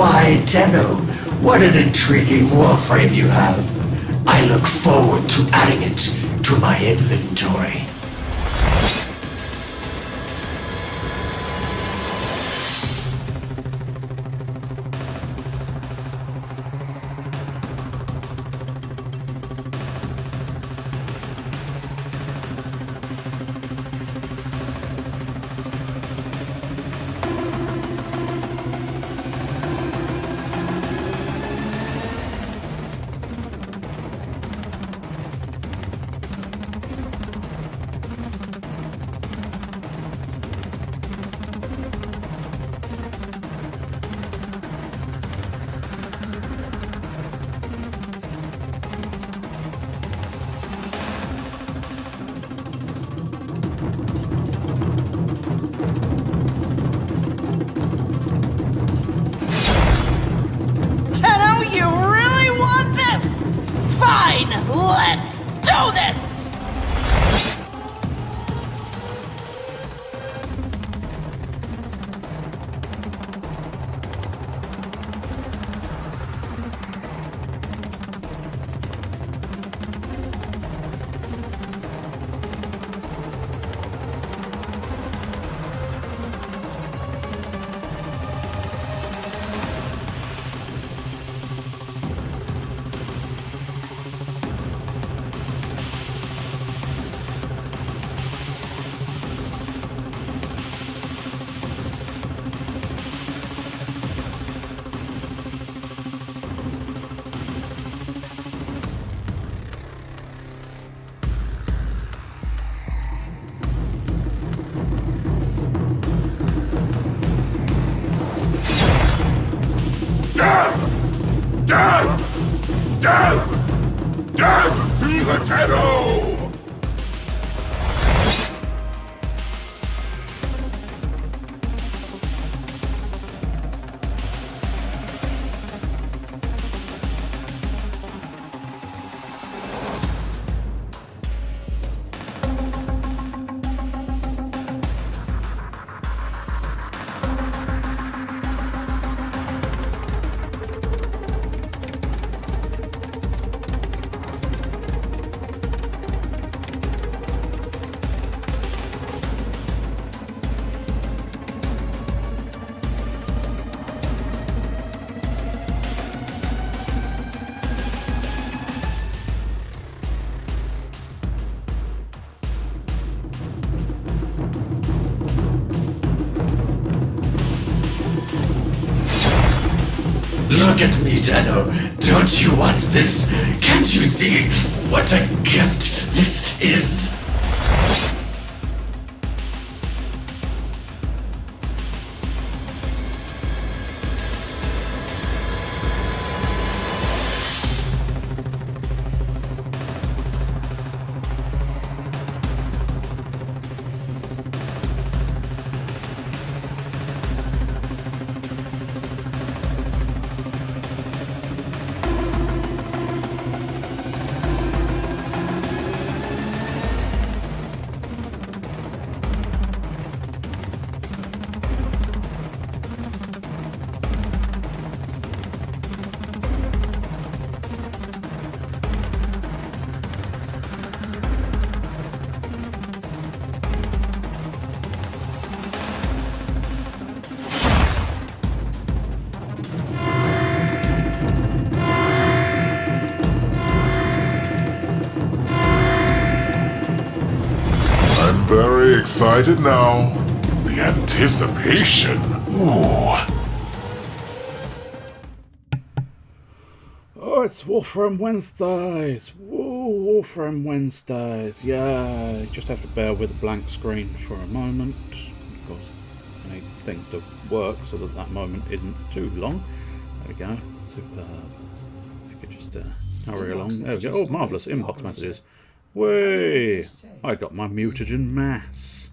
Why, Tenno, what an intriguing warframe you have. I look forward to adding it to my inventory. Let's do this! Death to the Tenno! Look at me, Tenno. Don't you want this? Can't you see what a gift this is? Very excited now. The anticipation. Ooh. Oh, it's Warframe Wednesdays. Woo, Warframe Wednesdays. Yeah, just have to bear with a blank screen for a moment. Of course, I need things to work so that that moment isn't too long. There we go. Superb. If you could just hurry along. There we go. Oh, marvellous. Inbox messages. Way! I got my mutagen mass.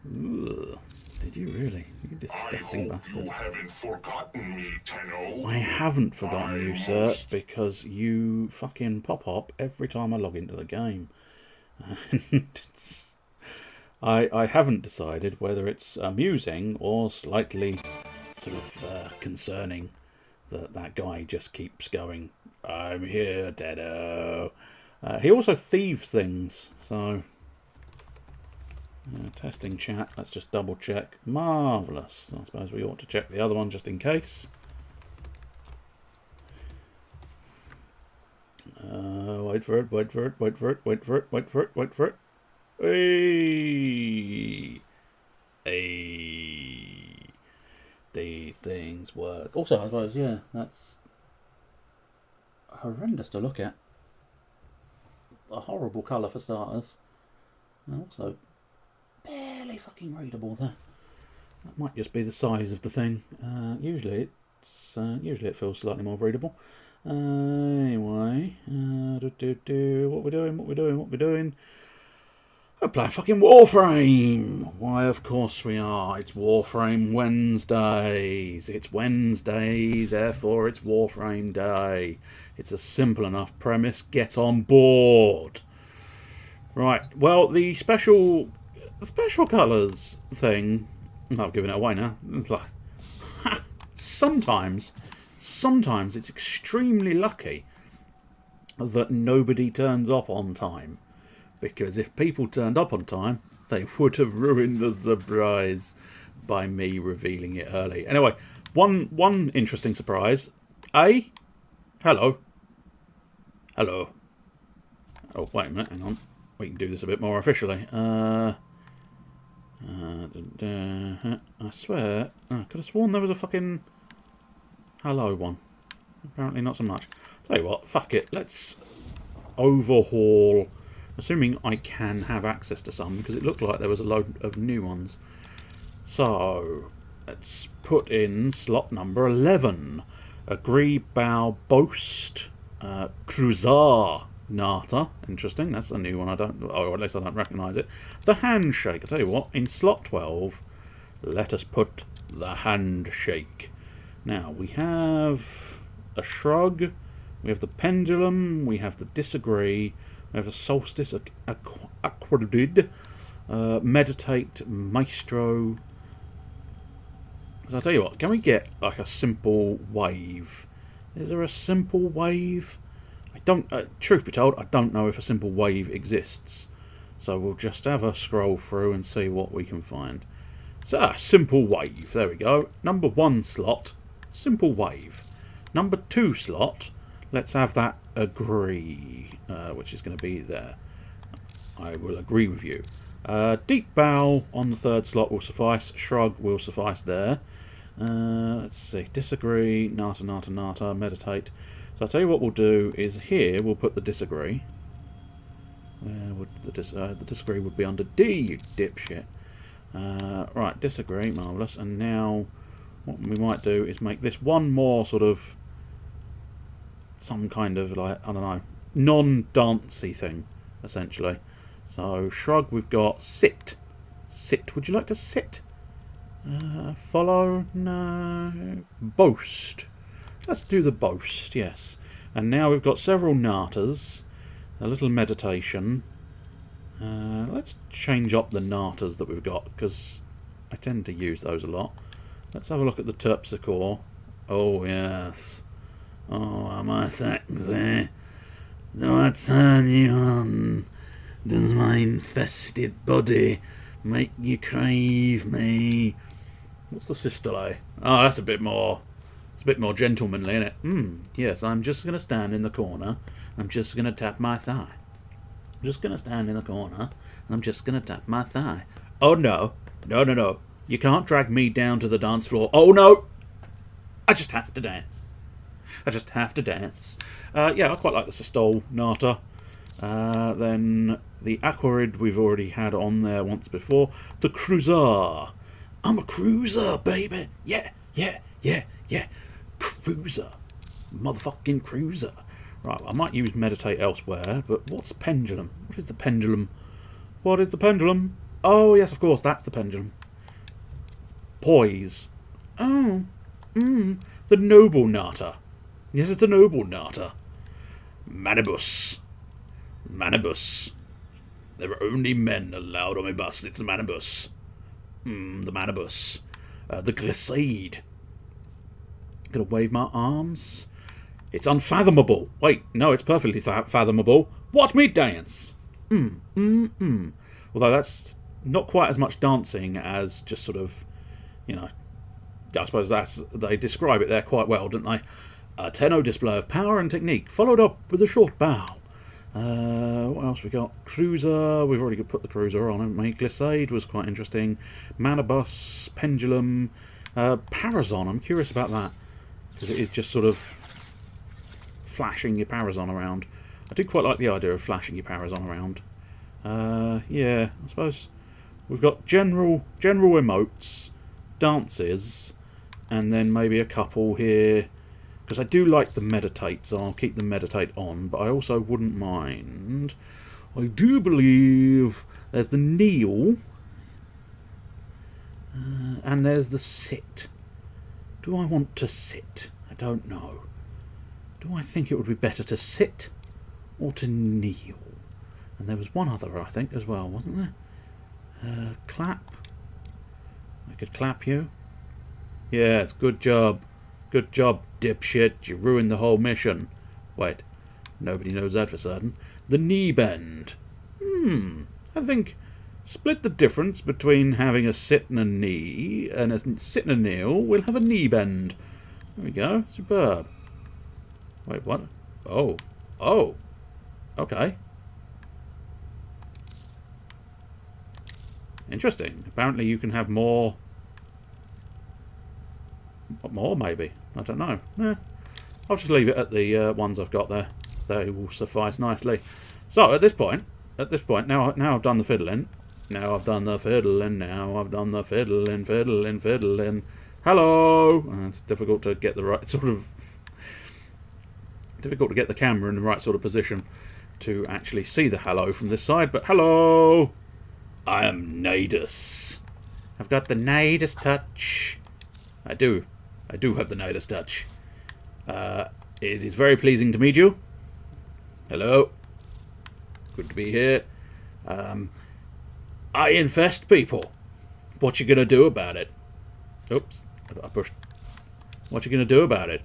Ugh. Did you really? You disgusting bastard. You haven't forgotten me, Tenno. I haven't forgotten you, sir, because you fucking pop up every time I log into the game. And I haven't decided whether it's amusing or slightly sort of concerning that guy just keeps going, I'm here, Deado. He also thieves things, so... testing chat, let's just double check. Marvellous. I suppose we ought to check the other one just in case. Wait for it, wait for it, wait for it, wait for it, wait for it, wait for it. Hey! Hey! These things work. Also, I suppose, yeah, that's horrendous to look at. A horrible colour for starters. And also, barely fucking readable there. That might just be the size of the thing. Usually it feels slightly more readable. Anyway, what we're doing? We're playing fucking Warframe! Why, of course we are. It's Warframe Wednesdays. It's Wednesday, therefore it's Warframe Day. It's a simple enough premise. Get on board. Right, well, the special colours thing... I've given it away now. It's like... Sometimes it's extremely lucky that nobody turns up on time. Because if people turned up on time, they would have ruined the surprise by me revealing it early. Anyway, one interesting surprise. Hello. Hello. Oh, wait a minute, hang on. We can do this a bit more officially. I swear, I could have sworn there was a fucking hello one. Apparently not so much. Tell you what, fuck it. Let's overhaul, assuming I can have access to some, because it looked like there was a load of new ones. So, let's put in slot number 11. Agree, bow, boast, cruiser. Nata, interesting. That's a new one. Or at least I don't recognise it. The handshake. I tell you what. In slot 12, let us put the handshake. Now we have a shrug. We have the pendulum. We have the disagree. We have a solstice. Aquadid. Meditate. Maestro. So I tell you what. Can we get like a simple wave? Is there a simple wave? I don't, truth be told, I don't know if a simple wave exists. So we'll just have a scroll through and see what we can find. So, simple wave, there we go. Number 1 slot, simple wave. Number 2 slot, let's have that agree, which is going to be there. I will agree with you. Deep bow on the 3rd slot will suffice. Shrug will suffice there. Let's see, disagree, nata, nata, nata, meditate. So I'll tell you what we'll do is here we'll put the disagree. Where would the disagree would be under D, you dipshit. Right, disagree, marvellous. And now what we might do is make this one more sort of some kind of like, I don't know, non-dancey thing, essentially. So shrug, we've got sit. Sit, would you like to sit? Follow, no. Boast. Let's do the boast, yes. And now we've got several natas, a little meditation. Let's change up the natas that we've got, because I tend to use those a lot. Let's have a look at the terpsichore. Oh, yes. Oh, am I sexy? Do I turn you on? Does my infested body make you crave me? What's the systole? Oh, that's a bit more... It's a bit more gentlemanly, isn't it? Yes, I'm just going to stand in the corner. I'm just going to tap my thigh. I'm just going to stand in the corner, and I'm just going to tap my thigh. Oh, no. No, no, no. You can't drag me down to the dance floor. Oh, no. I just have to dance. I just have to dance. Yeah, I quite like the systole nata. Then the aquarid we've already had on there once before. The cruiser. I'm a cruiser, baby. Yeah, yeah, yeah, yeah. Cruiser. Motherfucking cruiser. Right, I might use meditate elsewhere, but what's pendulum? What is the pendulum? What is the pendulum? Oh, yes, of course, that's the pendulum. Poise. Oh, the noble nata. Yes, it's the noble nata. Manibus. Manibus. There are only men allowed on my bus. It's the manibus. The manibus. The glissade. Gonna wave my arms. It's unfathomable. Wait, no, it's perfectly fathomable. Watch me dance. Although that's not quite as much dancing as just sort of, you know, I suppose they describe it there quite well, don't they? A tenno display of power and technique, followed up with a short bow. What else we got? Cruiser. We've already put the cruiser on, haven't we? Glissade was quite interesting. Manabus, Pendulum, Parazon. I'm curious about that because it is just sort of flashing your Parazon around. I do quite like the idea of flashing your Parazon around. Yeah, I suppose we've got general emotes, dances, and then maybe a couple here. Because I do like the meditate, so I'll keep the meditate on, but I also wouldn't mind. I do believe there's the kneel, and there's the sit. Do I want to sit? I don't know. Do I think it would be better to sit or to kneel? And there was one other, I think, as well, wasn't there? Clap. I could clap you. Yes, good job. Good job, dipshit. You ruined the whole mission. Wait, nobody knows that for certain. The knee bend. I think split the difference between having a sit and a knee, and a sit and a kneel. We'll have a knee bend. There we go. Superb. Wait, what? Oh. Oh. Okay. Interesting. Apparently you can have more... More, maybe. I don't know. I'll just leave it at the ones I've got there. They will suffice nicely. So, at this point, now I've done the fiddling. Now I've done the fiddling. Now I've done the fiddling. Hello! It's difficult to get the right sort of... Difficult to get the camera in the right sort of position to actually see the hello from this side, but hello! I am Nidus. I've got the Nidus touch. I do have the Nidus touch. It is very pleasing to meet you. Hello. Good to be here. I infest people. What you gonna do about it? Oops, I pushed. What you gonna do about it?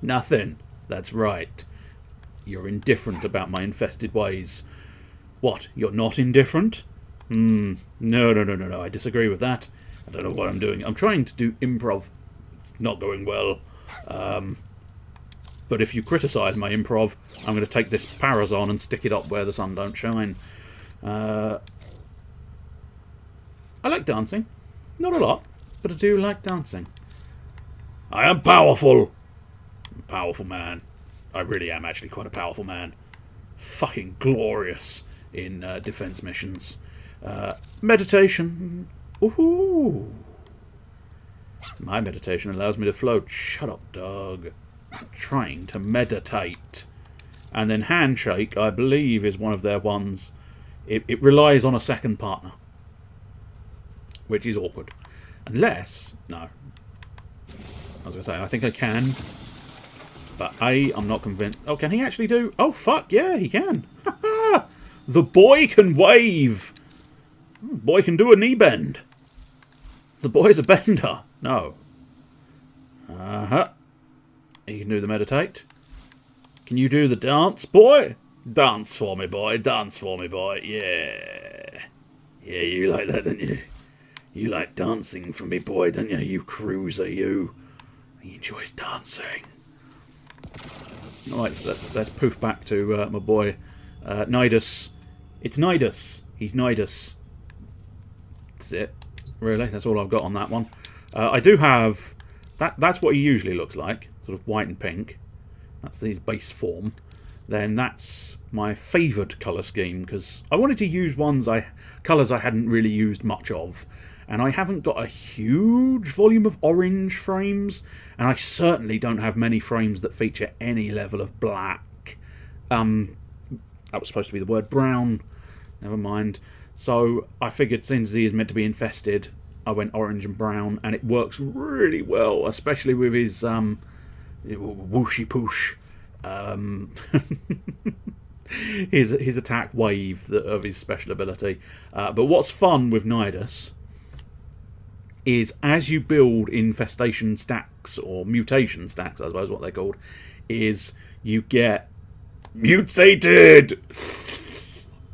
Nothing. That's right. You're indifferent about my infested ways. What? You're not indifferent? No. I disagree with that. I don't know what I'm doing. I'm trying to do improv. It's not going well. But if you criticise my improv, I'm going to take this Parazon and stick it up where the sun don't shine. I like dancing. Not a lot, but I do like dancing. I am powerful. I'm a powerful man. I really am actually quite a powerful man. Fucking glorious in defense missions. Meditation. Woohoo! My meditation allows me to float. Shut up, dog. I'm trying to meditate. And then handshake, I believe, is one of their ones. It relies on a second partner, which is awkward. Unless, no. I was going to say, I think I can. But I'm not convinced. Oh, can he actually do? Oh, fuck, yeah, he can. The boy can wave. The boy can do a knee bend. The boy's a bender. No. He can do the meditate. Can you do the dance, boy? Dance for me, boy. Dance for me, boy. Yeah. Yeah, you like that, don't you? You like dancing for me, boy, don't you? You cruiser, you. He enjoys dancing. Alright, let's poof back to my boy Nidus. It's Nidus. He's Nidus. That's it. Really? That's all I've got on that one. I do have... That's what he usually looks like. Sort of white and pink. That's his base form. Then that's my favoured colour scheme, because I wanted to use colours I hadn't really used much of. And I haven't got a huge volume of orange frames, and I certainly don't have many frames that feature any level of black. That was supposed to be the word brown. Never mind. So I figured since he is meant to be infested, I went orange and brown, and it works really well, especially with his whooshy poosh. His attack wave of his special ability. But what's fun with Nidus is as you build infestation stacks, or mutation stacks, I suppose what they're called, is you get mutated.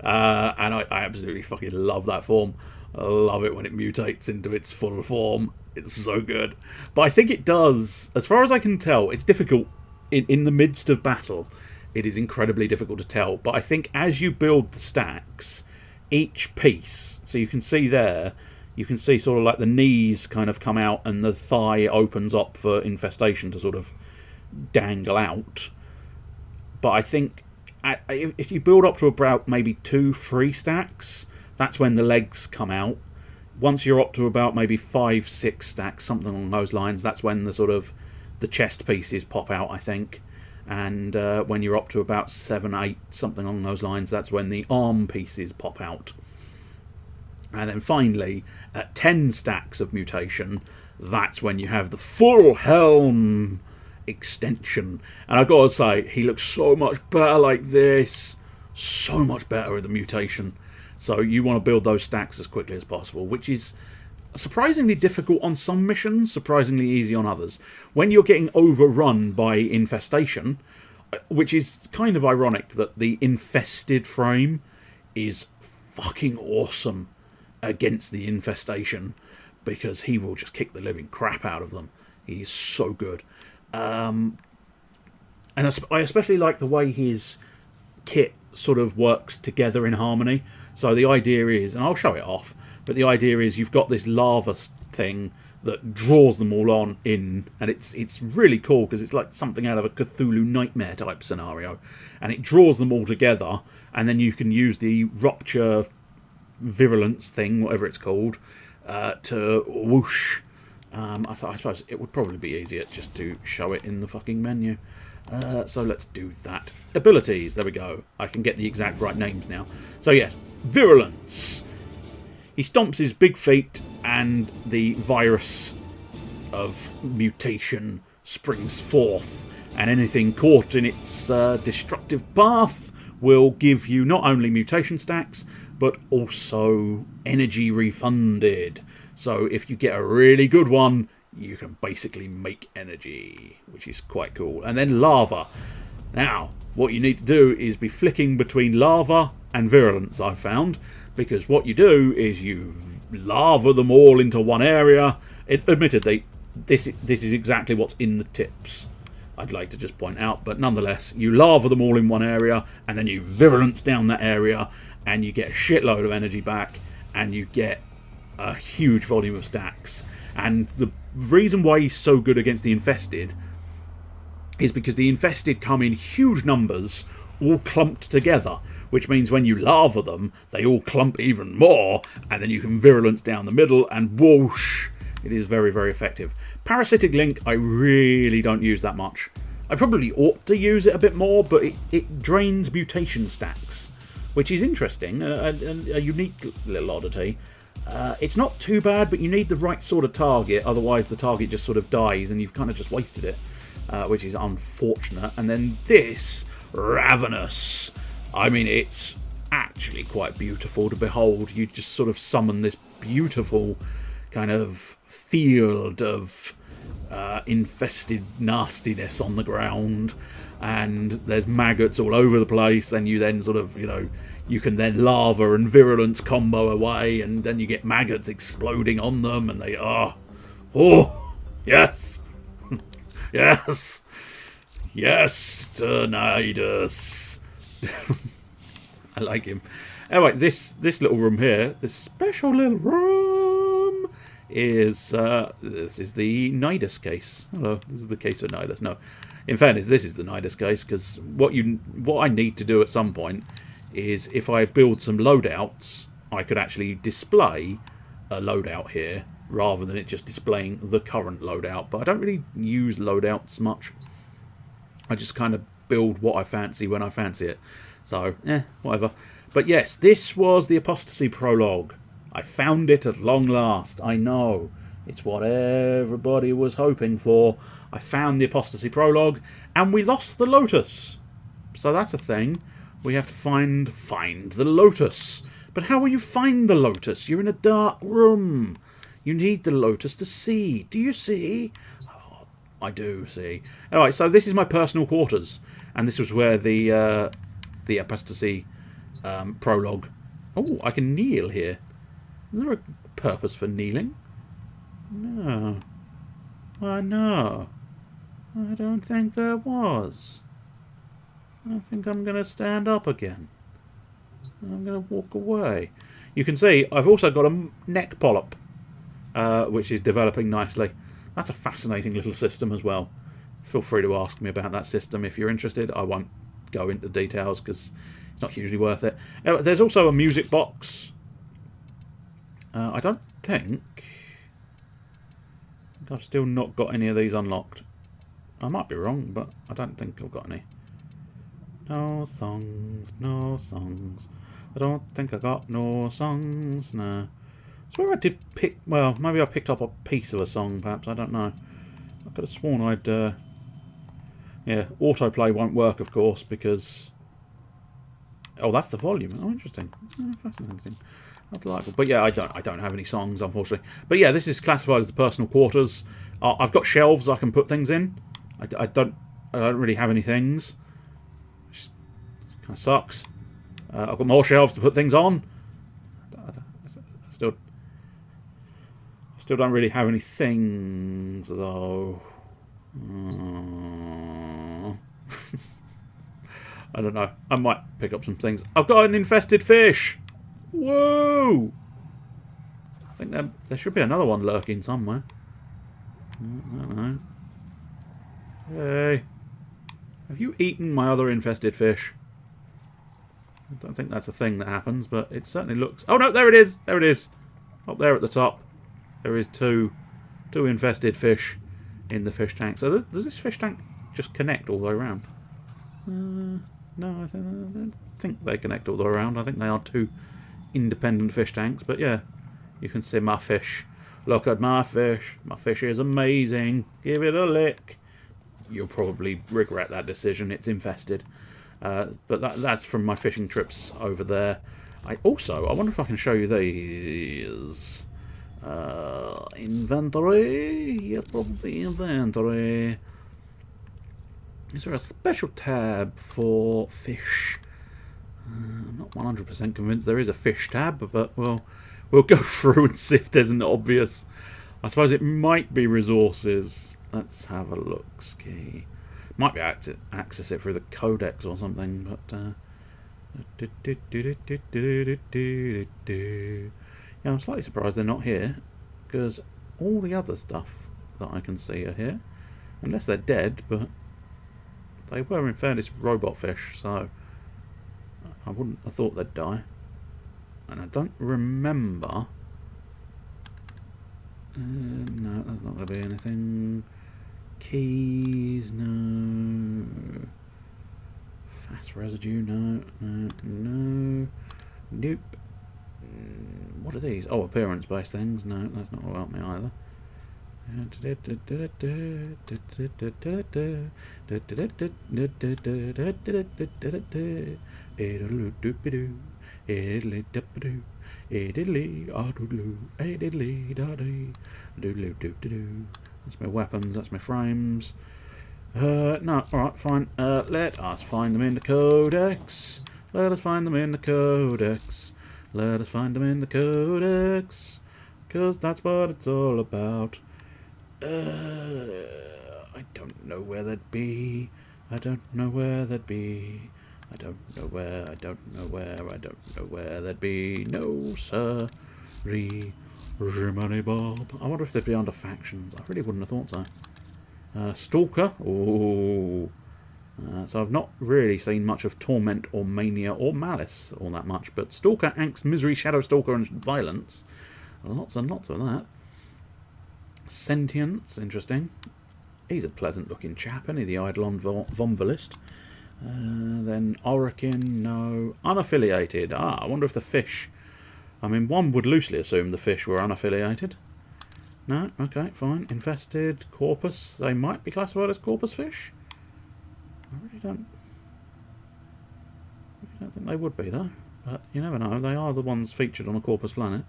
And I absolutely fucking love that form. I love it when it mutates into its full form. It's so good. But I think it does, as far as I can tell, it's difficult in the midst of battle. It is incredibly difficult to tell. But I think as you build the stacks, each piece, so you can see there, you can see sort of like the knees kind of come out and the thigh opens up for infestation to sort of dangle out. But I think if you build up to about maybe 2-3 stacks, that's when the legs come out. Once you're up to about maybe 5-6 stacks, something along those lines, that's when the sort of the chest pieces pop out, I think. And when you're up to about 7-8, something along those lines, that's when the arm pieces pop out. And then finally, at 10 stacks of mutation, that's when you have the full helm extension. And I've got to say, he looks so much better like this. So much better with the mutation. So you want to build those stacks as quickly as possible, which is surprisingly difficult on some missions, surprisingly easy on others. When you're getting overrun by infestation, which is kind of ironic that the infested frame is fucking awesome against the infestation, because he will just kick the living crap out of them. He's so good. And I especially like the way his kit sort of works together in harmony. So the idea is, and I'll show it off, but the idea is you've got this lava thing that draws them all on in, and it's really cool because it's like something out of a Cthulhu nightmare type scenario, and it draws them all together, and then you can use the rupture virulence thing, whatever it's called, to whoosh. I suppose it would probably be easier just to show it in the fucking menu. So let's do that. Abilities, there we go. I can get the exact right names now. So yes, virulence. He stomps his big feet and the virus of mutation springs forth, and anything caught in its destructive path will give you not only mutation stacks but also energy refunded. So if you get a really good one, you can basically make energy, which is quite cool. And then lava. Now, what you need to do is be flicking between lava and virulence, I've found, because what you do is you lava them all into one area. Admittedly, this is exactly what's in the tips, I'd like to just point out, but nonetheless, you lava them all in one area, and then you virulence down that area, and you get a shitload of energy back, and you get a huge volume of stacks. And the reason why he's so good against the infested is because the infested come in huge numbers, all clumped together, which means when you lava them, they all clump even more, and then you can virulence down the middle, and whoosh, it is very, very effective. Parasitic Link, I really don't use that much. I probably ought to use it a bit more, but it drains mutation stacks, which is interesting, a unique little oddity. It's not too bad, but you need the right sort of target, otherwise the target just sort of dies and you've kind of just wasted it, which is unfortunate. And then this, Ravenous. I mean, it's actually quite beautiful to behold. You just sort of summon this beautiful kind of field of infested nastiness on the ground, and there's maggots all over the place, and you then sort of, you can then lava and virulence combo away, and then you get maggots exploding on them, and they are, oh, yes, yes, yes, Tornadus. I like him. Anyway, this little room here, this special little room, is this is the Nidus case. Hello, this is the case of Nidus. No, in fairness, this is the Nidus case, because what I need to do at some point is, if I build some loadouts, I could actually display a loadout here rather than it just displaying the current loadout. But I don't really use loadouts much. I just kind of build what I fancy when I fancy it. So, whatever. But yes, this was the Apostasy Prologue. I found it at long last. I know. It's what everybody was hoping for. I found the Apostasy Prologue, and we lost the Lotus. So that's a thing. We have to find the Lotus. But how will you find the Lotus? You're in a dark room. You need the lotus to see. Do you see? Oh, I do see. Alright, so this is my personal quarters. And this was where the apostasy prologue. Oh, I can kneel here. Is there a purpose for kneeling? No. Why, no. I don't think there was. I think I'm going to stand up again. I'm going to walk away. You can see I've also got a neck polyp, which is developing nicely. That's a fascinating little system as well. Feel free to ask me about that system if you're interested. I won't go into details because it's not hugely worth it. There's also a music box. I don't think I've still not got any of these unlocked. I might be wrong, but I don't think I've got any. No songs, no songs. I don't think I got no songs, no. I swear I did pick, well, maybe I picked up a piece of a song, perhaps, I don't know. I could have sworn I'd, yeah, autoplay won't work, of course, because... Oh, that's the volume. Oh, interesting. Oh, fascinating. That's delightful. But yeah, I don't have any songs, unfortunately. But yeah, this is classified as the personal quarters. I've got shelves I can put things in. I don't really have any things. Which kind of sucks. I've got more shelves to put things on. I still don't really have any things, though. I don't know. I might pick up some things. I've got an infested fish! Whoa! I think there should be another one lurking somewhere. I don't know. Hey. Have you eaten my other infested fish? I don't think that's a thing that happens, but it certainly looks... Oh no, there it is! There it is! Up there at the top. There is two infested fish in the fish tank. So does this fish tank just connect all the way around? No, I don't think they connect all the way around. I think they are two independent fish tanks. But yeah, you can see my fish. Look at my fish. My fish is amazing. Give it a lick. You'll probably regret that decision. It's infested. But that's from my fishing trips over there. I wonder if I can show you these. Inventory. Yes, probably inventory. Is there a special tab for fish? I'm not 100% convinced there is a fish tab, but we'll go through and see if there's an obvious... I suppose it might be resources. Let's have a look. Ski. Might be access it through the codex or something, but... Yeah, I'm slightly surprised they're not here, because all the other stuff that I can see are here. Unless they're dead, but... They were, in fairness, robot fish, so I wouldn't have thought they'd die. And I don't remember... no, that's not going to be anything. Keys, no. Fast residue, no. Nope. What are these? Oh, appearance-based things. No, that's not going to help me either. That's my weapons, that's my frames. No, alright, fine. Let us find them in the codex. Let us find them in the codex. Let us find them in the codex. 'Cause that's what it's all about. I don't know where that'd be. I don't know where that'd be. I don't know where, I don't know where, I don't know where that'd be. No, sir. Money Bob. I wonder if they'd be under factions. I really wouldn't have thought so. Stalker. Oh. So I've not really seen much of Torment or Mania or Malice all that much, but Stalker, Angst, Misery, Shadow Stalker and Violence. Lots and lots of that. Sentience, interesting. He's a pleasant looking chap, isn't he? The Eidolon Vomvelist. Then Orokin, no. Unaffiliated. I wonder if the fish... I mean, one would loosely assume the fish were unaffiliated. No? Okay, fine. Infested. Corpus. They might be classified as corpus fish. I really don't think they would be, though. But you never know. They are the ones featured on a corpus planet.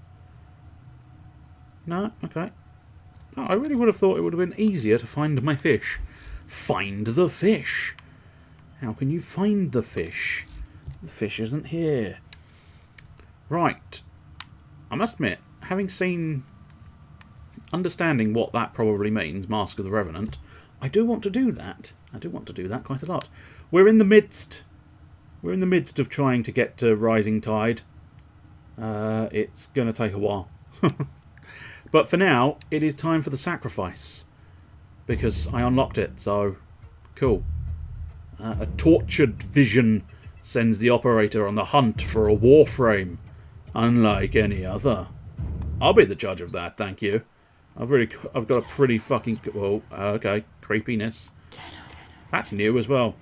No? Okay. Oh, I really would have thought it would have been easier to find my fish. Find the fish! How can you find the fish? The fish isn't here. Right. I must admit, having seen... understanding what that probably means, Mask of the Revenant, I do want to do that. I do want to do that quite a lot. We're in the midst of trying to get to Rising Tide. It's going to take a while. But for now, it is time for the sacrifice. Because I unlocked it, so... cool. A tortured vision sends the operator on the hunt for a Warframe, unlike any other. I'll be the judge of that, thank you. I've got a pretty fucking... well, okay, creepiness. That's new as well.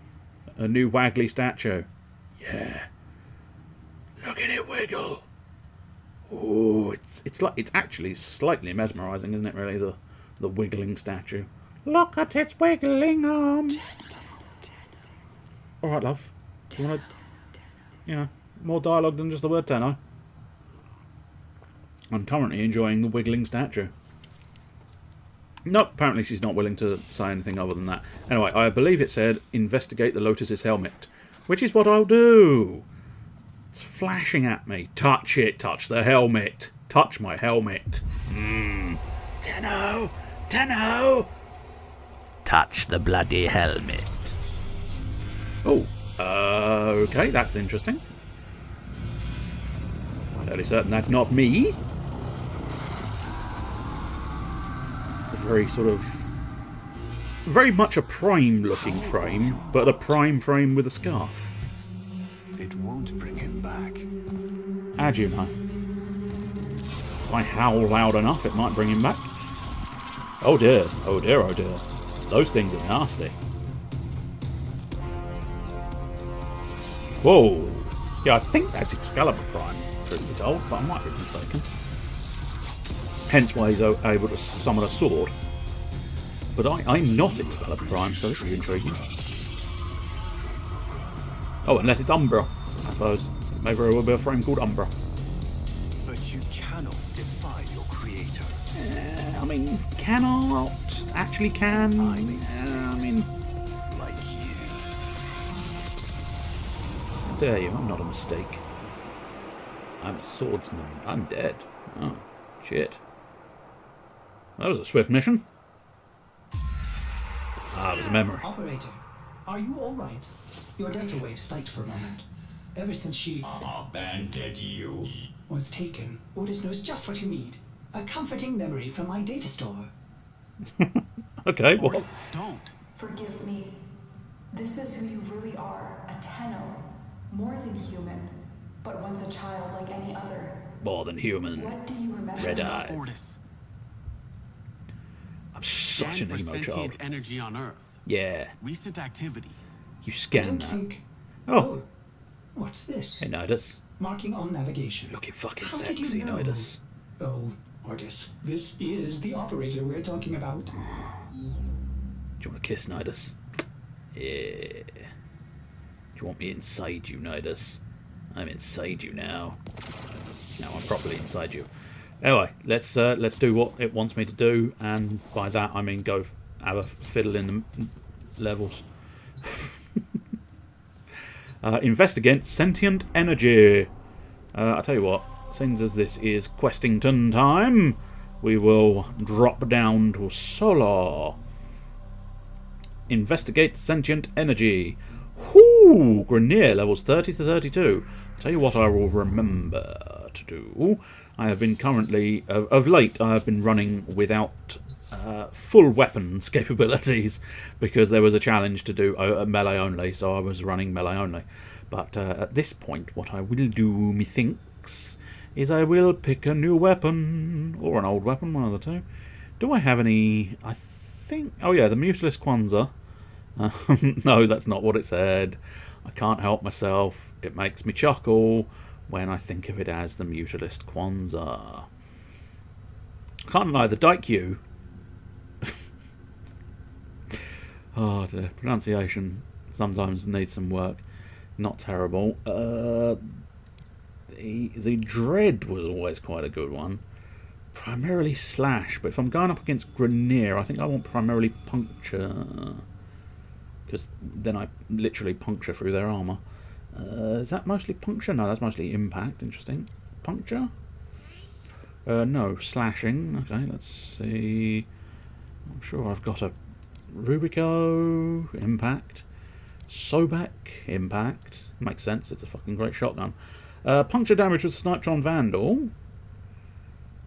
A new waggly statue. Yeah. Look at it wiggle. Ooh, it's actually slightly mesmerising, isn't it? Really, the wiggling statue. Look at its wiggling arms. All right, love. Do you want to, you know, more dialogue than just the word Tenno? I'm currently enjoying the wiggling statue. Nope, apparently she's not willing to say anything other than that. Anyway, I believe it said investigate the Lotus's helmet, which is what I'll do. It's flashing at me. Touch it. Touch the helmet. Touch my helmet. Tenno! Tenno! Touch the bloody helmet. Oh, okay, that's interesting. Fairly certain that's not me. It's a very sort of... very much a Prime-looking frame, but a Prime frame with a scarf. It won't bring him back. Ajuma. If I howl loud enough, it might bring him back. Oh dear, oh dear, oh dear. Those things are nasty. Whoa. Yeah, I think that's Excalibur Prime, truth be told, but I might be mistaken. Hence why he's able to summon a sword. But I'm not Excalibur Prime, so this is intriguing. Oh, unless it's Umbra, I suppose. Maybe there will be a frame called Umbra. But you cannot defy your creator. I mean, cannot. Actually can. I mean... like you. How dare you, I'm not a mistake. I'm a swordsman. I'm dead. Oh, shit. That was a swift mission. Ah, it was a memory. Operator, are you alright? Your data wave spiked for a moment. Ever since she... abandoned you. was taken, Ordis knows just what you need. A comforting memory from my data store. Okay, well... Ordis, don't. Forgive me. This is who you really are, a Tenno. More than human, but once a child like any other. More than human. What do you remember? Red eyes. Ordis. I'm such an emo sentient child. energy on Earth. Yeah, Recent activity. you I scanned don't that. think... Oh, What's this? hey Nidus. Marking on navigation. Looking fucking How did you sexy, know? Nidus. Oh, Ordis, this is the operator we're talking about. Do you want to kiss, Nidus? Yeah. Do you want me inside you, Nidus? I'm inside you now. Now I'm properly inside you. Anyway, let's do what it wants me to do, and by that I mean go have a fiddle in the levels. Investigate sentient energy. I tell you what, since as this is Questington time, we will drop down to Solar. Investigate sentient energy. Whoo! Grenier levels 30 to 32. Tell you what I will remember to do. I have been currently, of late, I have been running without full weapons capabilities because there was a challenge to do melee only, so I was running melee only. But at this point, what I will do, methinks, is I will pick a new weapon, or an old weapon, one of the two. Do I have any... I think... oh yeah, the Mutilist Kwanzaa. No, that's not what it said. I can't help myself. It makes me chuckle when I think of it as the Mutilist Kwanzaa. I can't deny the Daikyu. Oh dear, pronunciation sometimes needs some work. Not terrible. The Dread was always quite a good one. primarily slash, but if I'm going up against Grenier, I think I want primarily puncture, because then I literally puncture through their armour. Is that mostly puncture? No, that's mostly impact. Interesting. Puncture? No, slashing. Okay, let's see. I'm sure I've got a Rubico, impact. Sobek, impact. Makes sense, it's a fucking great shotgun. Puncture damage with Snipetron Vandal.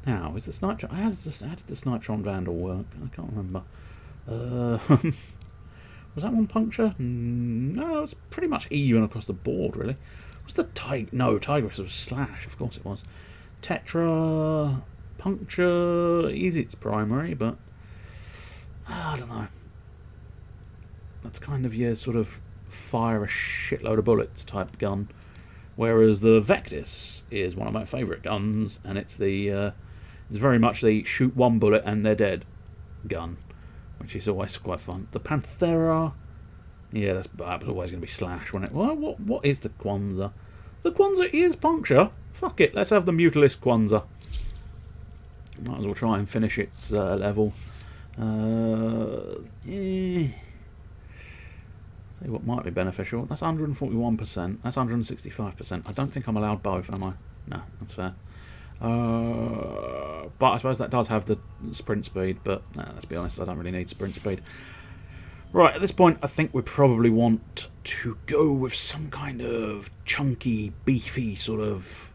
Now, is the Snipetron... How did the Snipetron Vandal work? I can't remember. Was that one puncture? No, it's pretty much even across the board, really. Was the Tiger... No, Tigress was slash, of course it was. Tetra... Puncture... Is its primary, but... I don't know. That's kind of your sort of fire a shitload of bullets type gun. Whereas the Vectis is one of my favourite guns, and it's the... it's very much the shoot one bullet and they're dead gun, which is always quite fun. The Panthera, yeah, that was always going to be slash, wasn't it? Well, what is the Kwanzaa? The Kwanzaa is puncture. Fuck it, let's have the Mutalisk Kwanzaa. Might as well try and finish its level. Yeah. Tell you what might be beneficial. That's 141%. That's 165%. I don't think I'm allowed both, am I? No, that's fair. But I suppose that does have the sprint speed, but let's be honest, I don't really need sprint speed. Right, at this point I think we probably want to go with some kind of chunky, beefy sort of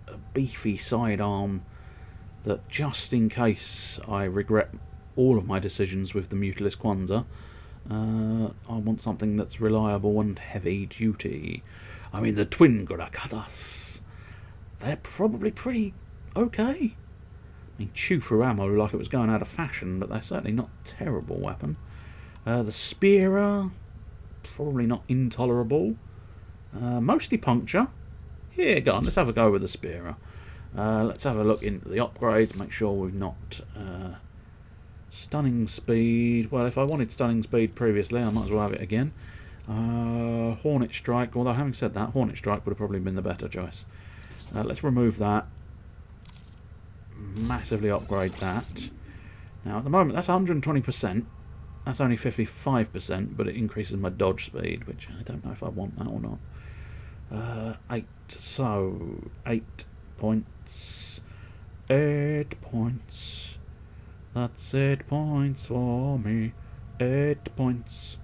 a beefy sidearm that, just in case I regret all of my decisions with the Mutalisk Kwanzaa, I want something that's reliable and heavy duty. I mean, the twin Gurakatas, they're probably pretty okay. I mean, chew through ammo like it was going out of fashion, but they're certainly not a terrible weapon. The Spearer, probably not intolerable. Mostly puncture. Yeah, go on, let's have a go with the Spearer. Let's have a look into the upgrades, make sure we've not... stunning speed. Well, if I wanted stunning speed previously, I might as well have it again. Hornet Strike, although having said that, Hornet Strike would have probably been the better choice. Let's remove that. Massively upgrade that. Now, at the moment, that's 120%. That's only 55%, but it increases my dodge speed, which I don't know if I want that or not. 8. So, 8 points. 8 points. That's 8 points for me. 8 points.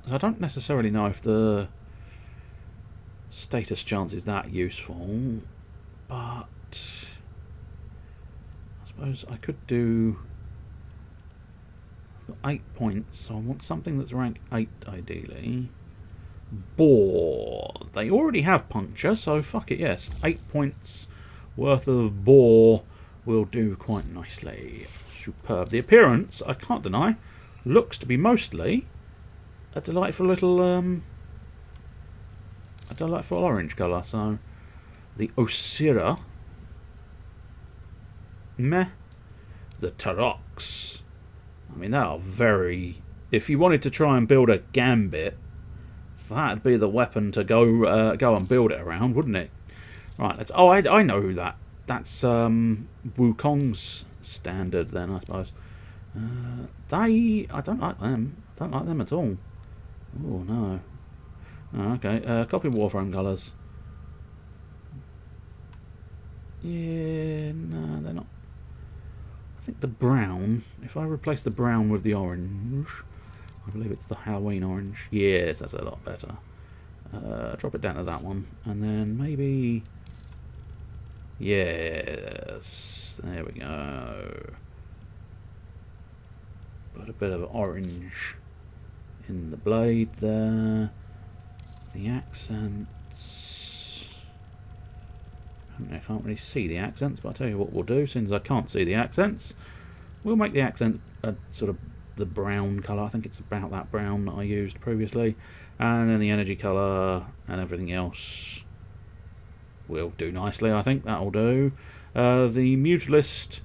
So I don't necessarily know if the status chance is that useful, but I suppose I could do 8 points, so I want something that's rank 8 ideally. Bore. They already have puncture, so fuck it, yes. 8 points worth of bore will do quite nicely. Superb. The appearance, I can't deny, looks to be mostly a delightful little orange colour. So the Osira, meh. The Tarox, I mean, they are very... If you wanted to try and build a Gambit, that'd be the weapon to go and build it around, wouldn't it? Right, let's... Oh, I know who that... That's Wukong's standard then, I suppose. I don't like them. I don't like them at all. Oh, no. Oh, okay, copy Warframe colours. Yeah, no, they're not. I think the brown, if I replace the brown with the orange, I believe it's the Halloween orange. Yes, that's a lot better. Drop it down to that one. And then maybe... Yes, there we go. Put a bit of orange in the blade there. The accents. I can't really see the accents, but I'll tell you what we'll do. Since I can't see the accents, we'll make the accent a sort of the brown colour. I think it's about that brown that I used previously. And then the energy colour and everything else will do nicely, I think. That'll do. The Mutalist,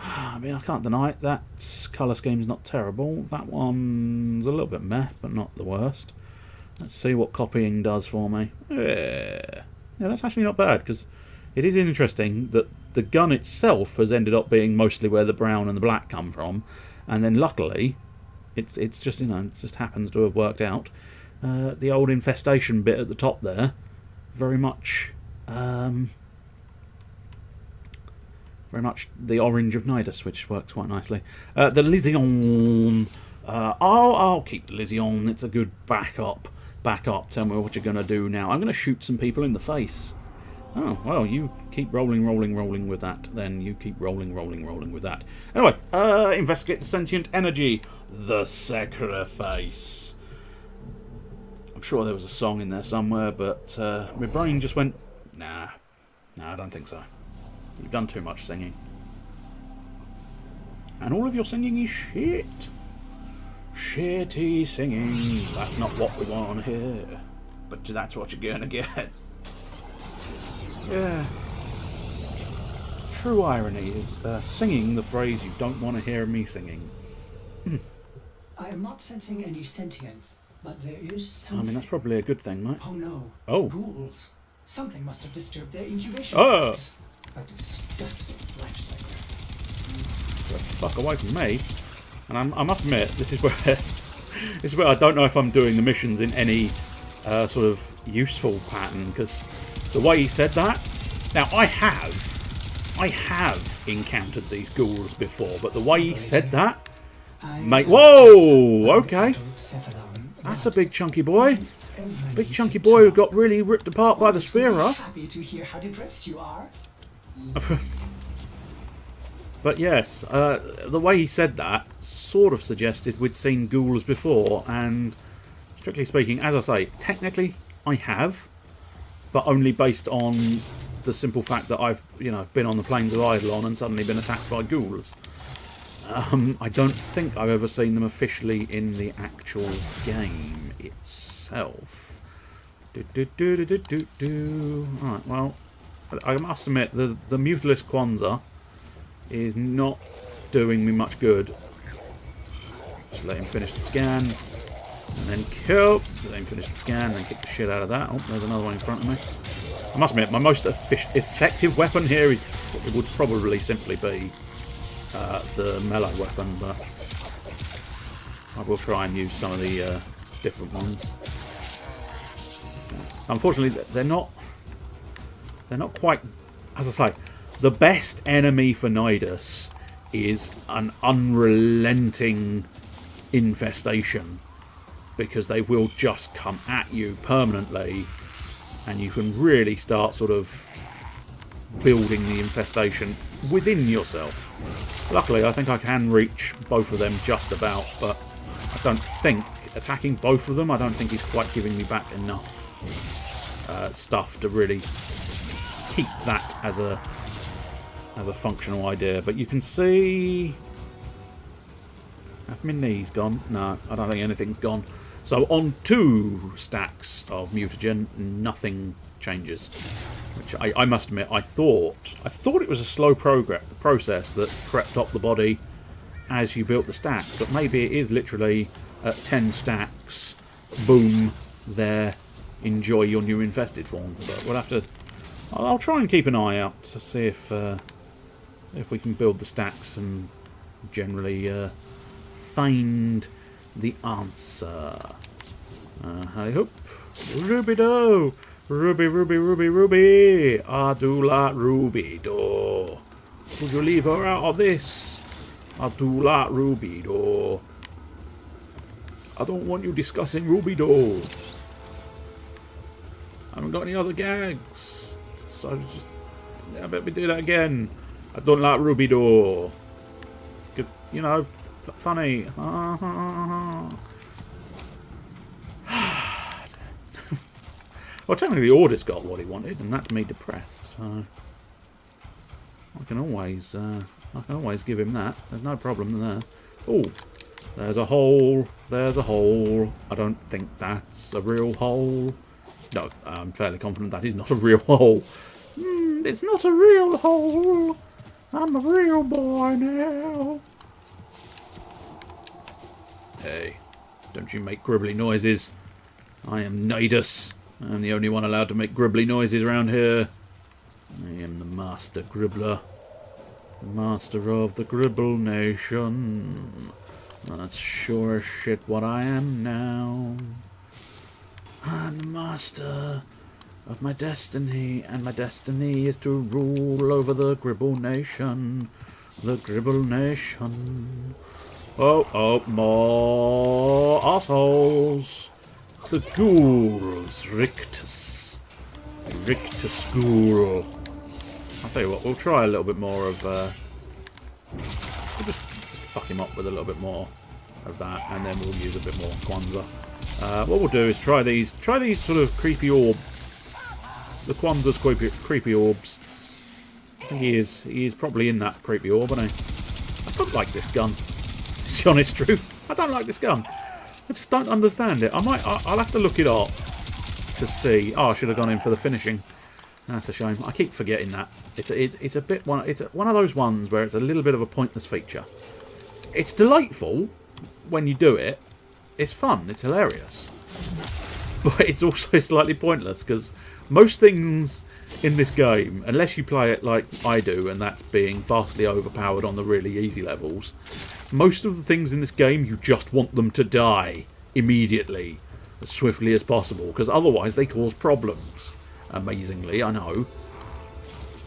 I mean, I can't deny it. That colour scheme's not terrible. That one's a little bit meh, but not the worst. Let's see what copying does for me. Yeah, that's actually not bad, because it is interesting that the gun itself has ended up being mostly where the brown and the black come from, and then luckily it's just, you know, it just happens to have worked out. The old infestation bit at the top there, very much the orange of Nidus, which works quite nicely. The Lysion. I'll keep the Lysion. It's a good backup. Tell me what you're going to do now. I'm going to shoot some people in the face. Oh, well, you keep rolling with that. Then you keep rolling with that. Anyway, investigate the sentient energy. The sacrifice. I'm sure there was a song in there somewhere, but my brain just went, nah, I don't think so. You've done too much singing. And all of your singing is shit. Shitty singing. That's not what we want to hear. But that's what you're going to get. Yeah. True irony is singing the phrase you don't want to hear me singing. I am not sensing any sentience, but there is something. I mean, that's probably a good thing, mate. Oh no. Oh. Ghouls. Something must have disturbed their incubation Oh. sites. A disgusting life cycle. Get the fuck away from me. And I must admit, this is where I don't know if I'm doing the missions in any sort of useful pattern, because the way he said that. Now I have encountered these ghouls before, but the way he said that, mate. Whoa, okay. That's a big chunky boy. Big chunky boy who got really ripped apart by the spearer. Happy to hear how depressed you are. But yes, the way he said that sort of suggested we'd seen ghouls before, and strictly speaking, as I say, technically I have, but only based on the simple fact that I've, you know, been on the plains of Eidolon and suddenly been attacked by ghouls. I don't think I've ever seen them officially in the actual game itself. Alright, well, I must admit, the Mutalisk Kwanzaa is not doing me much good. Just let him finish the scan, and then kill. Let him finish the scan, and then kick the shit out of that. Oh, there's another one in front of me. I must admit, my most effective weapon here would probably simply be the melee weapon, but I will try and use some of the different ones. Unfortunately, they're not quite, as I say, the best enemy for Nidus is an unrelenting infestation, because they will just come at you permanently, and you can really start sort of building the infestation within yourself. Luckily, I think I can reach both of them just about, but I don't think attacking both of them, I don't think he's quite giving me back enough stuff to really keep that as a functional idea. But you can see, have my knees gone? No, I don't think anything's gone. So on 2 stacks of mutagen, nothing changes. Which I must admit, I thought it was a slow process that prepped up the body as you built the stacks, but maybe it is literally at 10 stacks, boom, there, enjoy your new infested form. But we'll have to. I'll try and keep an eye out to see if we can build the stacks and generally find the answer. I hope. Ruby-do! Ruby, Ruby, Ruby, Ruby! Adula Ruby-do! Would you leave her out of this? Adula Ruby-do! I don't want you discussing Ruby-do! I haven't got any other gags. So just, I bet we do that again. I don't like Ruby-do. You know, funny. Well, technically, Ordis got what he wanted, and that's me depressed. So I can always give him that. There's no problem there. Oh, there's a hole. There's a hole. I don't think that's a real hole. No, I'm fairly confident that is not a real hole. It's not a real hole. I'm a real boy now. Hey, don't you make gribbly noises. I am Nidus. I'm the only one allowed to make gribbly noises around here. I am the Master Gribbler. Master of the Gribble Nation. That's sure as shit what I am now. I'm the master of my destiny, and my destiny is to rule over the Gribble Nation. The Gribble Nation. Oh, more assholes. The ghouls. Rictus Ghoul. I'll tell you what, we'll try a little bit more of... we'll just fuck him up with a little bit more of that, and then we'll use a bit more Kwanzaa. What we'll do is try these sort of creepy orb. The Kwanzaa's creepy orbs. I think he is probably in that creepy orb, isn't he? I don't like this gun. It's the honest truth. I don't like this gun. I just don't understand it. I'll have to look it up to see. Oh, I should have gone in for the finishing. That's a shame. I keep forgetting that. It's one of those ones where it's a little bit of a pointless feature. It's delightful when you do it. It's fun. It's hilarious. But it's also slightly pointless because most things in this game, unless you play it like I do, and that's being vastly overpowered on the really easy levels, most of the things in this game you just want them to die immediately, as swiftly as possible, because otherwise they cause problems. Amazingly, I know.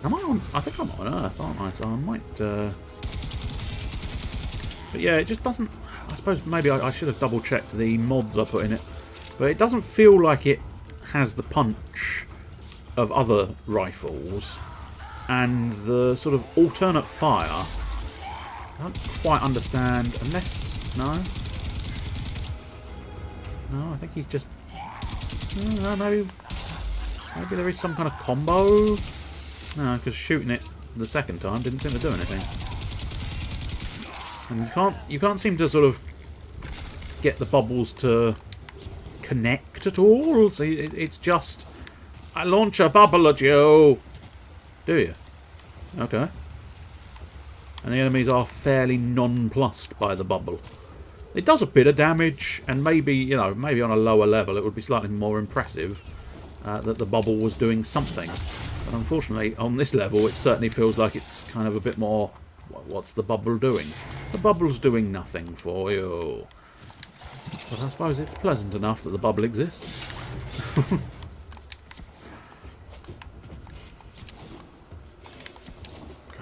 Am I on? I think I'm on Earth, aren't I? So I might... But yeah, it just doesn't... I suppose maybe I should have double-checked the mods I put in it. But it doesn't feel like it has the punch of other rifles. And the sort of alternate fire... I don't quite understand... Unless... No? No, I think he's just... No, maybe there is some kind of combo? No, because shooting it the second time didn't seem to do anything. And you can't seem to sort of get the bubbles to connect at all. So it's just, I launch a bubble at you. Do you? Okay. And the enemies are fairly nonplussed by the bubble. It does a bit of damage, and maybe, you know, maybe on a lower level it would be slightly more impressive that the bubble was doing something. But unfortunately, on this level, it certainly feels like it's kind of a bit more, what's the bubble doing? The bubble's doing nothing for you. But I suppose it's pleasant enough that the bubble exists. Okay,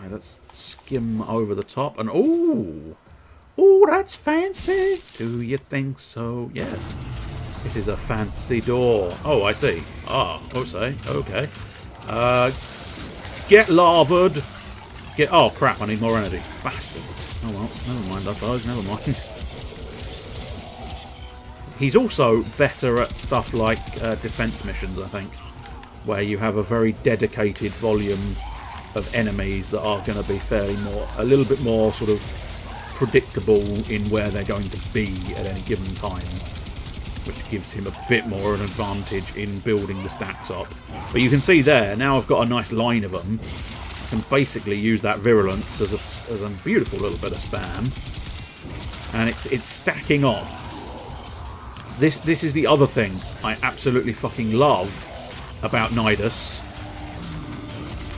let's skim over the top. And ooh! Ooh, that's fancy! Do you think so? Yes. It is a fancy door. Oh, I see. Ah, oh, say. Okay. Get lavaed. Get... Oh, crap, I need more energy. Bastards. Oh, well, never mind, I suppose. Never mind. He's also better at stuff like defense missions, I think, where you have a very dedicated volume of enemies that are going to be a little bit more sort of predictable in where they're going to be at any given time, which gives him a bit more of an advantage in building the stacks up. But you can see there, now I've got a nice line of them, I can basically use that virulence as a beautiful little bit of spam, and it's stacking up. This is the other thing I absolutely fucking love about Nidus.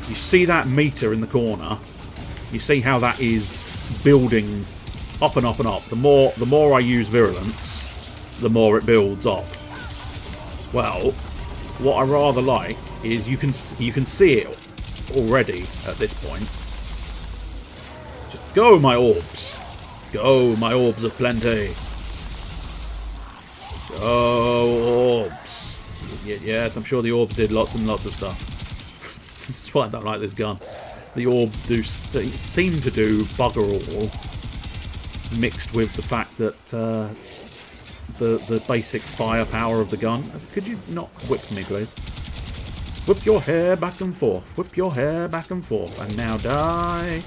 You see that meter in the corner, you see how that is building up and up and up. The more I use virulence, the more it builds up. Well, what I rather like is you can see it already at this point. Just go, my orbs. Go, my orbs of plenty. Go, orbs. Yes, I'm sure the orbs did lots and lots of stuff. That's why I don't like this gun. The orbs do seem to do bugger all, mixed with the fact that the basic firepower of the gun. Could you not whip me, please? Whip your hair back and forth. Whip your hair back and forth. And now die.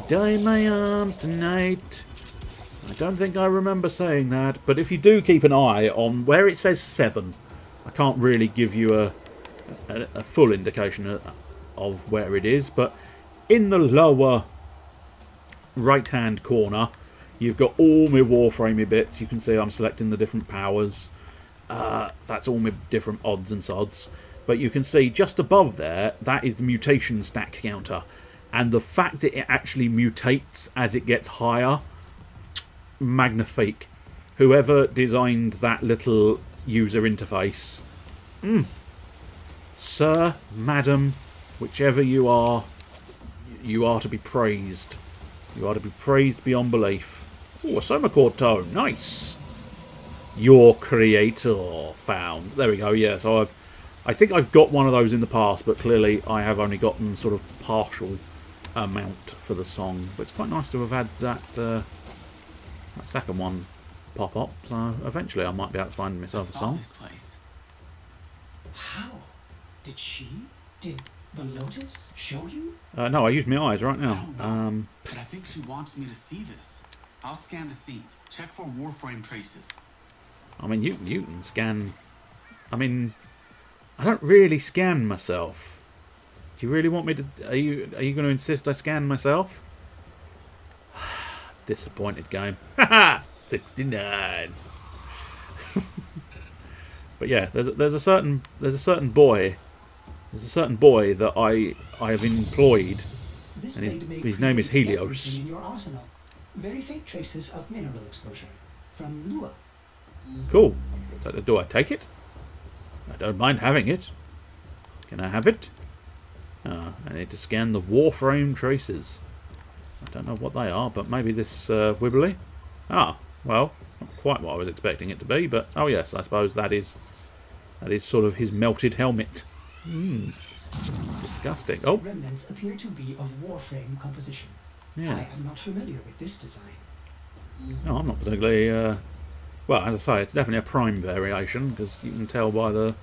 Die in my arms tonight. I don't think I remember saying that. But if you do keep an eye on where it says 7, I can't really give you a full indication of where it is. But in the lower right-hand corner, you've got all my Warframey bits. You can see I'm selecting the different powers. That's all my different odds and sods. But you can see just above there, that is the mutation stack counter. And the fact that it actually mutates as it gets higher, magnifique. Whoever designed that little user interface, sir, madam, whichever you are to be praised. You are to be praised beyond belief. Oh, a soma chord tone. Nice. Your creator found. There we go. Yeah, so I think I've got one of those in the past, but clearly I have only gotten sort of partial amount for the song. But it's quite nice to have had that second one pop up. So eventually I might be able to find myself a song. This place. How? Did the Lotus show you? No, I use my eyes right I now. don't know, but I think she wants me to see this. I'll scan the scene. Check for Warframe traces. I mean, you can scan. I mean, I don't really scan myself. Do you really want me to? Are you going to insist I scan myself? Disappointed game. Haha, 69. But yeah, there's a certain boy. There's a certain boy that I have employed, and his name is Helios. In your arsenal. Very faint traces of mineral exposure from Lua. Cool. So, do I take it? I don't mind having it. Can I have it? I need to scan the Warframe traces. I don't know what they are, but maybe this wibbly. Ah, well, not quite what I was expecting it to be, but oh yes, I suppose that is sort of his melted helmet. Disgusting. Oh, Remnants appear to be of Warframe composition. yes. I am not familiar with this design. No, I'm not particularly. Well, as I say, it's definitely a prime variation because you can tell by the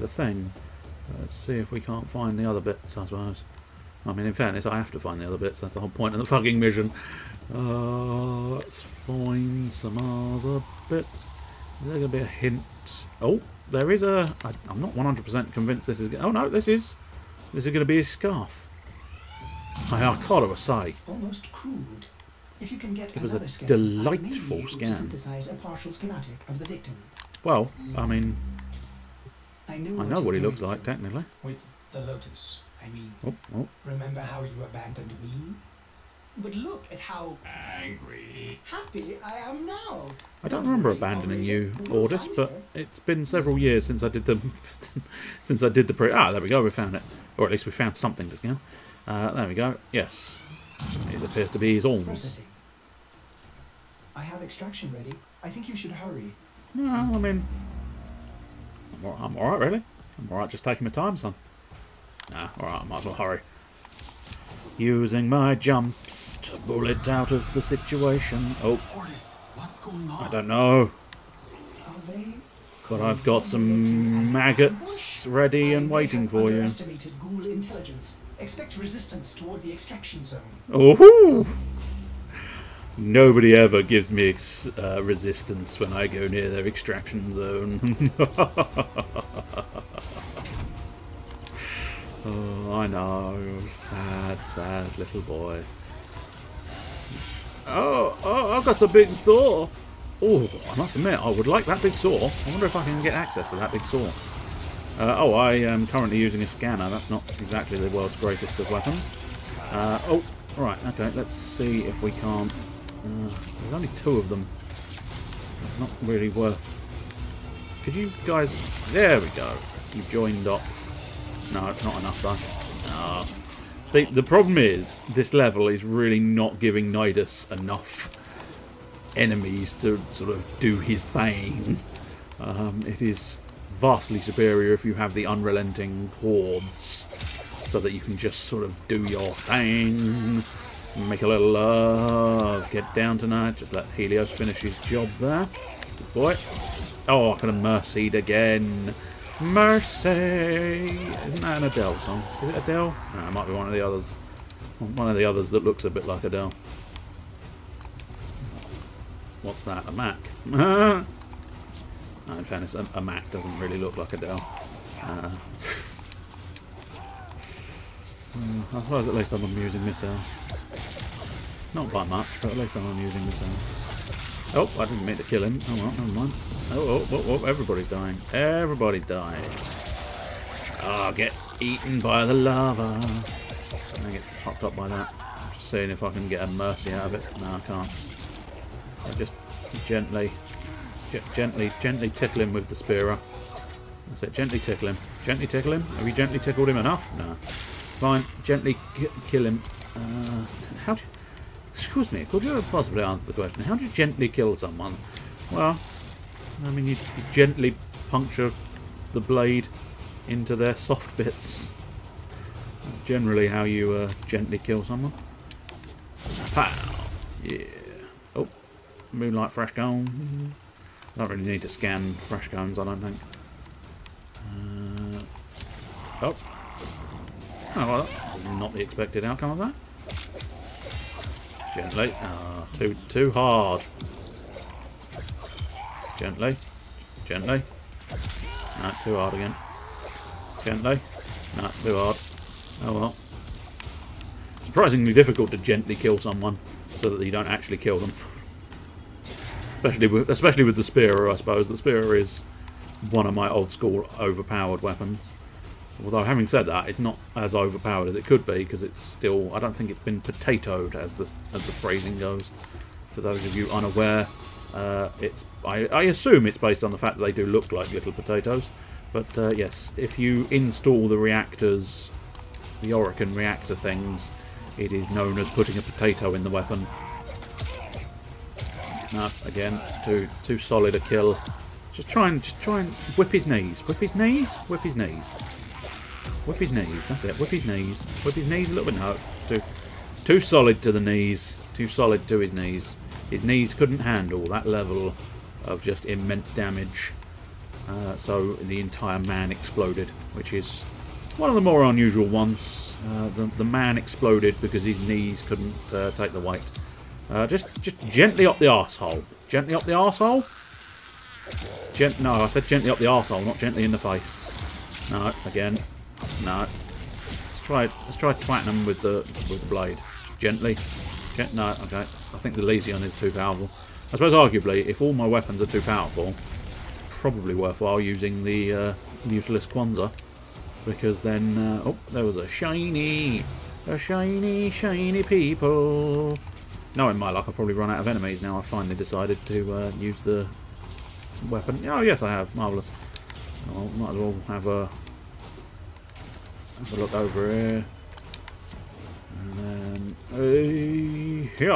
thing. Let's see if we can't find the other bits, I suppose. I mean, in fairness, I have to find the other bits. That's the whole point of the fucking mission. Let's find some other bits. Is there going to be a hint? Oh, there is a... I'm not 100% convinced this is... Oh, no, this is going to be his scarf. I gotta say. Almost crude. If you can get It was a another scan, delightful I may be able to scan. synthesize a partial schematic of the victim. Well, I mean, I I know know what he you're looks going like, through. technically. With the Lotus, I mean. Oh. Remember how you abandoned me? But look at how happy I am now. I don't remember abandoning you, Ordis, but it's been several years since I did the there we go, we found it, or at least we found something to scan. There we go. Yes, it appears to be his arms. Processing. I have extraction ready. I think you should hurry. No, I mean, I'm all right, really. I'm all right, just taking my time, son. Nah, all right, I might as well hurry. Using my jumps to bullet out of the situation. Oh, Ordis, what's going on? I don't know. Are they? But I've got some maggots ready and waiting for you. Underestimated ghoul intelligence. Expect resistance toward the extraction zone. Oh, nobody ever gives me resistance when I go near their extraction zone. Oh, I know. Sad, sad little boy. Oh, I've got a big saw. Oh, I must admit, I would like that big saw. I wonder if I can get access to that big saw. I am currently using a scanner. That's not exactly the world's greatest of weapons. Oh, right, okay, let's see if we can't... there's only 2 of them. Not really worth... Could you guys... There we go. You've joined up. No, it's not enough though. No. See, the problem is, this level is really not giving Nidus enough enemies to sort of do his thing. It is vastly superior if you have the unrelenting hordes, so that you can just sort of do your thing, make a little love, get down tonight, just let Helios finish his job there. Good boy. Oh, I could have mercied again. Mercy! Isn't that an Adele song? Is it Adele? No, it might be one of the others. One of the others that looks a bit like Adele. What's that? A Mac? No, in fairness, a Mac doesn't really look like Adele. I suppose at least I'm amusing myself. Not by much, but at least I'm amusing myself. Oh, I didn't mean to kill him. Oh well, never mind. Oh, everybody's dying. Everybody dies. Ah, get eaten by the lava. I get fucked up by that. I'm just seeing if I can get a mercy out of it. No, I can't. I just gently tickle him with the spearer. That's it. Gently tickle him. Gently tickle him. Have you gently tickled him enough? No. Fine. Gently kill him. How do you... Excuse me, could you possibly answer the question? How do you gently kill someone? Well, I mean, you gently puncture the blade into their soft bits. That's generally how you gently kill someone. Pow! Yeah. Oh, moonlight fresh cone. I don't really need to scan fresh cones, I don't think. Oh. Oh, well, that was not the expected outcome of that. Gently. Ah, too hard. Gently. Gently. No, too hard again. Gently. No, it's too hard. Oh well. Surprisingly difficult to gently kill someone so that you don't actually kill them. Especially with the spearer, I suppose. The spearer is one of my old school overpowered weapons. Although, having said that, it's not as overpowered as it could be, because it's still... I don't think it's been potatoed, as the phrasing goes. For those of you unaware, I assume it's based on the fact that they do look like little potatoes. But, yes, if you install the reactors, the Orokin reactor things, it is known as putting a potato in the weapon. No, again, too solid a kill. Just try and whip his knees. Whip his knees? Whip his knees. Whip his knees, that's it. Whip his knees. Whip his knees a little bit. No, too solid to the knees. Too solid to his knees. His knees couldn't handle that level of just immense damage. So the entire man exploded, which is one of the more unusual ones. The man exploded because his knees couldn't take the weight. Just gently up the arsehole. Gently up the arsehole? No, I said gently up the arsehole, not gently in the face. No, again. No. Let's try twatting them with the blade. Gently. No, okay. I think the Lesion is too powerful. I suppose arguably, if all my weapons are too powerful, probably worthwhile using the Nautilus Kwanzaa, because then oh, there was a shiny people. Knowing my luck, I'll probably run out of enemies now. I finally decided to use the weapon. Oh yes, I have. Marvellous. Well, might as well have a look over here. And then here.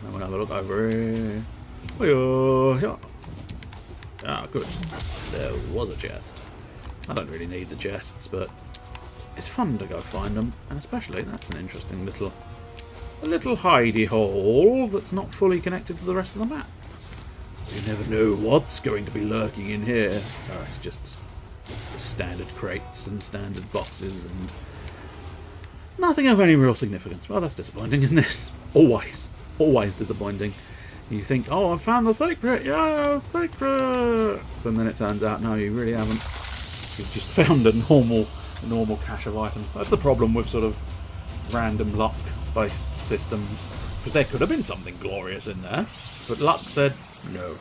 And we'll have a look over here. Here. Ah, good. There was a chest. I don't really need the chests, but it's fun to go find them, and especially that's an interesting little hidey hole that's not fully connected to the rest of the map. You never know what's going to be lurking in here. Oh, it's just standard crates and standard boxes and nothing of any real significance. Well, that's disappointing, isn't it? Always disappointing. You think, oh, I found the secret, yeah, secrets, and then it turns out, no, you really haven't. You've just found a normal cache of items. That's the problem with sort of random luck-based systems, because there could have been something glorious in there, but luck said no.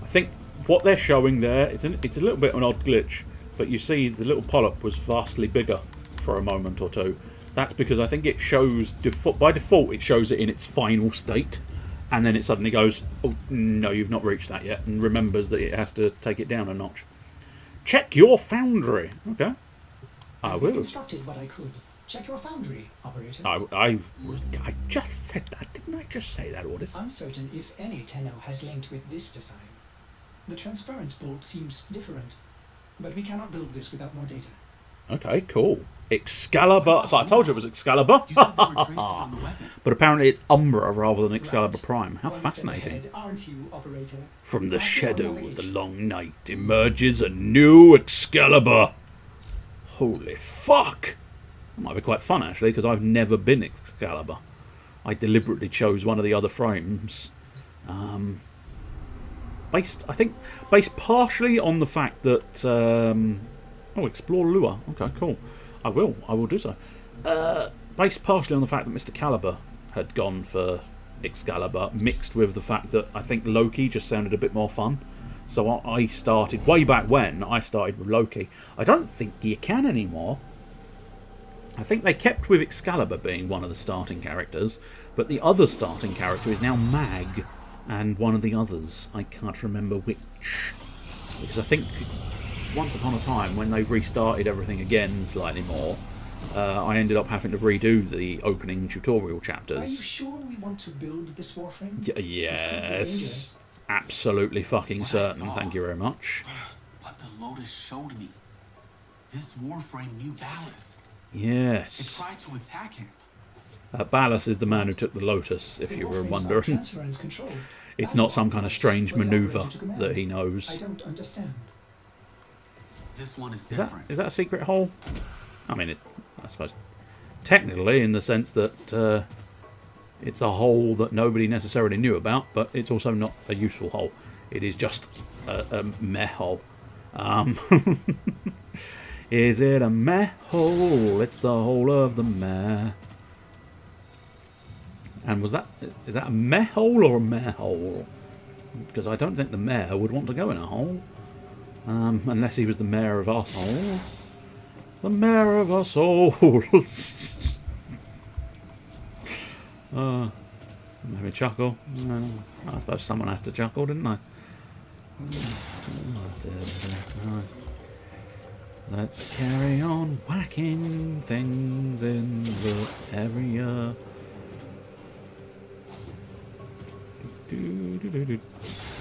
I think what they're showing there, it's a little bit of an odd glitch, but you see the little polyp was vastly bigger for a moment or two. That's because I think it shows, by default, it shows it in its final state, and then it suddenly goes, oh, no, you've not reached that yet, and remembers that it has to take it down a notch. Check your foundry. Okay. I will. Reconstructed what I could. Check your foundry, operator. I just said that. Didn't I just say that, Ordis? Uncertain if any Tenno has linked with this design. The transference bolt seems different, but we cannot build this without more data. Okay, cool. Excalibur. So I told you it was Excalibur. But apparently it's Umbra rather than Excalibur Prime. How fascinating. Ahead, aren't you, operator? From the shadow of the long night emerges a new Excalibur. Holy fuck. That might be quite fun, actually, because I've never been Excalibur. I deliberately chose one of the other frames. Based partially on the fact that... oh, explore lure. Okay, cool. I will do so. Based partially on the fact that Mr. Caliber had gone for Excalibur, mixed with the fact that I think Loki just sounded a bit more fun. So I started, way back when, I started with Loki. I don't think you can anymore. I think they kept with Excalibur being one of the starting characters, but the other starting character is now Mag, and one of the others. I can't remember which. Because I think once upon a time, when they've restarted everything again slightly more, I ended up having to redo the opening tutorial chapters. Are you sure we want to build this Warframe? Yes. Absolutely fucking certain, thank you very much. But the Lotus showed me. This Warframe knew Ballas. Yes. It tried to attack him. Ballas is the man who took the Lotus, if you were wondering. It's not some kind of strange maneuver that he knows. I don't understand. This one is different. Is that a secret hole? I mean, I suppose technically, in the sense that it's a hole that nobody necessarily knew about, but it's also not a useful hole. It is just a meh hole. Is it a meh hole? It's the hole of the meh. And is that a meh hole or a meh hole? Because I don't think the mayor would want to go in a hole. Unless he was the mayor of our souls. The mayor of our souls. Maybe chuckle. I suppose someone had to chuckle, didn't I? Let's carry on whacking things in the area.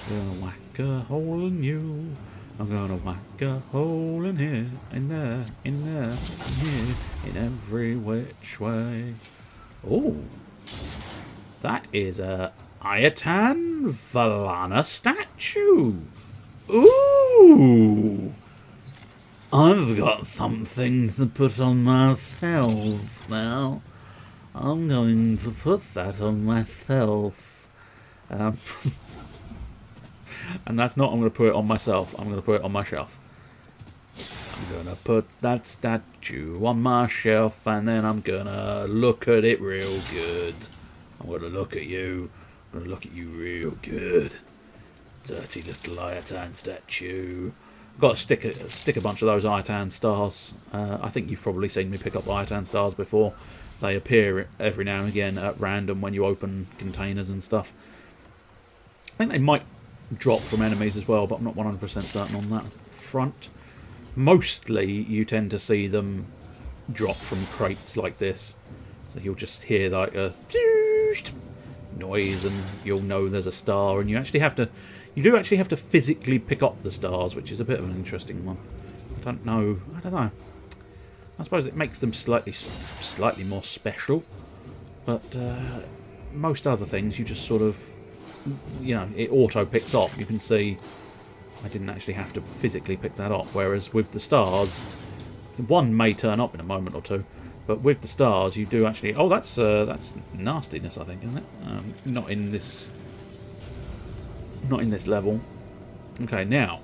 Gonna whack a hole in you. I'm gonna whack a hole in here, in there, in there, in here, in every which way. Oh, that is a Ayatan Valana statue. Ooh, I've got something to put on myself now. I'm going to put that on myself. And that's not I'm going to put it on myself, I'm going to put it on my shelf. I'm going to put that statue on my shelf, and then I'm going to look at it real good. I'm going to look at you. I'm going to look at you real good. Dirty little Ayatan statue. I've got to stick a bunch of those Ayatan stars. I think you've probably seen me pick up Ayatan stars before. They appear every now and again at random when you open containers and stuff. I think they might drop from enemies as well, but I'm not 100% certain on that front. Mostly you tend to see them drop from crates like this. So you'll just hear like a noise and you'll know there's a star, and you do actually have to physically pick up the stars, which is a bit of an interesting one. I don't know. I suppose it makes them slightly more special, but most other things you just sort of, you know, it auto picks up. You can see I didn't actually have to physically pick that up, whereas with the stars, one may turn up in a moment or two, but with the stars you do actually... Oh, that's nastiness, I think, isn't it? Not in this level. Okay, now,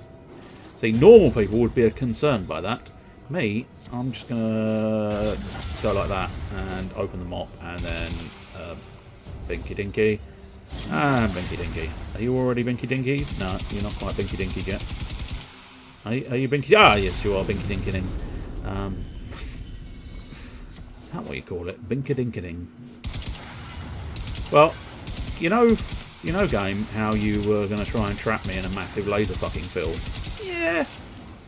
see, normal people would be concerned by that. Me, I'm just gonna go like that and open the mop, and then Binky Dinky. And Binky Dinky. Are you already Binky Dinky? No, you're not quite Binky Dinky yet. Are you Binky? Ah, yes, you are Binky Dinky. Is that what you call it? Binky Dinky Ding. Well, you know, game, how you were going to try and trap me in a massive laser fucking field. Yeah,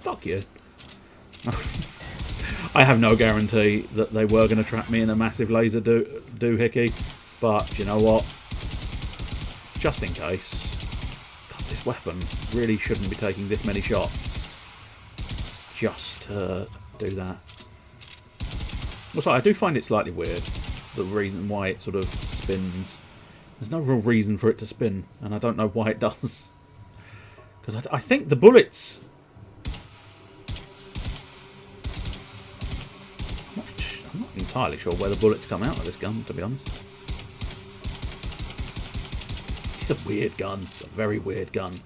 fuck you. I have no guarantee that they were going to trap me in a massive laser doohickey, but you know what? Just in case. God, this weapon really shouldn't be taking this many shots just to do that. Also, I do find it slightly weird, the reason why it sort of spins. There's no real reason for it to spin, and I don't know why it does. Because I think the bullets... I'm not entirely sure where the bullets come out of this gun, to be honest. It's a weird gun. It's a very weird gun.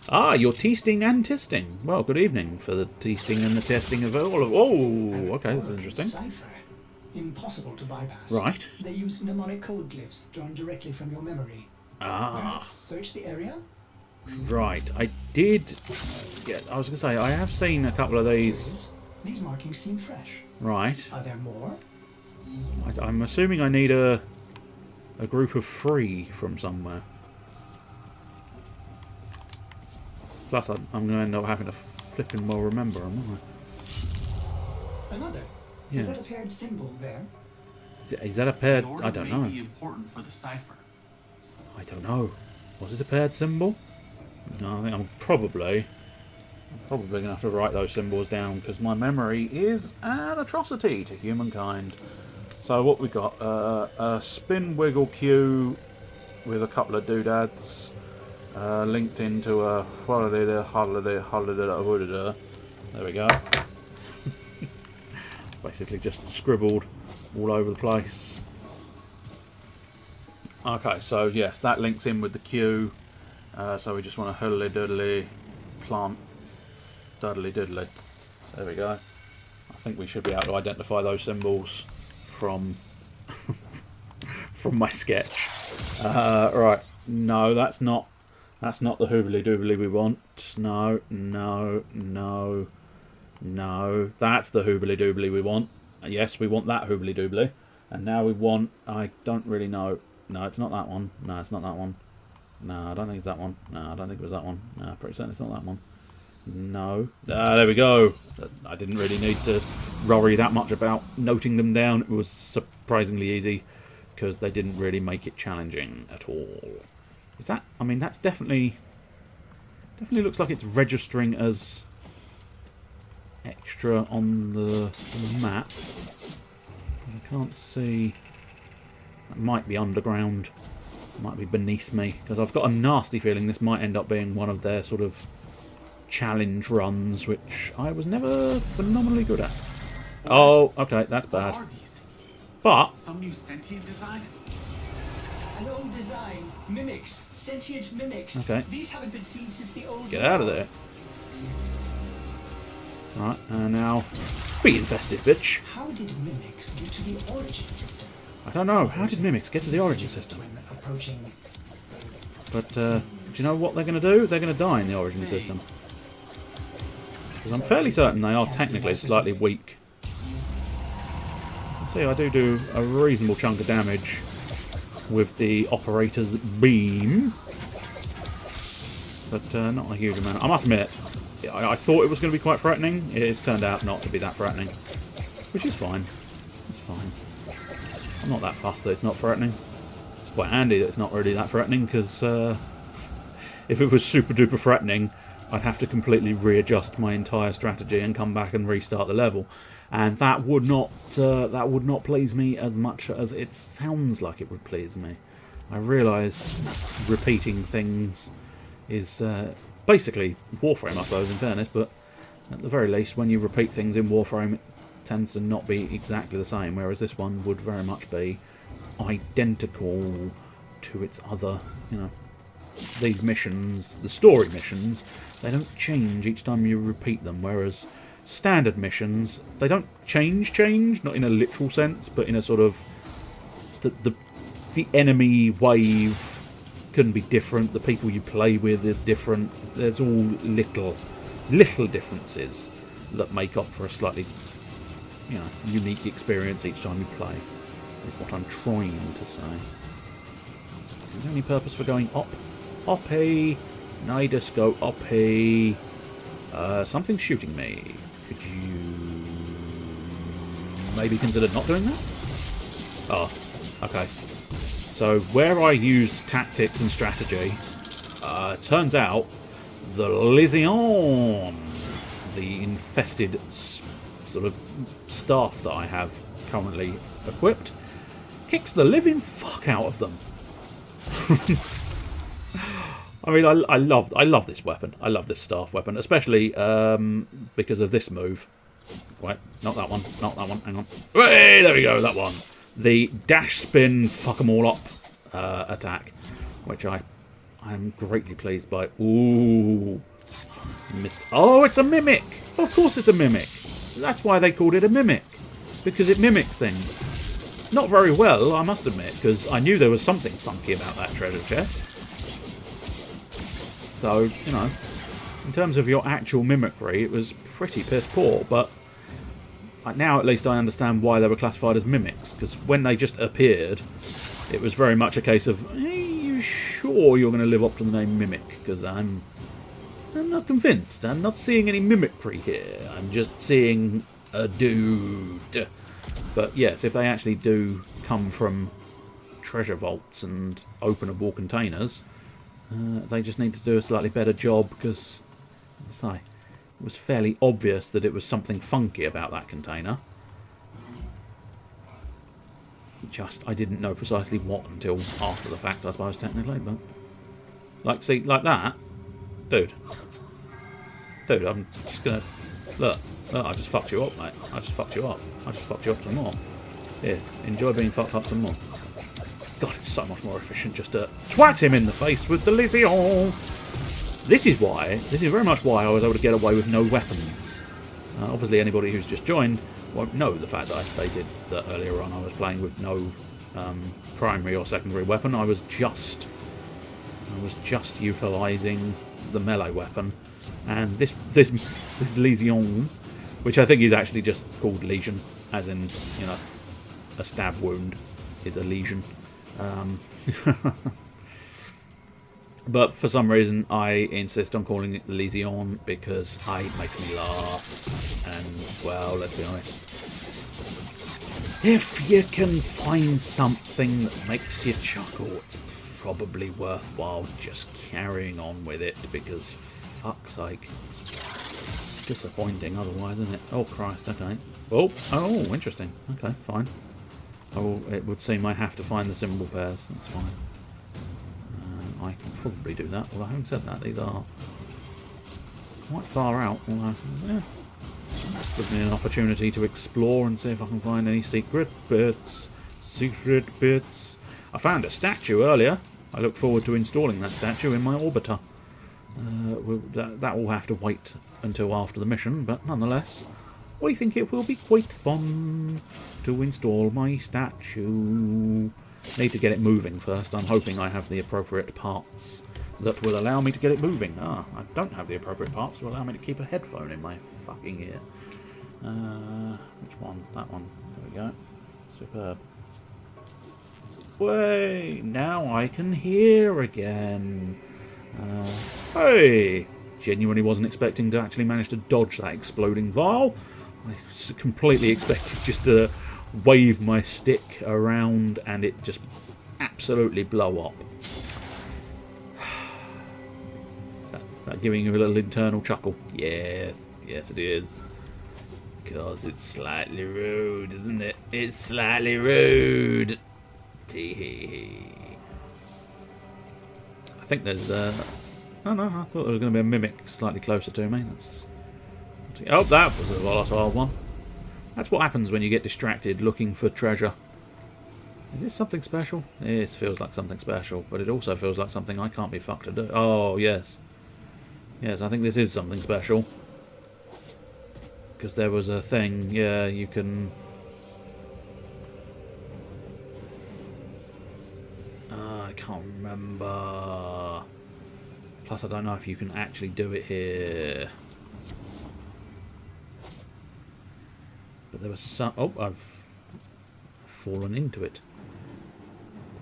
Ah, you're testing and testing. Well, good evening for the testing and the testing of all of... Oh, okay, that's interesting. impossible to bypass. Right. They use mnemonic code glyphs drawn directly from your memory. Ah. Perhaps search the area? Right. I did... Yeah, I was going to say, I have seen a couple of these. These markings seem fresh. Right. Are there more? I'm assuming I need a group of 3 from somewhere. Plus, I'm going to end up having to flipping well remember them, aren't Another? Yeah. Is that a paired symbol there? I? Is that a paired... The order I don't may know. be important for the cipher. I don't know. Was it a paired symbol? No, I think I'm probably going to have to write those symbols down because my memory is an atrocity to humankind. So what we got? A spin wiggle cue with a couple of doodads linked into a holiday. There we go. Basically just scribbled all over the place. Okay, so yes, that links in with the cue. So we just want to huddly doodly plant duddly doodly. There we go. I think we should be able to identify those symbols from from my sketch. Right, no, that's not the hoobly doobly we want. No, that's the hoobly doobly we want. Yes, we want that hoobly doobly. And now we want, I don't really know. No, it's not that one. No, it's not that one. No, I don't think it's that one. No, I don't think it was that one. No, pretty certain it's not that one. No. There we go. I didn't really need to worry that much about noting them down. It was surprisingly easy because they didn't really make it challenging at all. Is that... I mean, that's definitely looks like it's registering as extra on the map. I can't see... That might be underground. It might be beneath me. Because I've got a nasty feeling this might end up being one of their sort of challenge runs, which I was never phenomenally good at. Oh, okay, that's bad. What are these? But... Some new sentient design? An old design. Mimics. Sentient mimics. Okay. These haven't been seen since the old... Get out of there. Right, and now... Be infested, bitch. How did mimics get to the origin system? I don't know. How did mimics get to the origin system? When approaching... But, do you know what they're going to do? They're going to die in the origin system. Because I'm fairly certain they are technically slightly weak. See, I do a reasonable chunk of damage with the operator's beam. But not a huge amount. I must admit, I thought it was going to be quite threatening. It's turned out not to be that threatening. Which is fine. It's fine. I'm not that fussed that it's not threatening. It's quite handy that it's not really that threatening, because if it was super duper threatening, I'd have to completely readjust my entire strategy and come back and restart the level. And that would not please me as much as it sounds like it would please me. I realise repeating things is basically Warframe, I suppose, in fairness, but at the very least, when you repeat things in Warframe, it tends to not be exactly the same, whereas this one would very much be identical to its other, you know, these missions, the story missions, they don't change each time you repeat them, whereas standard missions, they don't change, not in a literal sense, but in a sort of the enemy wave can be different, the people you play with are different, there's all little differences that make up for a slightly, you know, unique experience each time you play, is what I'm trying to say. Is there any purpose for going up? Uppy! Nidus, go uppy! Something's shooting me. Could you maybe consider not doing that? Oh, okay. So where I used tactics and strategy, turns out the Lysion, the infested sort of staff that I have currently equipped, kicks the living fuck out of them. I mean, I love this weapon. I love this staff weapon, especially because of this move. Wait, not that one, not that one. Hang on. Hey, there we go. That one, the dash spin, fuck 'em all up attack, which I am greatly pleased by. Ooh, missed. Oh, it's a mimic. Of course, it's a mimic. That's why they called it a mimic. because it mimics things. Not very well, I must admit, because I knew there was something funky about that treasure chest. So, you know, in terms of your actual mimicry, it was pretty piss poor, but now at least I understand why they were classified as mimics, because when they just appeared, it was very much a case of, hey, you sure you're going to live up to the name Mimic? Because I'm not convinced. I'm not seeing any mimicry here. I'm just seeing a dude. But yes, if they actually do come from treasure vaults and openable containers, they just need to do a slightly better job, because, as I say, it was fairly obvious that it was something funky about that container. Just, I didn't know precisely what until after the fact, I suppose, technically, but... Like, see, like that? Dude. Dude, I'm just gonna... Look, I just fucked you up, mate. I just fucked you up. I just fucked you up some more. Here, enjoy being fucked up some more. God, it's so much more efficient just to twat him in the face with the Lysion! This is very much why I was able to get away with no weapons. Obviously, anybody who's just joined won't know the fact that I stated that earlier on I was playing with no primary or secondary weapon. I was just utilising the melee weapon, and this Lysion, which I think is actually just called Lesion, as in, you know, a stab wound is a lesion. But for some reason I insist on calling it the Lysion because it makes me laugh, and, well, let's be honest, if you can find something that makes you chuckle, it's probably worthwhile just carrying on with it, because, fuck's sake, it's disappointing otherwise, isn't it? Oh, Christ, okay. Oh, interesting. Okay, fine. Oh, it would seem I have to find the symbol pairs. That's fine. I can probably do that, although having said that, these are quite far out. Although, yeah, gives me an opportunity to explore and see if I can find any secret bits. Secret bits. I found a statue earlier. I look forward to installing that statue in my orbiter. That will have to wait until after the mission, but nonetheless, I think it will be quite fun to install my statue. Need to get it moving first. I'm hoping I have the appropriate parts that will allow me to get it moving. I don't have the appropriate parts to allow me to keep a headphone in my fucking ear. Which one? That one. There we go. Superb. Way! Now I can hear again. Hey! Genuinely wasn't expecting to actually manage to dodge that exploding vial. I completely expected just to wave my stick around and it just absolutely blow up. Is that giving you a little internal chuckle? Yes, yes it is. Because it's slightly rude, isn't it? It's slightly rude. Tee-hee-hee. I think there's oh no, I thought there was going to be a mimic slightly closer to me. Oh, that was a volatile one. That's what happens when you get distracted looking for treasure. Is this something special? This feels like something special, but it also feels like something I can't be fucked to do. Oh, yes. Yes, I think this is something special. Because there was a thing, yeah, you can... I can't remember. Plus, I don't know if you can actually do it here. But there was some... Oh, I've fallen into it.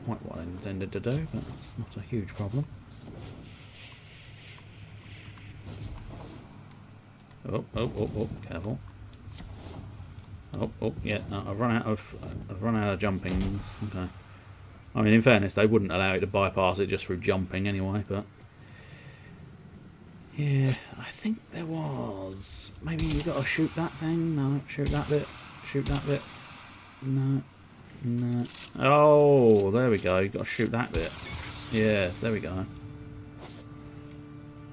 Quite what I intended to do, but it's not a huge problem. Oh, careful. Oh, yeah, no, I've run out of jumpings. Okay. I mean, in fairness, they wouldn't allow you to bypass it just through jumping anyway, but... Yeah, I think there was. Maybe you got to shoot that thing. No, shoot that bit. Shoot that bit. No. Oh, there we go. You got to shoot that bit. Yes, there we go.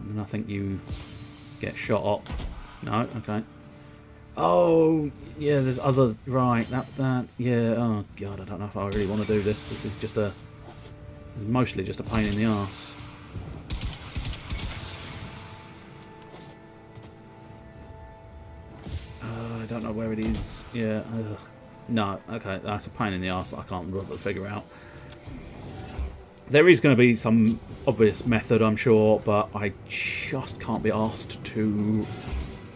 And I think you get shot up. No, okay. Oh, yeah. There's other. Right. That. Yeah. Oh God, I don't know if I really want to do this. This is just mostly just a pain in the arse. I don't know where it is. Yeah. Ugh. No, okay, that's a pain in the arse that I can't figure out. There is going to be some obvious method, I'm sure, but I just can't be asked to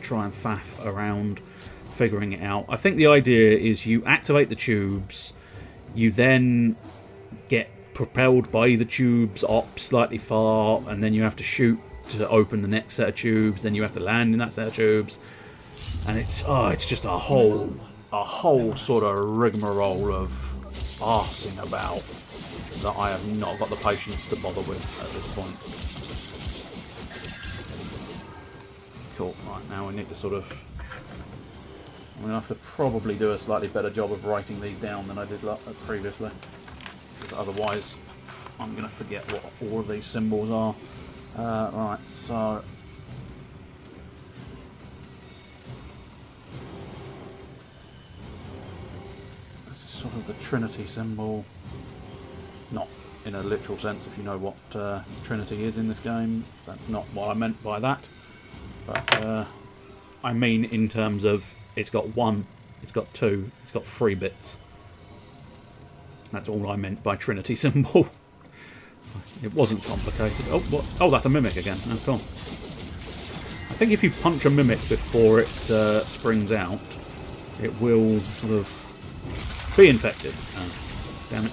try and faff around figuring it out. I think the idea is you activate the tubes, you then get propelled by the tubes up slightly far, and then you have to shoot to open the next set of tubes, then you have to land in that set of tubes, and it's just a whole sort of rigmarole of arsing about that I have not got the patience to bother with at this point. Cool, right, now we need to sort of... I'm going to have to probably do a slightly better job of writing these down than I did previously, because otherwise I'm going to forget what all of these symbols are. Right, so... this is sort of the Trinity symbol. Not in a literal sense, if you know what Trinity is in this game. That's not what I meant by that. But I mean in terms of it's got 1, it's got 2, it's got 3 bits. That's all I meant by Trinity symbol. It wasn't complicated. Oh, what? Oh, that's a mimic again. Oh, cool. I think if you punch a mimic before it springs out, it will sort of be infected. Oh, damn it.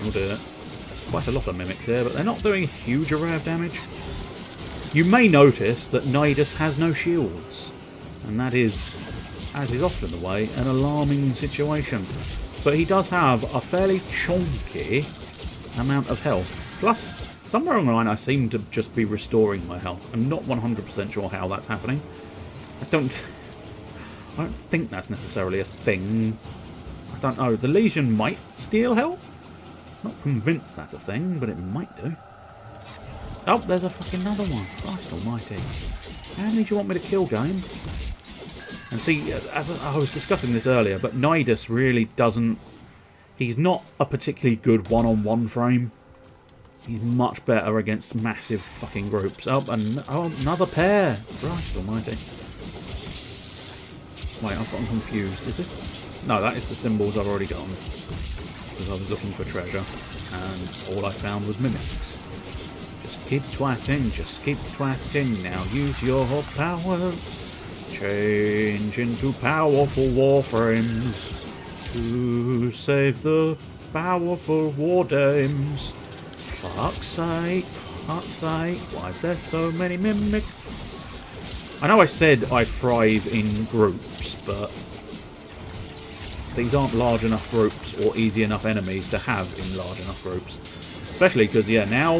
We'll do it. There's quite a lot of mimics here, but they're not doing a huge array of damage. You may notice that Nidus has no shields, and that is, as is often the way, an alarming situation. But he does have a fairly chunky amount of health. Plus, somewhere along the line I seem to just be restoring my health. I'm not 100% sure how that's happening. I don't think that's necessarily a thing. I don't know. The Legion might steal health? Not convinced that's a thing, but it might do. Oh, there's a fucking another one. Christ almighty. How many do you want me to kill, game? And see, as I was discussing this earlier, but Nidus really doesn't... He's not a particularly good one-on-one frame. He's much better against massive fucking groups. Oh, and another pair. Christ almighty. Wait, I've gotten confused. Is this... No, that is the symbols I've already gotten. Because I was looking for treasure, and all I found was mimics. Just keep twatting, just keep twatting. Now use your powers. Change into powerful warframes to save the powerful war dames. Fuck's sake, why is there so many mimics? I know I said I thrive in groups, but these aren't large enough groups or easy enough enemies to have in large enough groups. Especially because, yeah, now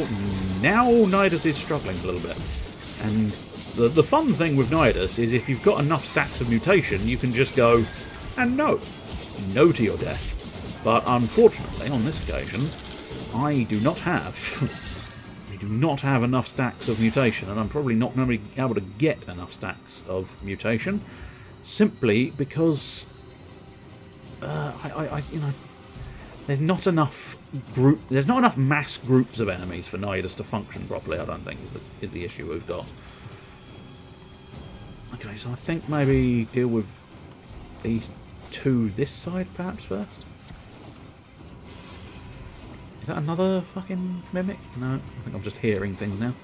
Nidus is struggling a little bit. And the fun thing with Nidus is if you've got enough stacks of mutation, you can just go and no to your death. But unfortunately, on this occasion, I do not have enough stacks of mutation, and I'm probably not going to be able to get enough stacks of mutation, simply because you know, there's not enough mass groups of enemies for Nidus to function properly. I don't think is the issue we've got. Okay, so I think maybe deal with these two this side perhaps first. Is that another fucking mimic? No, I think I'm just hearing things now.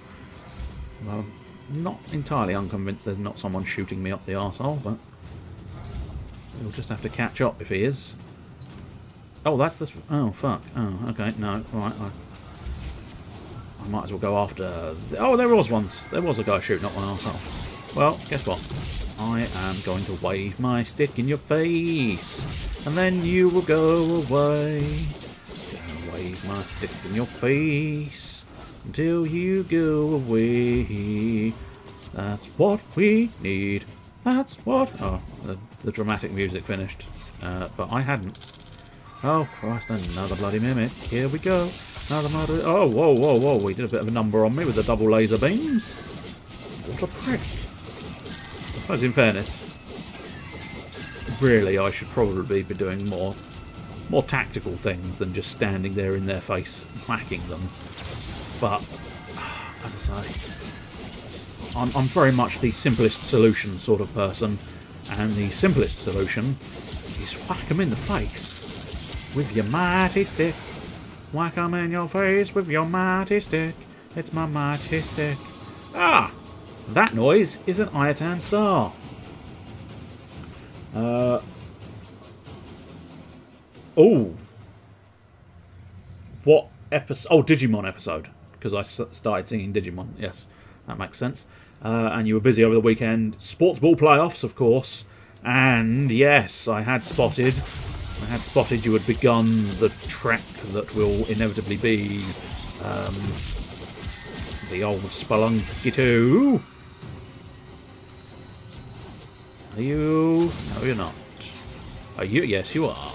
Well, I'm not entirely unconvinced there's not someone shooting me up the arsehole, but we'll just have to catch up if he is. Oh, that's this. Oh, fuck. Oh, okay. No, right. I might as well go after... Oh, there was once. There was a guy shooting up one arsehole. Well, guess what? I am going to wave my stick in your face, and then you will go away. Gonna wave my stick in your face until you go away. That's what we need. That's what... Oh, the dramatic music finished. But I hadn't. Oh, Christ, another bloody mimic. Here we go. Another bloody... Oh, whoa, whoa, whoa. We did a bit of a number on me with the double laser beams. What a prick. I suppose, in fairness, really, I should probably be doing more tactical things than just standing there in their face, whacking them. But, as I say, I'm very much the simplest solution sort of person. And the simplest solution is whack them in the face with your mighty stick. Whack them in your face with your mighty stick. It's my mighty stick. Ah! That noise is an Iatan star. Oh! What episode? Oh, Digimon episode. Because I started singing Digimon. Yes, that makes sense. And you were busy over the weekend. Sports ball playoffs, of course. And yes, I had spotted you had begun the trek that will inevitably be the old Spelunky 2. Are you? No, you're not. Are you? Yes, you are.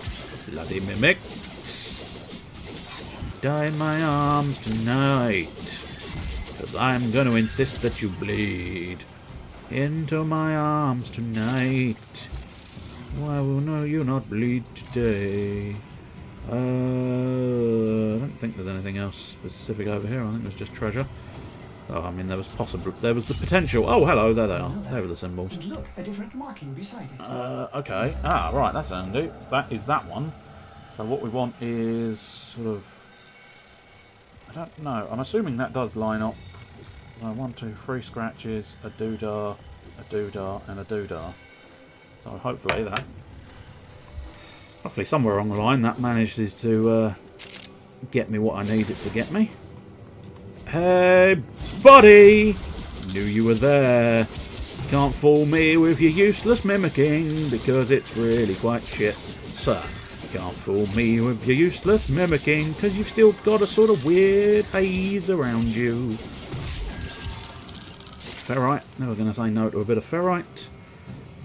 Bloody mimics. Die in my arms tonight. Because I'm going to insist that you bleed into my arms tonight. Why will no you not bleed today? I don't think there's anything else specific over here. I think there's just treasure. Oh, I mean, there was the potential. Oh, hello, there they are. There were the symbols. And look, a different marking beside it. Okay. Ah, right, that's handy. That is that one. So what we want is sort of... I don't know. I'm assuming that does line up. 1, 2, 3 scratches, a doodah, and a doodah. So hopefully somewhere along the line that manages to get me what I need it to get me. Hey, buddy! Knew you were there. Can't fool me with your useless mimicking, because it's really quite shit, sir. Can't fool me with your useless mimicking, because you've still got a sort of weird haze around you. Ferrite. Never going to say no to a bit of ferrite.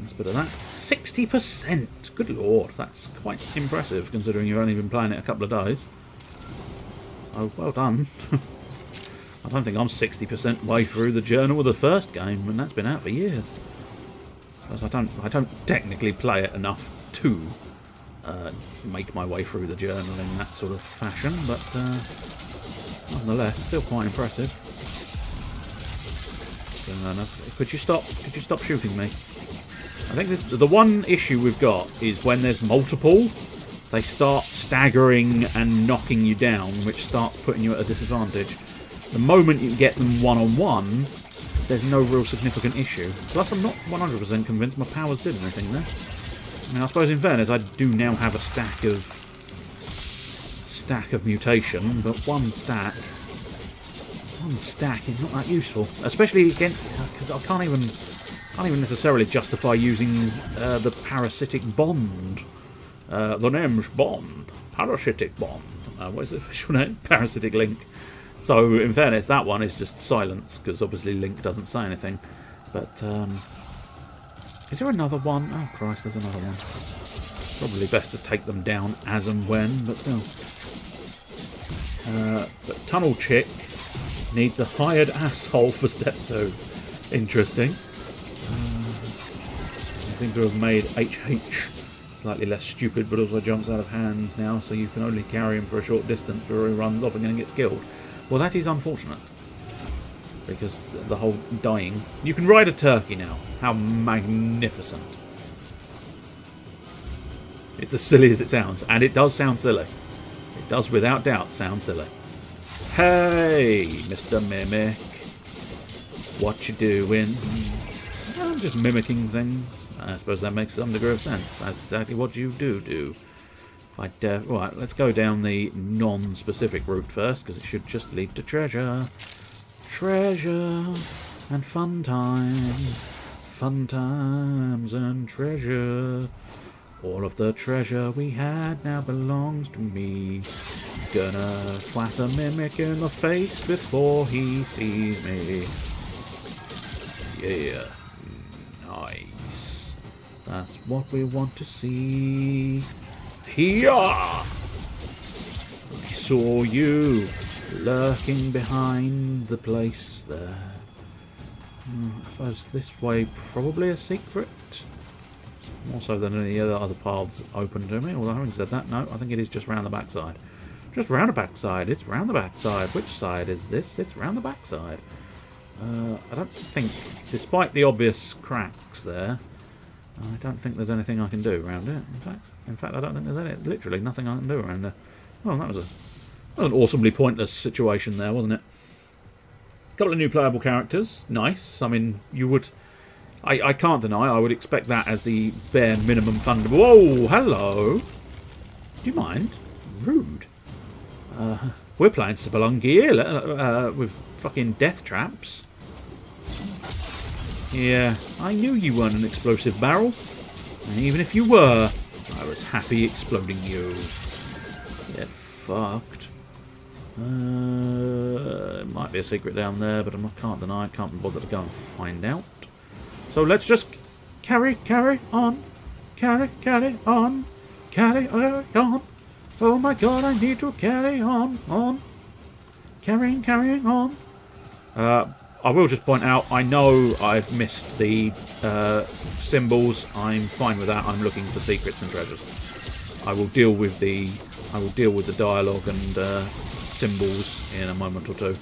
Let's bit of that. 60%! Good lord, that's quite impressive, considering you've only been playing it a couple of days. So, well done. I don't think I'm 60% way through the journal of the first game, and that's been out for years. Because I don't technically play it enough to make my way through the journal in that sort of fashion, but nonetheless, still quite impressive. Could you stop shooting me? I think the one issue we've got is when there's multiple, they start staggering and knocking you down, which starts putting you at a disadvantage. The moment you get them one-on-one, there's no real significant issue. Plus, I'm not 100% convinced my powers did anything there. I mean, I suppose in fairness, I do now have a stack of mutation, but one stack is not that useful, especially against, because I can't even necessarily justify using the parasitic bond. The name's Bond, parasitic bond. What is the official name? Parasitic link. So, in fairness, that one is just silence, because obviously Link doesn't say anything. But, is there another one? Oh, Christ, there's another one. Probably best to take them down as and when, but still. But Tunnel Chick needs a hired asshole for step 2. Interesting. I seem to have made HH slightly less stupid, but also jumps out of hands now, so you can only carry him for a short distance before he runs off and then gets killed. Well, that is unfortunate, because the whole dying... You can ride a turkey now. How magnificent. It's as silly as it sounds, and it does sound silly. It does, without doubt, sound silly. Hey, Mr. Mimic. What you doing? I'm just mimicking things. I suppose that makes some degree of sense. That's exactly what you do. Right, let's go down the non-specific route first, because it should just lead to treasure. Treasure and fun times. Fun times and treasure. All of the treasure we had now belongs to me. Gonna flat a mimic in the face before he sees me. Yeah. Nice. That's what we want to see. Here! We saw you lurking behind the place there. I suppose this way probably a secret. More so than any other paths open to me. Although having said that, no, I think it is just round the backside. Just round the backside. It's round the backside. Which side is this? It's round the backside. I don't think, despite the obvious cracks there, I don't think there's anything I can do around it. In fact, I don't think there's literally nothing I can do around it. Well, that was an awesomely pointless situation there, wasn't it? A couple of new playable characters. Nice. I mean, you would... I can't deny, I would expect that as the bare minimum fundable... Whoa, hello! Do you mind? Rude. We're playing Spelunky here, with fucking death traps. Yeah, I knew you weren't an explosive barrel. And even if you were, I was happy exploding you. Get fucked. It might be a secret down there, but I can't deny, I can't be bothered to go and find out. So let's just carry on. Carry on. Carry on. Oh my god, I need to carry on. Carrying on. I will just point out, I know I've missed the symbols. I'm fine with that. I'm looking for secrets and treasures. I will deal with the dialogue and symbols in a moment or two.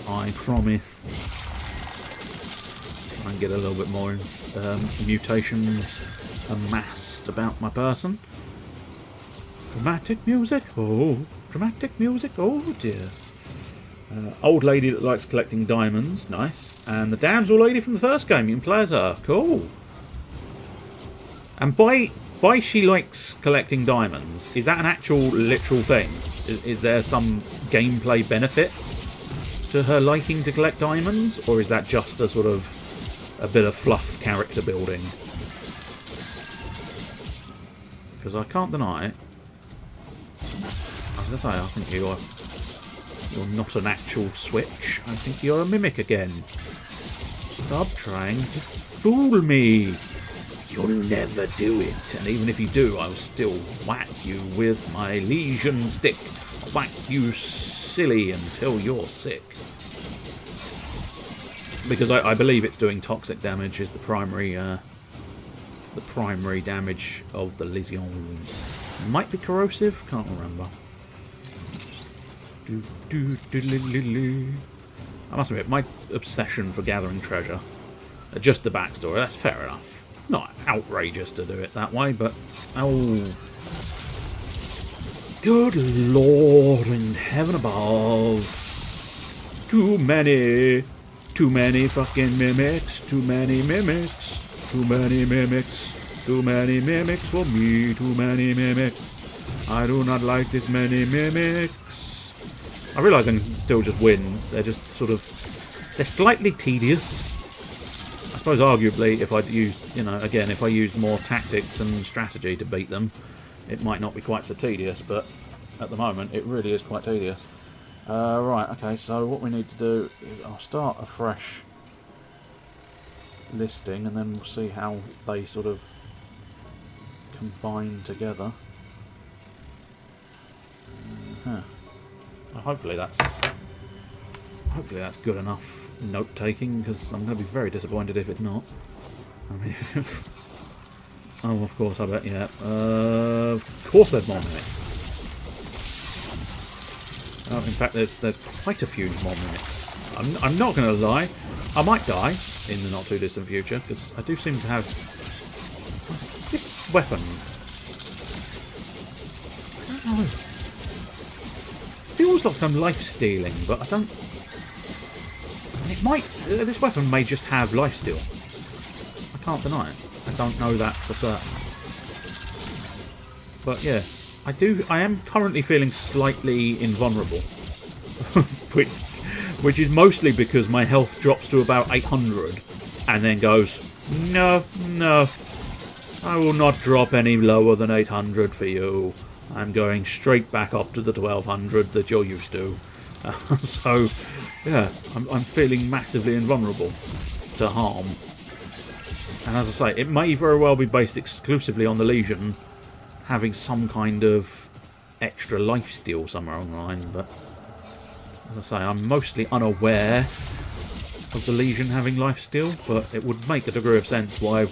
I promise. Try and get a little bit more mutations amassed about my person. Dramatic music. Oh, dramatic music. Oh dear. Old lady that likes collecting diamonds. Nice. And the damsel lady from the first game. You can play as her. Cool. And by she likes collecting diamonds, is that an actual literal thing? Is there some gameplay benefit to her liking to collect diamonds? Or is that just a sort of a bit of fluff character building? Because I can't deny it. I was going to say, I think you're not an actual Switch. I think you're a mimic again. Stop trying to fool me. You'll never do it. And even if you do, I'll still whack you with my Legion stick. I'll whack you silly until you're sick. Because I believe it's doing toxic damage is the primary damage of the Legion. Might be corrosive, can't remember. I must admit, my obsession for gathering treasure, just the backstory, that's fair enough. Not outrageous to do it that way, but oh, good Lord in heaven above! Too many fucking mimics, too many mimics for me, too many mimics. I do not like this many mimics. I realise I can still just win. They're just sort of... They're slightly tedious. I suppose arguably if I'd used, again, if I used more tactics and strategy to beat them, it might not be quite so tedious, but at the moment it really is quite tedious. Right, okay, so what we need to do is I'll start a fresh listing and then we'll see how they sort of combine together. Well, hopefully that's good enough note-taking, because I'm going to be very disappointed if it's not. I mean, oh, of course, I bet, yeah. Of course there's more mimics. Oh, in fact, there's quite a few more mimics. I'm not going to lie. I might die in the not-too-distant future, because I do seem to have... This weapon... I don't know. Feels like I'm life-stealing, but I don't... And it might... This weapon may just have lifesteal. I can't deny it. I don't know that for certain. But yeah, I am currently feeling slightly invulnerable. which is mostly because my health drops to about 800 and then goes, no, I will not drop any lower than 800 for you. I'm going straight back up to the 1200 that you're used to. So, yeah, I'm feeling massively invulnerable to harm. And as I say, it may very well be based exclusively on the Legion having some kind of extra lifesteal somewhere online, but as I say, I'm mostly unaware of the Legion having lifesteal, but it would make a degree of sense why,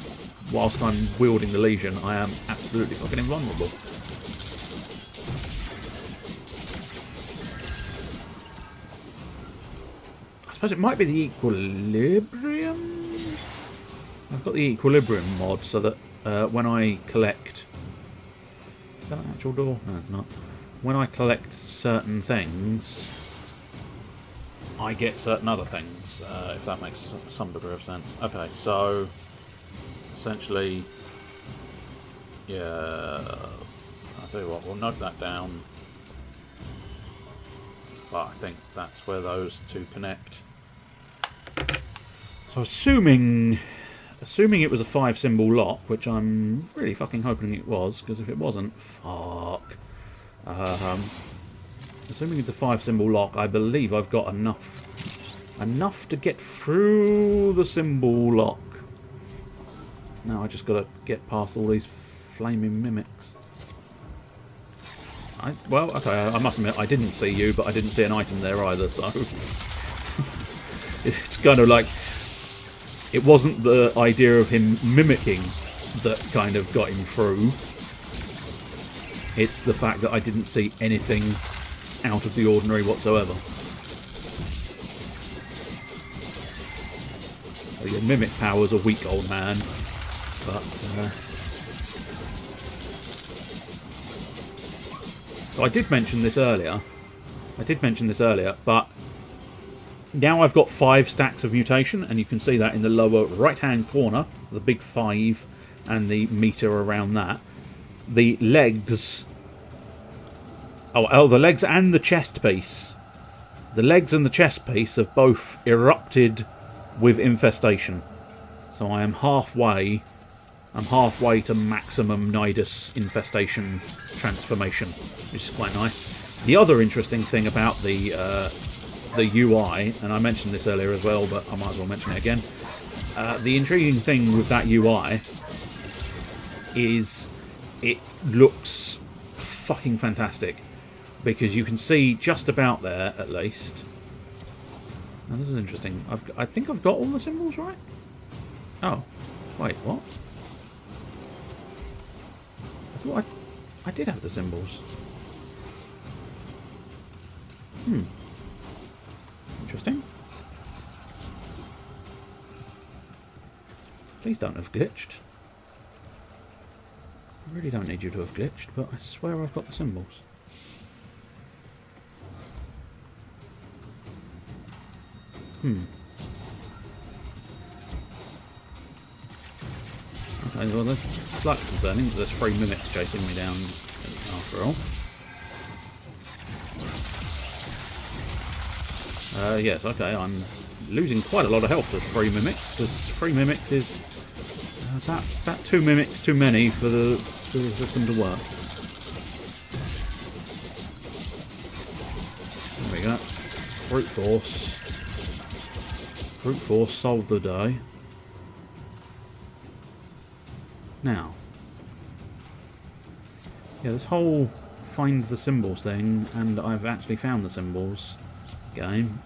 whilst I'm wielding the Legion, I am absolutely fucking invulnerable. I suppose it might be the equilibrium of I've got the equilibrium mod so that when I collect... Is that an actual door? No, it's not. When I collect certain things, I get certain other things, if that makes some degree of sense. Okay, so essentially, yeah, I'll tell you what, we'll note that down. But I think that's where those two connect. So assuming it was a 5-symbol lock, which I'm really fucking hoping it was, because if it wasn't, fuck. Assuming it's a 5-symbol lock, I believe I've got enough to get through the symbol lock. Now I just got to get past all these flaming mimics. Well, okay, I must admit, I didn't see you, but I didn't see an item there either, so... It's kind of like... It wasn't the idea of him mimicking that kind of got him through. It's the fact that I didn't see anything out of the ordinary whatsoever. So your mimic power's a weak, old man. But... So I did mention this earlier. But now I've got 5 stacks of mutation, and you can see that in the lower right-hand corner, the big 5 and the meter around that. The legs... Oh, the legs and the chest piece. The legs and the chest piece have both erupted with infestation. So I am halfway... I'm halfway to maximum Nidus infestation transformation, which is quite nice. The other interesting thing about the UI, and I mentioned this earlier as well, but I might as well mention it again. The intriguing thing with that UI is it looks fucking fantastic, because you can see just about there, at least. Now this is interesting. I think I've got all the symbols right. Oh, wait, what? I thought I did have the symbols. Interesting. Please don't have glitched. I really don't need you to have glitched, but I swear I've got the symbols. Okay, well that's slightly concerning that there's 3 mimics chasing me down after all. Yes, okay, I'm losing quite a lot of health with 3 mimics, because 3 mimics is about 2 mimics too many for the system to work. There we go. Brute force. Brute force solved the day. Now, yeah, this whole find the symbols thing, and I've actually found the symbols game,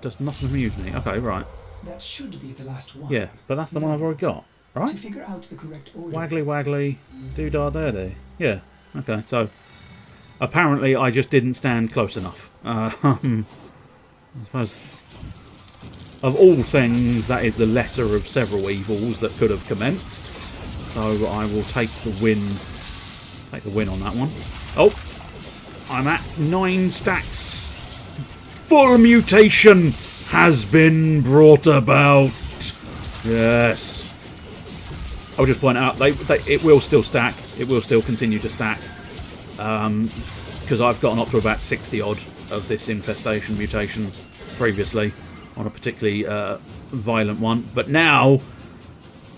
does not amuse me. Okay, right. That should be the last one. Yeah, but that's the one I've already got, right? To figure out the correct order. Waggly waggly, doo-dah there. Yeah, okay, so apparently I just didn't stand close enough. I suppose, of all things, that is the lesser of several evils that could have commenced. So I will take the win on that one. Oh, I'm at 9 stacks. Full mutation has been brought about. Yes. I'll just point out, it will still stack. It will still continue to stack. Because I've gotten up to about 60 odd of this infestation mutation previously on a particularly violent one. But now,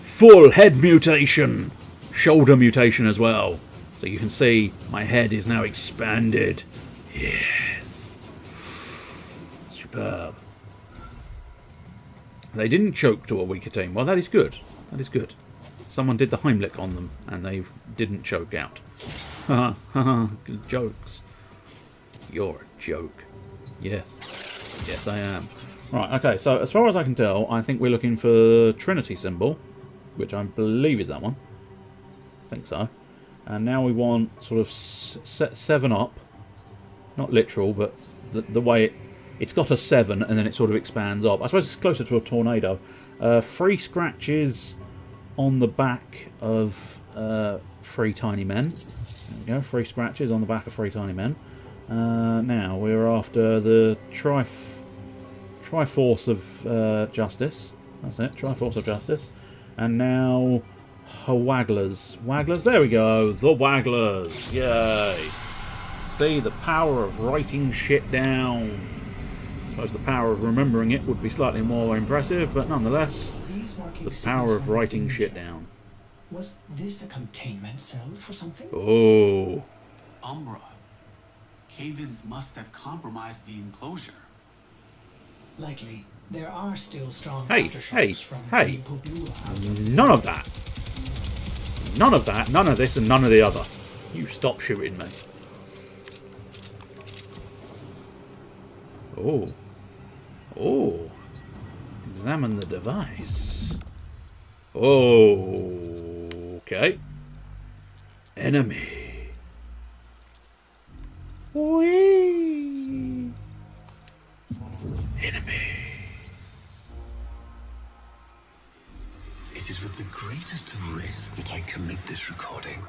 full head mutation. Shoulder mutation as well. So you can see my head is now expanded. Yes. Superb. They didn't choke to a weaker team. Well, that is good. That is good. Someone did the Heimlich on them, and they didn't choke out. Haha, haha, good jokes. You're a joke. Yes. Yes, I am. Right, okay, so as far as I can tell, I think we're looking for Trinity symbol, which I believe is that one. I think so. And now we want sort of 7 up. Not literal, but the way it's got a 7 and then it sort of expands up. I suppose it's closer to a tornado. 3 scratches on the back of 3 tiny men. There we go, 3 scratches on the back of 3 tiny men. Now we're after the Triforce of Justice. That's it, Triforce of Justice. And now Wagglers. Wagglers, there we go, the Wagglers. Yay! See, the power of writing shit down. I suppose the power of remembering it would be slightly more impressive, but nonetheless, the power of writing shit down. Was this a containment cell for something? Oh. Umbra. Cave-ins must have compromised the enclosure. Likely. There are still strong Hey, aftershocks from hey. Pupua. None of that. None of that, none of this, and none of the other. You stop shooting me. Oh. Oh. Examine the device. Oh. Okay. Enemy. Whee. Enemy. It is with the greatest of risk that I commit this recording.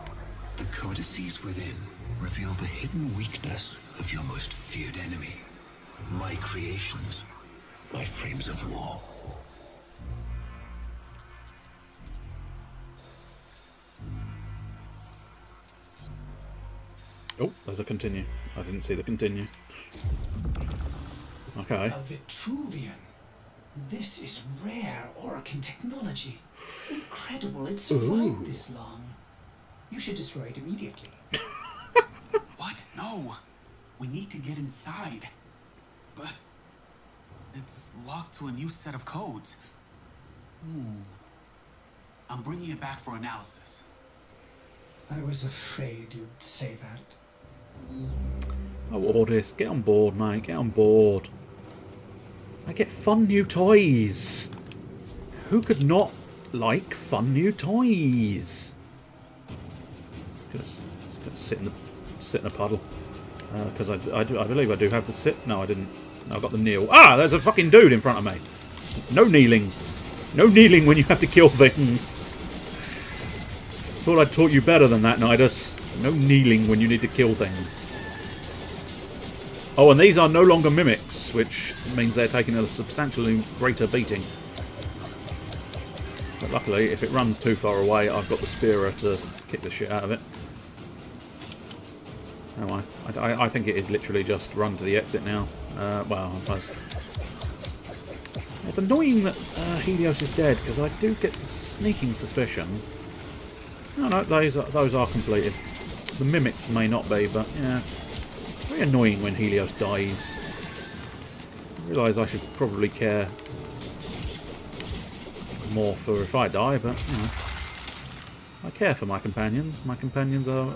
The codices within reveal the hidden weakness of your most feared enemy. My creations, my frames of war. Oh, there's a continue. I didn't see the continue. Okay. A Vitruvian. This is rare Orokin technology. Incredible it survived this long. You should destroy it immediately. What? No. We need to get inside. But it's locked to a new set of codes. I'm bringing it back for analysis. I was afraid you'd say that. Oh, Ordis, get on board, mate. Get on board. I get fun new toys. Who could not like fun new toys? Gonna sit in a puddle because I believe I do have the sit. No, I didn't. No, I got the kneel. Ah, there's a fucking dude in front of me. No kneeling. No kneeling when you have to kill things. Thought I'd taught you better than that, Nidus. No kneeling when you need to kill things. Oh, and these are no longer mimics, which means they're taking a substantially greater beating. But luckily, if it runs too far away, I've got the spearer to kick the shit out of it. Anyway, I think it is literally just run to the exit now. Well, I suppose. It's annoying that Helios is dead, because I do get the sneaking suspicion. No, those are completed. The mimics may not be, but yeah. Very annoying when Helios dies. I realise I should probably care more for if I die, but you know. I care for my companions. My companions are...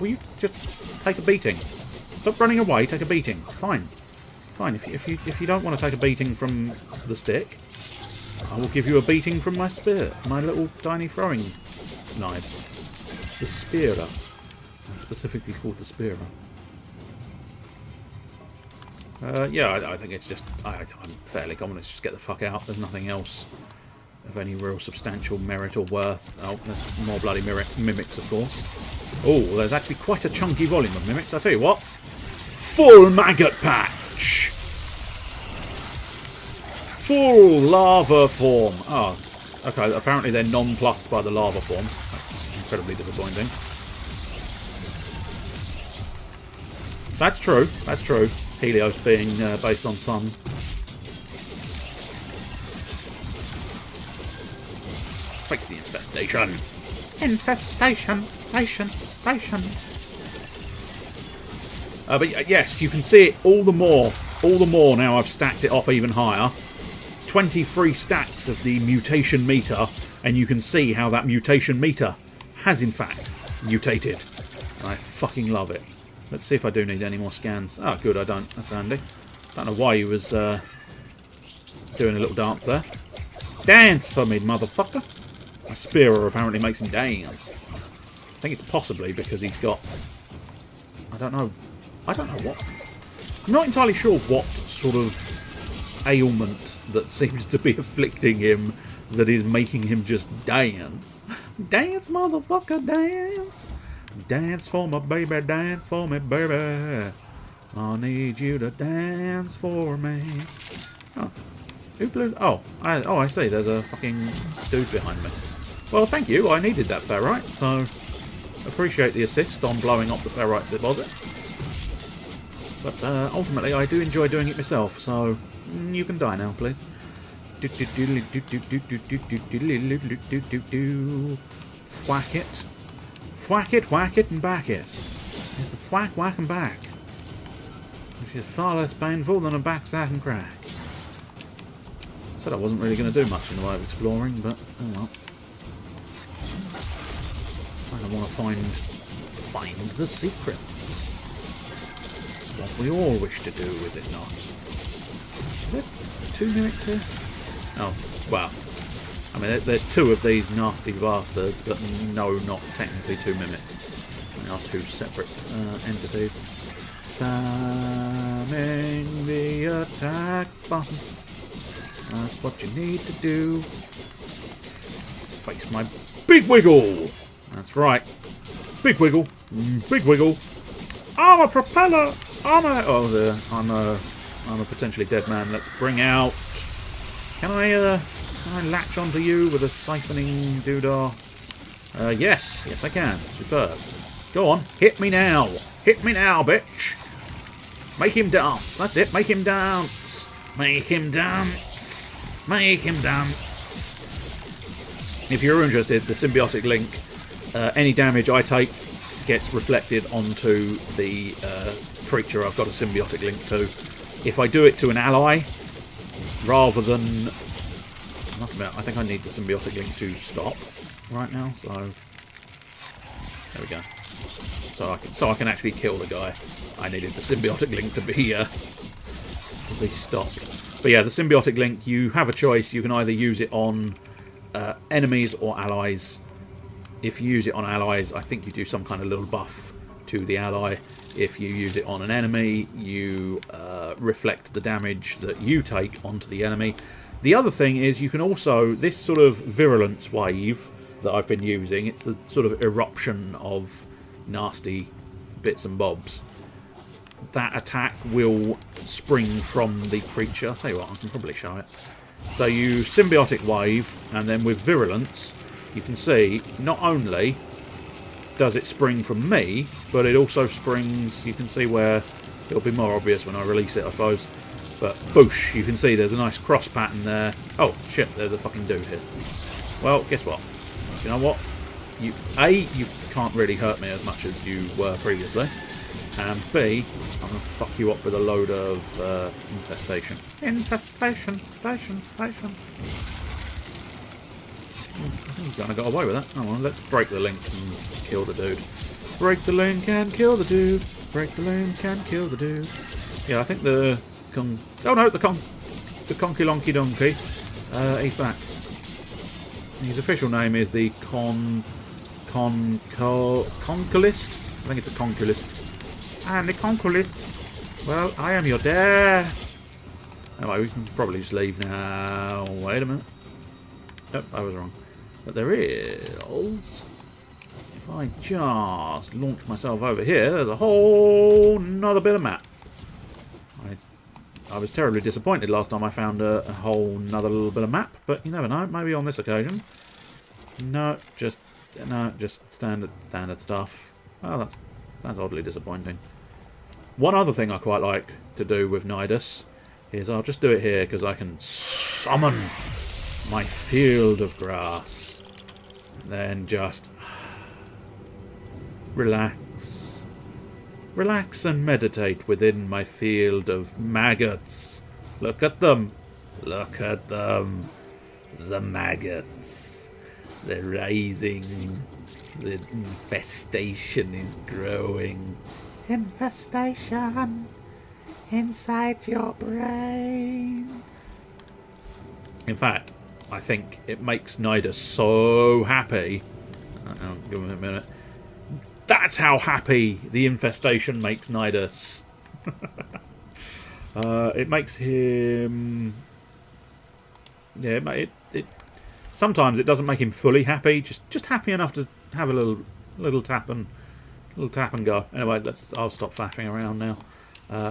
Will you just take a beating? Stop running away, take a beating. Fine. Fine, if you don't want to take a beating from the stick, I will give you a beating from my spear. My little tiny throwing knives. The spearer. Specifically called the spearer. Yeah, I think it's just... I'm fairly common. Let's just get the fuck out. There's nothing else of any real substantial merit or worth. Oh, there's more bloody mimics, of course. Oh, there's actually quite a chunky volume of mimics. I'll tell you what. Full maggot patch! Full lava form. Oh, okay. Apparently they're nonplussed by the lava form. That's incredibly disappointing. That's true. That's true. Helios being based on Sun. Fix the infestation. Infestation. Station. But yes, you can see it all the more. All the more now I've stacked it up even higher. 23 stacks of the mutation meter, and you can see how that mutation meter has in fact mutated. And I fucking love it. Let's see if I do need any more scans. Oh, good, I don't. That's handy. Don't know why he was doing a little dance there. Dance for me, motherfucker. My spearer apparently makes him dance. I think it's possibly because he's got... I don't know what. I'm not entirely sure what sort of ailment that seems to be afflicting him that is making him just dance. Dance, motherfucker, dance. Dance for my baby, dance for me, baby. I need you to dance for me. Oh, who blew? Oh, I see. There's a fucking dude behind me. Well, thank you. I needed that ferrite, so appreciate the assist on blowing up the ferrite deposit. But ultimately, I do enjoy doing it myself, so you can die now, please. Thwack it. Thwack it, whack it, and back it. It's the thwack, whack, and back, which is far less painful than a back, sack, and crack. Said I wasn't really going to do much in the way of exploring, but oh well. I want to find the secrets. What we all wish to do, is it not? Is it 2 minutes here? Oh, well. I mean, there's 2 of these nasty bastards, but no, not technically 2 minutes. They are 2 separate entities. Spamming the attack button. That's what you need to do. Face my big wiggle! That's right. Big wiggle. Big wiggle. Armor propeller! Armor! Oh, I'm a potentially dead man. Let's bring out... Can I latch onto you with a siphoning doodah? Yes. Yes, I can. Superb. Go on. Hit me now. Hit me now, bitch. Make him dance. That's it. Make him dance. Make him dance. Make him dance. If you're interested, the symbiotic link, any damage I take gets reflected onto the creature I've got a symbiotic link to. If I do it to an ally, rather than... I must admit, I think I need the symbiotic link to stop right now, so... There we go. So I can actually kill the guy. I needed the symbiotic link to be stopped. But yeah, the symbiotic link, you have a choice. You can either use it on enemies or allies. If you use it on allies, I think you do some kind of little buff to the ally. If you use it on an enemy, you reflect the damage that you take onto the enemy. The other thing is you can also, this sort of virulence wave that I've been using, it's the sort of eruption of nasty bits and bobs. That attack will spring from the creature. I'll tell you what, I can probably show it. So you symbiotic wave, and then with virulence, you can see not only does it spring from me, but it also springs, you can see where it'll be more obvious when I release it, I suppose. But boosh, you can see there's a nice cross pattern there. Oh shit, there's a fucking dude here. Well, guess what? You know what? You can't really hurt me as much as you were previously. And B, I'm going to fuck you up with a load of infestation. Infestation, station. I think you kind of got away with that. Oh well, let's break the link and kill the dude. Break the link and kill the dude. Break the link and kill the dude. Yeah, I think the Conky Lonky Donkey, he's back. His official name is the Conquilist. I think it's a Conquilist. I am the Conquilist. Well, I am your death. Anyway, we can probably just leave now. Wait a minute. Nope, I was wrong. But there is... If I just launch myself over here, there's a whole nother bit of map. I was terribly disappointed last time I found a whole nother little bit of map, but you never know. Maybe on this occasion. No, just standard stuff. Oh, that's oddly disappointing. One other thing I quite like to do with Nidus is I'll just do it here because I can summon my field of grass. Then just relax. Relax and meditate within my field of maggots. Look at them. Look at them. The maggots. They're rising. The infestation is growing. Infestation inside your brain. In fact, I think it makes Nidus so happy. I'll give him a minute. That's how happy the infestation makes Nidus. It makes him Yeah, it sometimes it doesn't make him fully happy. Just happy enough to have a little tap and go. Anyway, I'll stop faffing around now.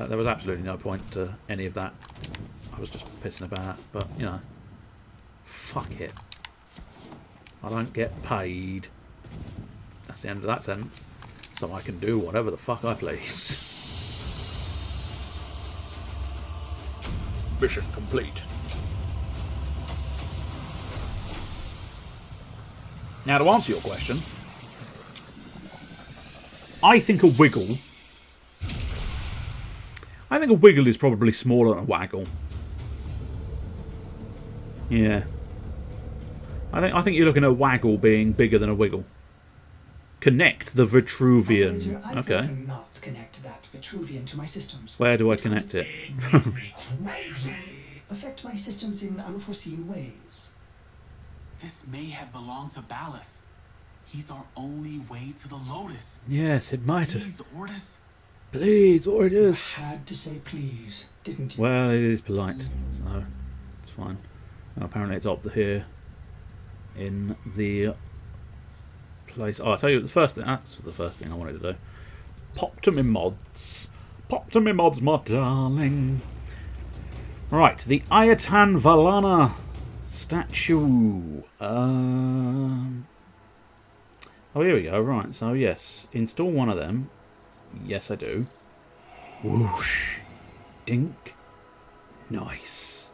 There was absolutely no point to any of that. I was just pissing about, but you know, fuck it. I don't get paid. That's the end of that sentence. So I can do whatever the fuck I please. Mission complete. Now, to answer your question, I think a wiggle is probably smaller than a waggle. Yeah. I think you're looking at a waggle being bigger than a wiggle. Connect the Vitruvian. Operator, I'd Okay. rather not connect that Vitruvian to my systems. Where do I connect it? Affect my systems in unforeseen ways. This may have belonged to Ballas. He's our only way to the Lotus. Yes, it might have. Please, Ordis. Please, Ordis. Had to say please, didn't you? Well, it is polite, so it's fine. Well, apparently it's up here in the place. Oh, I'll tell you the first thing. That's the first thing I wanted to do. Pop to me mods. Pop to me mods, my darling. Right, the Ayatan Valana statue. Oh, here we go. Right, so yes, install one of them. Yes, I do. Whoosh. Dink. Nice.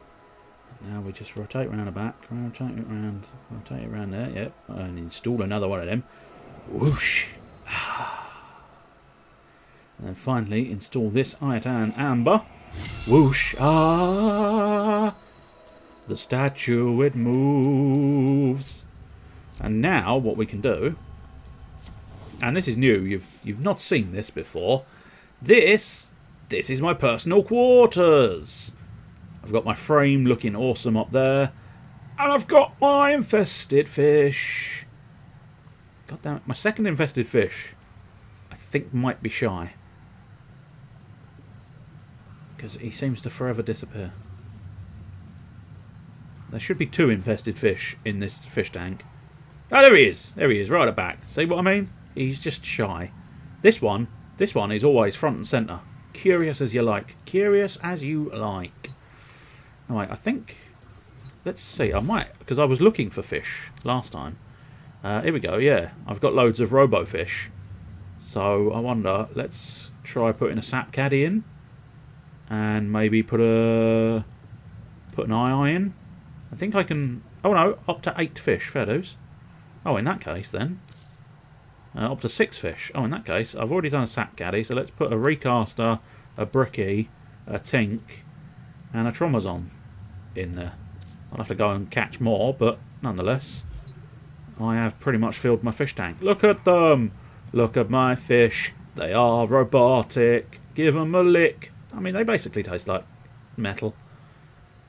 Now we just rotate around the back, rotate it around there, yep, and install another one of them. Whoosh. And then finally install this Ayatan Amber. Whoosh. The statue, it moves. And now what we can do, and this is new, you've not seen this before. This is my personal quarters. I've got my frame looking awesome up there. And I've got my infested fish. God damn it, my second infested fish, I think, might be shy. Because he seems to forever disappear. There should be 2 infested fish in this fish tank. Oh, there he is. There he is, right at the back. See what I mean? He's just shy. This one is always front and centre. Curious as you like. Curious as you like. Alright, I think... Let's see. I might... Because I was looking for fish last time. Here we go, yeah. I've got loads of robo-fish. So, I wonder... Let's try putting a sap caddy in. And maybe put an eye in. I think I can... Oh no, up to 8 fish. Fair dues. Oh, in that case then... up to 6 fish. Oh, in that case, I've already done a sap caddy, so let's put a recaster, a bricky, a tink, and a tromazon in there. I'll have to go and catch more, but nonetheless, I have pretty much filled my fish tank. Look at them! Look at my fish. They are robotic. Give them a lick. I mean, they basically taste like metal.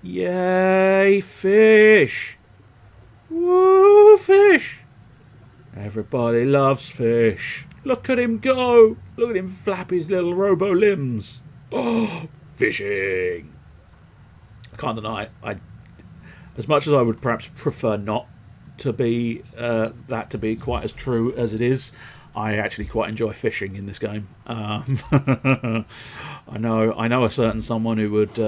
Yay, fish! Woo, fish! Everybody loves fish. Look at him go. Look at him flap his little robo limbs. Oh, fishing. I can't deny it. As much as I would perhaps prefer not to be that to be quite as true as it is, I actually quite enjoy fishing in this game. I know a certain someone who would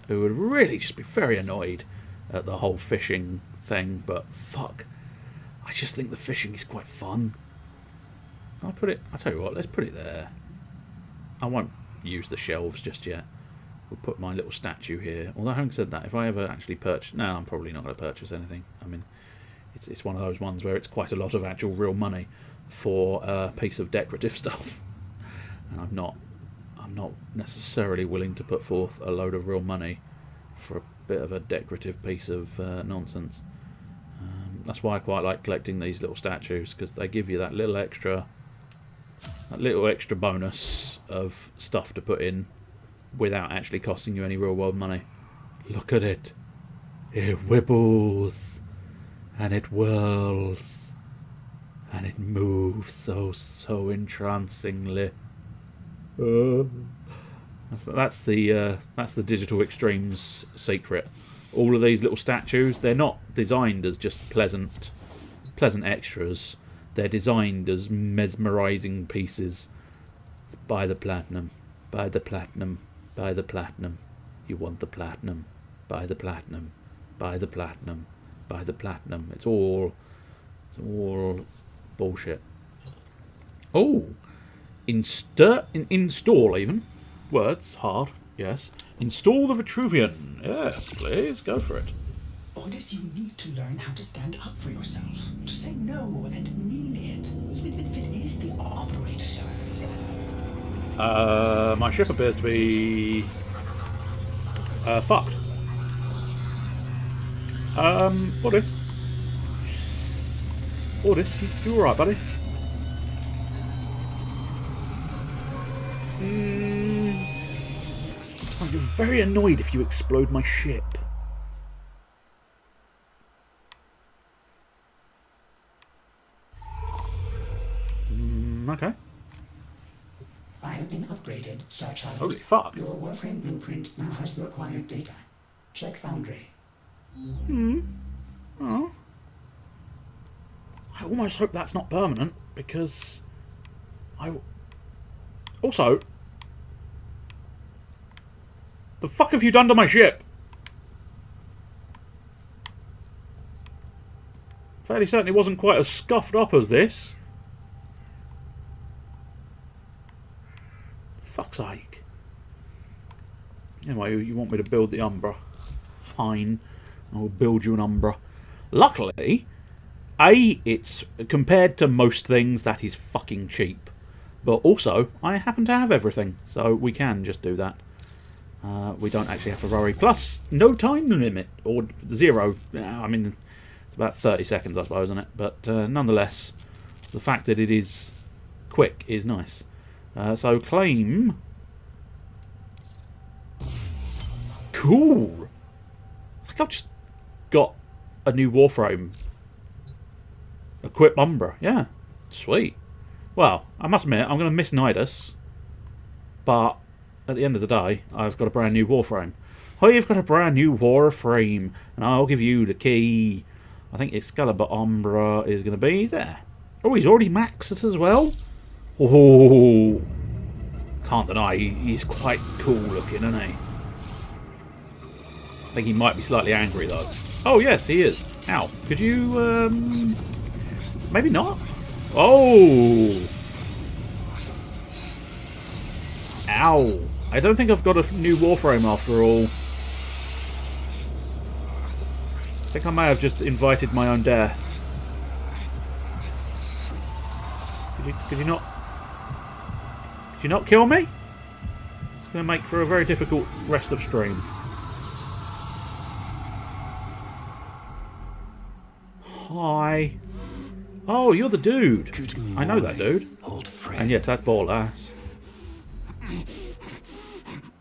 really just be very annoyed at the whole fishing thing, but fuck. I just think the fishing is quite fun. I'll tell you what, let's put it there. I won't use the shelves just yet. We'll put my little statue here. Although having said that, if I ever actually purchase... No, I'm probably not going to purchase anything. I mean, it's one of those ones where it's quite a lot of actual real money for a piece of decorative stuff. And I'm not necessarily willing to put forth a load of real money for a bit of a decorative piece of nonsense. That's why I quite like collecting these little statues, because they give you that little extra bonus of stuff to put in without actually costing you any real world money. Look at it. It wibbles and it whirls and it moves so entrancingly. That's the Digital Extremes secret. all of these little statues, they're not designed as just pleasant extras. They're designed as mesmerising pieces. Buy the platinum. Buy the platinum. Buy the platinum. You want the platinum. Buy the platinum. Buy the platinum. Buy the platinum. It's all bullshit. Oh, install even. Words hard. Yes. Install the Vitruvian. Yes, please go for it. Orders, you need to learn how to stand up for yourself, to say no and mean it, even if it is the operator. My ship appears to be fucked. Orders, you alright, buddy? I'd be very annoyed if you explode my ship. Okay. I have been upgraded, Star Child. Holy fuck. Your Warframe blueprint now has the required data. Check Foundry. Oh. I almost hope that's not permanent, because also, the fuck have you done to my ship? Fairly certain it wasn't quite as scuffed up as this. Fuck's sake. Anyway, you want me to build the Umbra? Fine. I'll build you an Umbra. Luckily, it's compared to most things, that is fucking cheap. But also, I happen to have everything, so we can just do that. We don't actually have to worry. Plus, no time limit, or 0. I mean, it's about 30 seconds, I suppose, isn't it? But nonetheless, the fact that it is quick is nice. So claim. Cool. I think I've just got a new Warframe. Equip Umbra. Yeah. Sweet. Well, I must admit, I'm going to miss Nidus. But at the end of the day, I've got a brand new Warframe. Oh, you've got a brand new Warframe. And I'll give you the key. I think Excalibur Umbra is going to be there. Oh, he's already maxed it as well. Oh, can't deny he's quite cool looking, isn't he? I think he might be slightly angry though. Oh yes, he is. Ow. Could you maybe not? Oh. Ow. I don't think I've got a new Warframe after all. I think I may have just invited my own death. Could you not? Could you not kill me? It's going to make for a very difficult rest of stream. Hi. Oh, you're the dude. I know that dude. Old friend. And yes, that's ball ass.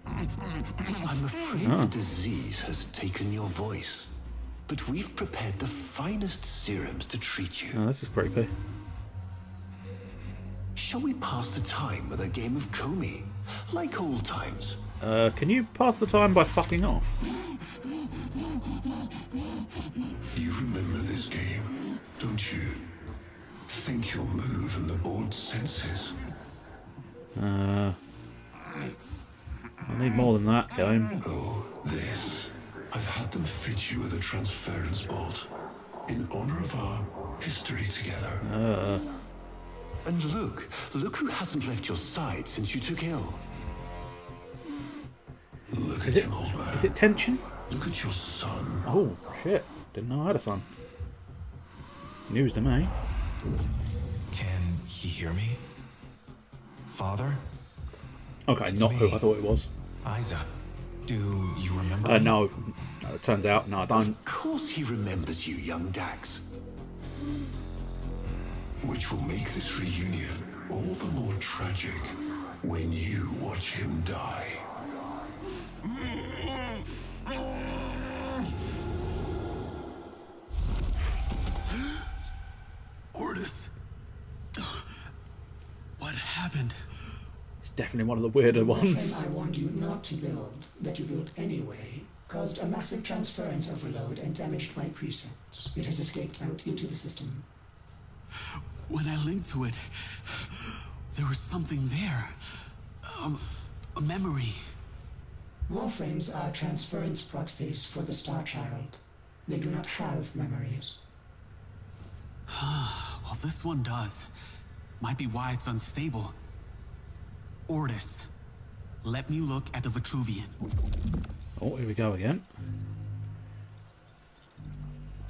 I'm afraid the disease has taken your voice, but we've prepared the finest serums to treat you. Oh, this is creepy. Shall we pass the time with a game of Comey, like old times? Can you pass the time by fucking off? You remember this game, don't you? Think you'll move in the board's senses. I need more than that, game. Oh, this. I've had them fit you with a transference bolt in honor of our history together. And look who hasn't left your side since you took ill. Look at him, old man. Is it tension? Look at your son. Oh, shit. Didn't know I had a son. It's news to me. Can he hear me? Father? Okay, not who I thought it was. Isa, do you remember me? No. It turns out, no, I don't. Of course he remembers you, young Dax. Which will make this reunion all the more tragic when you watch him die. Ordis. What happened? It's definitely one of the weirder ones. I warned you not to build, that you built anyway, caused a massive transference overload and damaged my precepts. It has escaped out into the system. When I linked to it, there was something there. A memory. Warframes are transference proxies for the Star Child. They do not have memories. Well, this one does. Might be why it's unstable. Ordis, let me look at the Vitruvian. Oh, here we go again.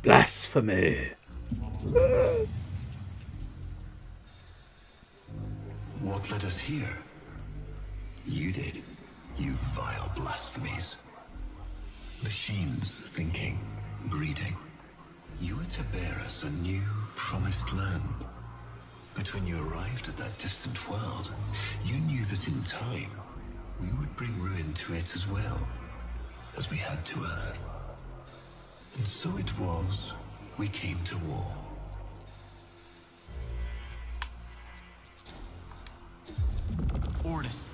Blasphemy! What led us here? You did, you vile blasphemies. Machines thinking, breeding. You were to bear us a new, promised land. But when you arrived at that distant world, you knew that in time, we would bring ruin to it as well, as we had to Earth. And so it was, we came to war. Ordis,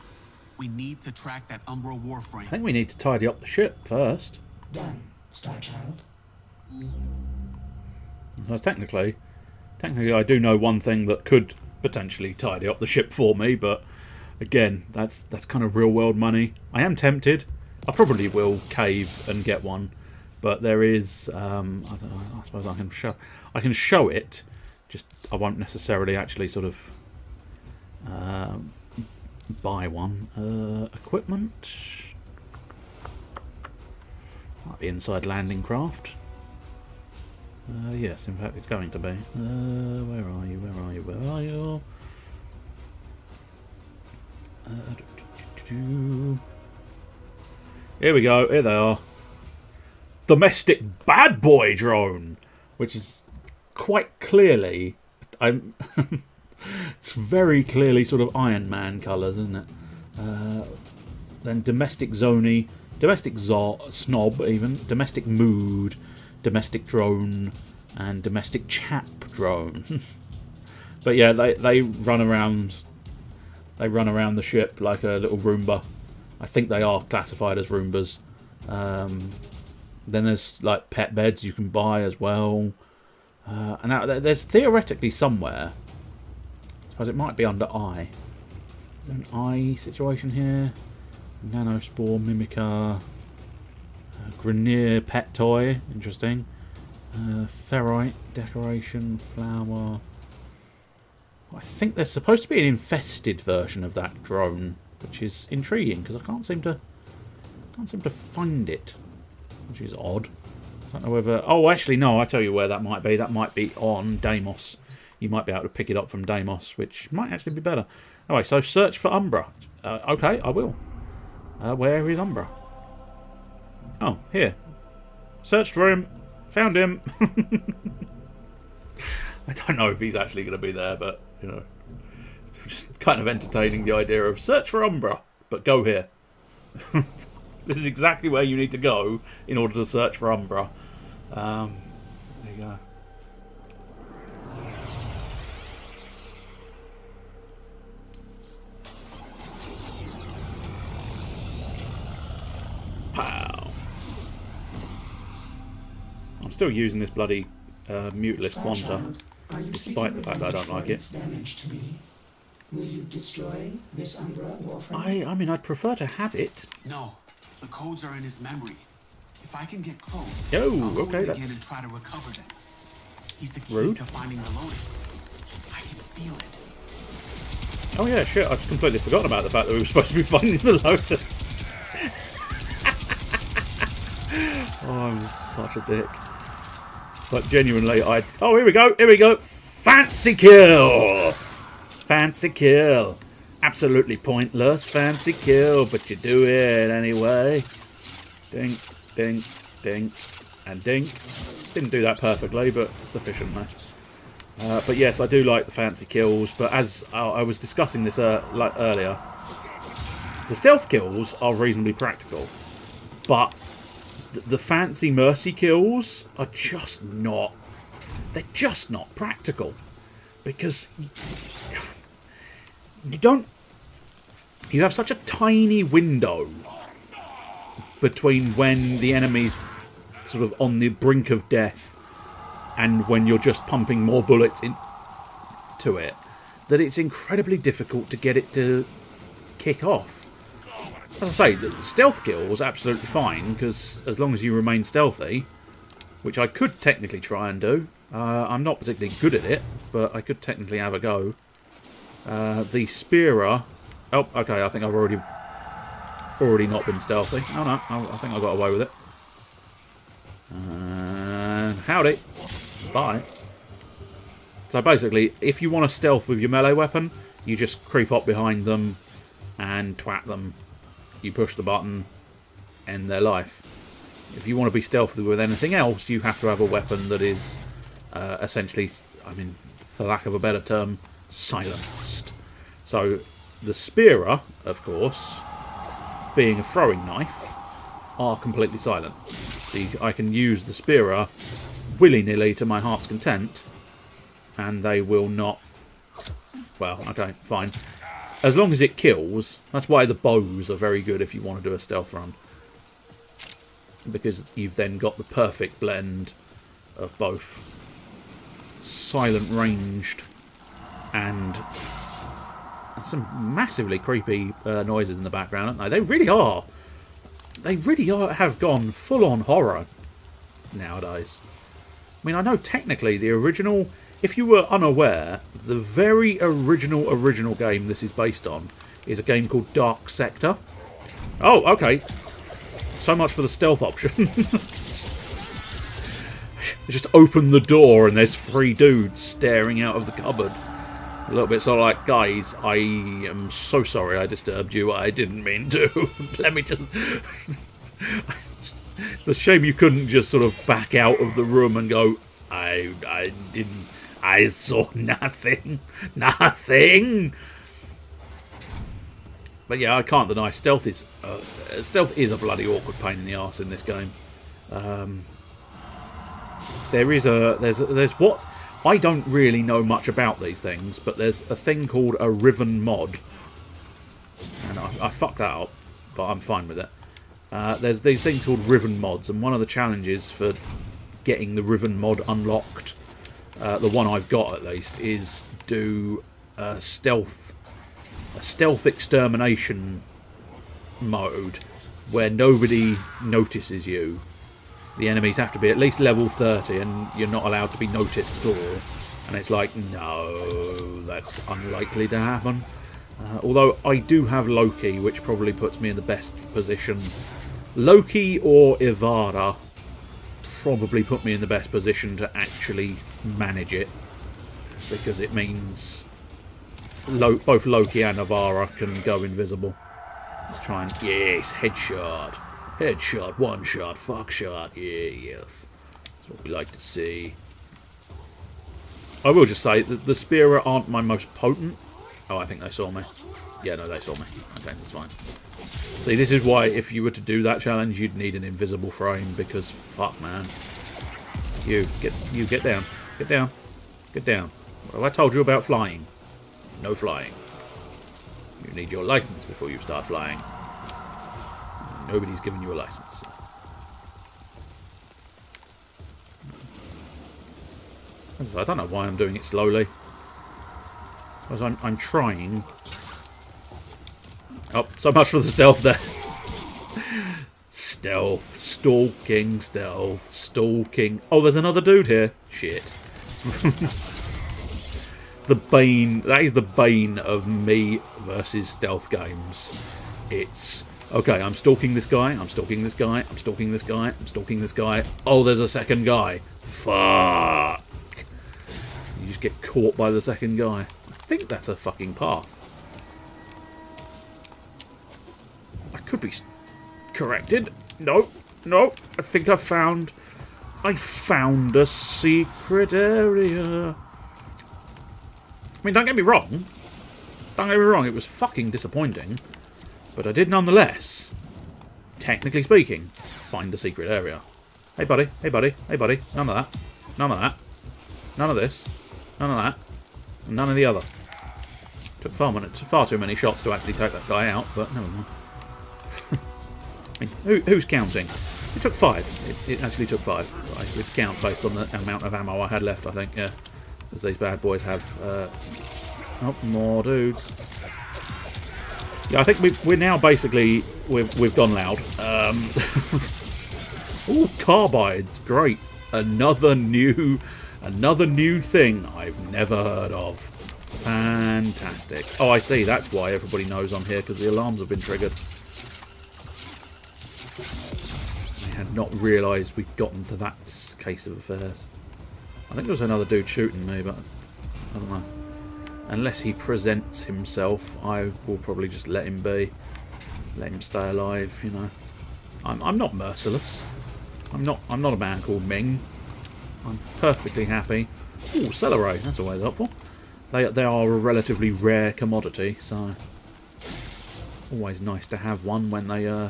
we need to track that Umbra Warframe. I think we need to tidy up the ship first. Done, Star Child. Because technically I do know one thing that could potentially tidy up the ship for me, but again, that's kind of real world money. I am tempted. I probably will cave and get one, but there is I don't know, I suppose I can show it, just I won't necessarily actually sort of buy one. Equipment, might be inside landing craft. Yes, in fact it's going to be. Where are you? Where are you? Where are you? Here we go. Here they are. Domestic bad boy drone, which is quite clearly, it's very clearly sort of Iron Man colours, isn't it? Then domestic zony, domestic snob, even domestic mood, domestic drone, and domestic chap drone. But yeah, they run around. They run around the ship like a little Roomba. I think they are classified as Roombas. Then there's like pet beds you can buy as well. And now there's theoretically somewhere, I suppose it might be under I. Is there an I situation here? Nanospore, Mimica, Grenier pet toy, interesting. Ferrite, decoration, flower. I think there's supposed to be an infested version of that drone, which is intriguing because I can't seem to find it, which is odd. I don't know whether. Oh, actually, no. I tell you where that might be. That might be on Deimos. You might be able to pick it up from Deimos, which might actually be better. Anyway, so search for Umbra. Okay, I will. Where is Umbra? Oh, here. Searched for him. Found him. I don't know if he's actually going to be there, but, you know, still just kind of entertaining the idea of search for Umbra, but go here. This is exactly where you need to go in order to search for Umbra. There you go. Pow! I'm still using this bloody muteless Quanta, despite the fact that I don't like it. Will you destroy this Umbra Warframe? I mean, I'd prefer to have it. No, the codes are in his memory. If I can get close, Oh, I'll go okay, in that's again and try to recover them. He's the key rude. to finding the Lotus. I can feel it. Oh yeah, shit, I'd completely forgotten about the fact that we were supposed to be finding the Lotus. Oh, I'm such a dick. But genuinely, oh, here we go, here we go. Fancy kill! Fancy kill. Absolutely pointless fancy kill, but you do it anyway. Dink, dink, dink, and dink. Didn't do that perfectly, but sufficiently. But yes, I do like the fancy kills, but as I was discussing this like earlier, the stealth kills are reasonably practical, but the fancy mercy kills are just not, they're just not practical, because you have such a tiny window between when the enemy's sort of on the brink of death and when you're just pumping more bullets into it, that it's incredibly difficult to get it to kick off. As I say, the stealth kill was absolutely fine, because as long as you remain stealthy, which I could technically try and do, I'm not particularly good at it, but I could technically have a go. The spearer... Oh, okay, I think I've already not been stealthy. Oh no, I think I got away with it. Howdy. Bye. So basically, if you want to stealth with your melee weapon, you just creep up behind them and twat them. You push the button, end their life. If you want to be stealthy with anything else, you have to have a weapon that is essentially, I mean, for lack of a better term, silenced. So the spearer, of course, being a throwing knife, are completely silent. So I can use the spearer willy-nilly to my heart's content, and they will not... Well, okay, fine. As long as it kills, that's why the bows are very good if you want to do a stealth run. Because you've then got the perfect blend of both silent ranged and some massively creepy noises in the background, aren't they? They really are. They really have gone full-on horror nowadays. I mean, I know technically the original... If you were unaware, the very original game this is based on is a game called Dark Sector. Oh, okay. So much for the stealth option. Just open the door and there's 3 dudes staring out of the cupboard. A little bit sort of like, guys, I am so sorry I disturbed you. I didn't mean to. Let me just... It's a shame you couldn't just sort of back out of the room and go, I didn't... I saw nothing. Nothing! But yeah, I can't deny stealth is a bloody awkward pain in the arse in this game. There's what... I don't really know much about these things, but there's a thing called a Riven mod. And I fucked that up, but I'm fine with it. There's these things called Riven mods, and one of the challenges for getting the Riven mod unlocked, the one I've got at least, is do a stealth extermination mode where nobody notices you. The enemies have to be at least level 30 and you're not allowed to be noticed at all. And it's like, no, that's unlikely to happen. Although I do have Loki, which probably puts me in the best position. Loki or Ivara probably put me in the best position to actually manage it, because it means both Loki and Ivara can go invisible. Let's try and... Yes, headshot. Headshot, one shot, fuck shot. Yeah, yes. That's what we like to see. I will just say that the spearer aren't my most potent. Oh, I think they saw me. Yeah, no, they saw me. Okay, that's fine. See, this is why if you were to do that challenge, you'd need an invisible frame, because fuck, man. You get down. Get down. Get down. Well, I told you about flying. No flying. You need your license before you start flying. Nobody's giving you a license. I don't know why I'm doing it slowly. I suppose I'm trying. Oh, so much for the stealth there. Stealth, stalking, stealth, stalking. Oh, there's another dude here. Shit. The bane. That is the bane of me versus stealth games. It's... Okay, I'm stalking this guy, I'm stalking this guy, I'm stalking this guy, I'm stalking this guy. Oh, there's a second guy. Fuck. You just get caught by the second guy. I think that's a fucking path. I could be corrected. No, no, I think I found a secret area. I mean, don't get me wrong. Don't get me wrong, it was fucking disappointing. But I did nonetheless, technically speaking, find a secret area. Hey buddy, hey buddy, hey buddy. None of that. None of that. None of this. None of that. And none of the other. Took far too many shots to actually take that guy out, but never mind. I mean, who's counting? It took 5. It actually took 5. I would count based on the amount of ammo I had left, I think, yeah. Because these bad boys have... oh, more dudes. Yeah, I think we're now basically... We've gone loud. Ooh, carbides. Great. Another new thing I've never heard of. Fantastic. Oh, I see. That's why everybody knows I'm here, because the alarms have been triggered. I had not realised we'd gotten to that case of affairs. I think there was another dude shooting me, but I don't know. Unless he presents himself, I will probably just let him be. Let him stay alive, you know. I'm not merciless. I'm not a man called Ming. I'm perfectly happy. Ooh, celery. That's always helpful. They are a relatively rare commodity, so always nice to have one when they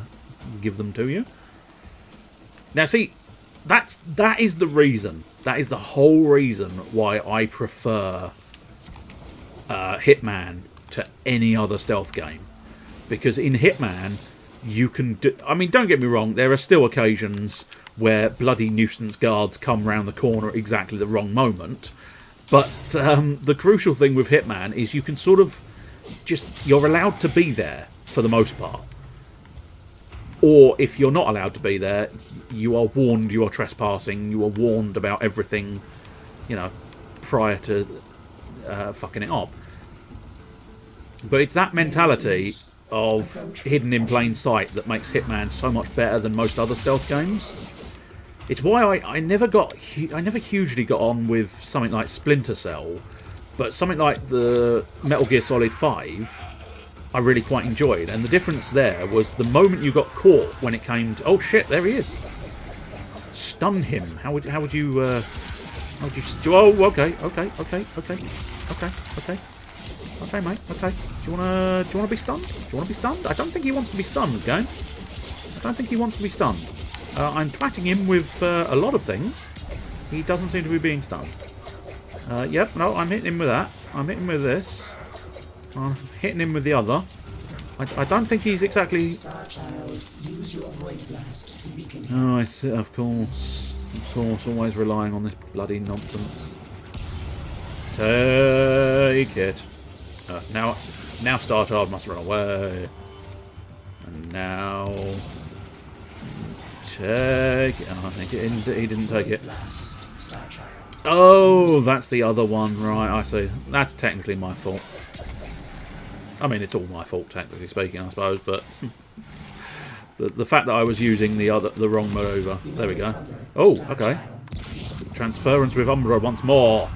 give them to you. Now, see, that is the reason. That is the whole reason why I prefer Hitman to any other stealth game. Because in Hitman, you can do... I mean, don't get me wrong, there are still occasions where bloody nuisance guards come round the corner at exactly the wrong moment. But the crucial thing with Hitman is you can sort of just... You're allowed to be there, for the most part. Or if you're not allowed to be there, you are warned you are trespassing, you are warned about everything, you know, prior to fucking it up. But it's that mentality of hidden in plain sight that makes Hitman so much better than most other stealth games. It's why I never hugely got on with something like Splinter Cell, but something like the Metal Gear Solid 5 I really quite enjoyed. And the difference there was the moment you got caught when it came to... Oh shit, there he is. Stun him. How would you oh, okay, mate. Okay. Do you wanna be stunned? Do you wanna be stunned? I don't think he wants to be stunned, game. I don't think he wants to be stunned. I'm twatting him with a lot of things. He doesn't seem to be being stunned. Yep, no, I'm hitting him with that. I'm hitting him with this. I'm hitting him with the other. I don't think he's exactly... Oh, I see, of course. Of course, always relying on this bloody nonsense. Take it. Now Star Child must run away. And now... Take it. Oh, I think he didn't take it. Oh, that's the other one. Right, I see. That's technically my fault. I mean, it's all my fault, technically speaking, I suppose, but... the fact that I was using the wrong maneuver. There we go. Oh, okay. Transference with Umbra once more.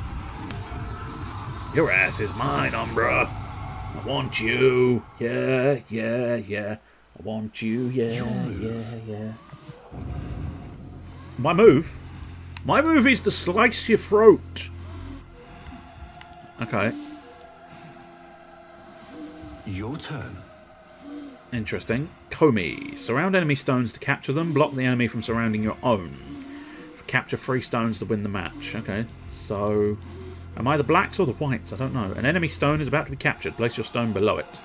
Your ass is mine, Umbra. I want you. Yeah. I want you. Yeah. My move? My move is to slice your throat. Okay. Your turn. Interesting. Comey. Surround enemy stones to capture them. Block the enemy from surrounding your own. Capture 3 stones to win the match. Okay, so... Am I the blacks or the whites? I don't know. An enemy stone is about to be captured. Place your stone below it.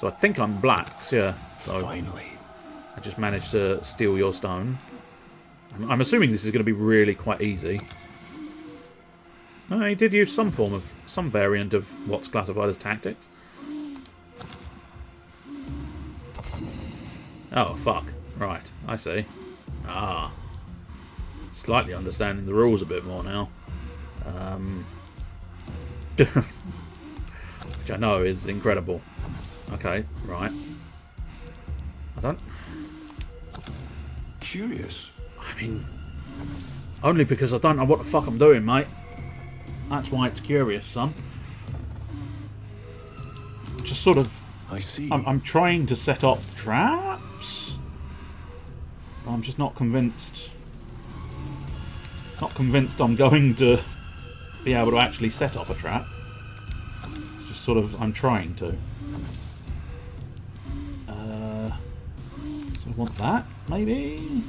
So I think I'm blacks, yeah. So finally. I just managed to steal your stone. I'm assuming this is going to be really quite easy. He did use some variant of what's classified as tactics. Oh, fuck. Right, I see. Ah. Slightly understanding the rules a bit more now. Which I know is incredible. Okay, right. I don't... Curious. I mean... Only because I don't know what the fuck I'm doing, mate. That's why it's curious, son. Just sort of... I see. I'm trying to set up traps. But I'm just not convinced. Not convinced I'm going to be able to actually set up a trap. It's just sort of... I'm trying to. So I want that, maybe?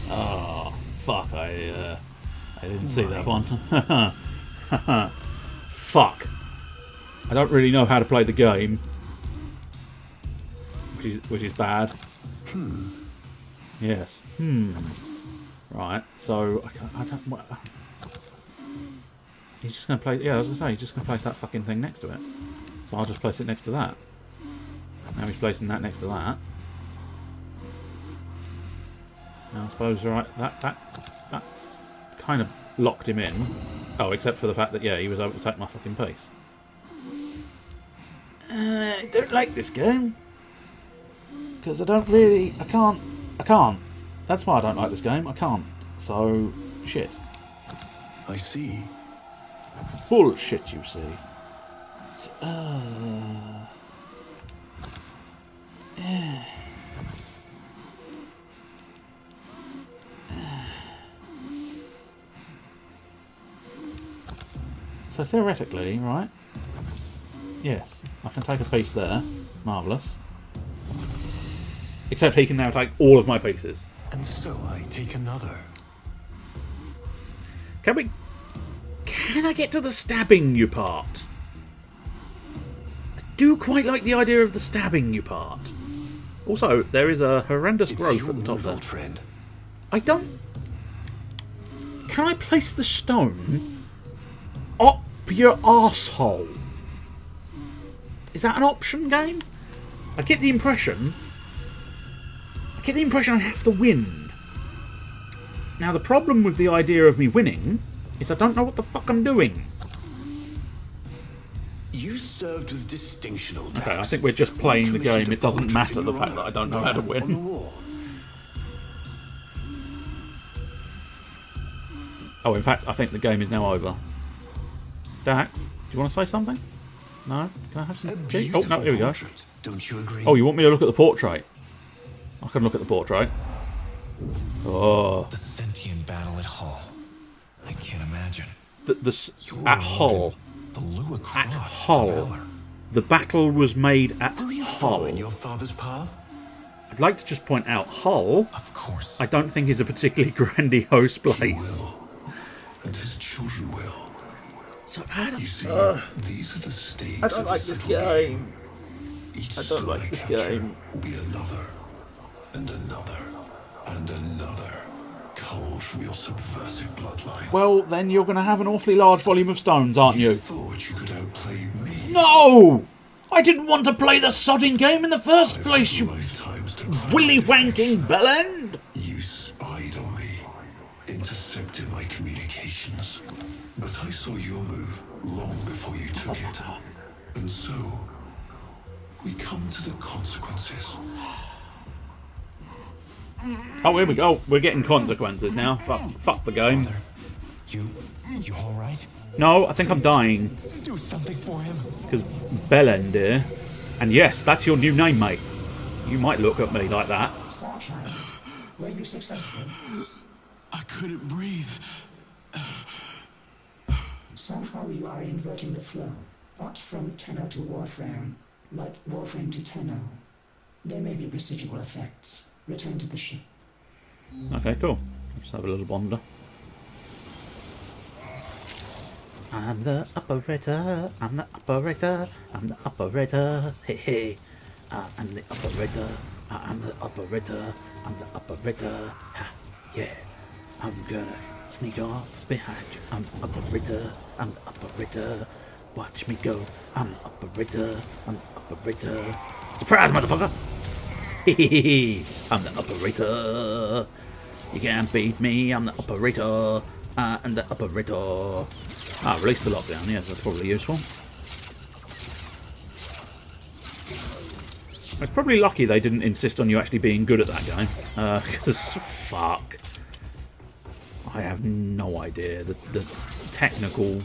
Oh, fuck. I didn't see that one. Fuck. I don't really know how to play the game. which is bad. Yes. Right. So I don't. What, he's just going to place. Yeah, I was going to say he's just going to place that fucking thing next to it. So I'll just place it next to that. Now he's placing that next to that. Now I suppose right that's kind of locked him in. Oh, except for the fact that yeah, he was able to take my fucking piece. I don't like this game because I don't really. I can't. That's why I don't like this game. I can't. So shit. I see. Bullshit, you see. So theoretically, right? Yes, I can take a piece there. Marvellous. Except he can now take all of my pieces. And so I take another. Can I get to the stabbing you part? I do quite like the idea of the stabbing you part. Also, there is a horrendous growth at the top there. Friend. I don't... Can I place the stone up your arsehole? Is that an option, game? I get the impression I have to win. Now, the problem with the idea of me winning is I don't know what the fuck I'm doing. You served with distinction, old Okay, I think we're just playing the game. It doesn't matter the fact that I don't know how to win. Oh, in fact, I think the game is now over. Dax, do you want to say something? No? Can I have some tea? Oh, no, here we go. Don't you agree? Oh, you want me to look at the portrait? I can look at the portrait. Oh. The sentient battle at Hull. I can't imagine. At Hull. At Hull. The battle was made at Hull. In your father's path? I'd like to just point out Hull. Of course. I don't think is a particularly grandiose place. He will. And his children will. So Adam, you see, these are the stages. I don't like this game. Each I don't like this game. Will be another, and another, and another, culled from your subversive bloodline. Well, then you're going to have an awfully large volume of stones, aren't you? Thought you could outplay me? No! I didn't want to play the sodding game in the first place, you willy-wanking bellend! You spied on me, intercepted my communications, but I saw your move long before you took it. And so, we come to the consequences. Oh, here we go. We're getting consequences now. Fuck the game. Father, you all right? No, I think I'm dying. Do something for him. Because Bellend here. And yes, that's your new name, mate. You might look at me like that. Were you successful? I couldn't breathe. Somehow you are inverting the flow. Not from Tenno to Warframe, but Warframe to Tenno. There may be residual effects. Return to the ship. Okay, cool. Let's have a little wander. I'm the operator, I'm the operator, I'm the operator, hey hey. I'm the operator, I'm the operator, I'm the operator, ha, yeah. I'm gonna sneak off behind you, I'm the operator, I'm the operator. Watch me go, I'm the operator, I'm the operator. Surprise, motherfucker! Hehehe, I'm the operator. You can't beat me, I'm the operator. I'm the operator. Ah, release the lockdown, yes, that's probably useful. It's probably lucky they didn't insist on you actually being good at that game. Because, fuck. I have no idea the technical,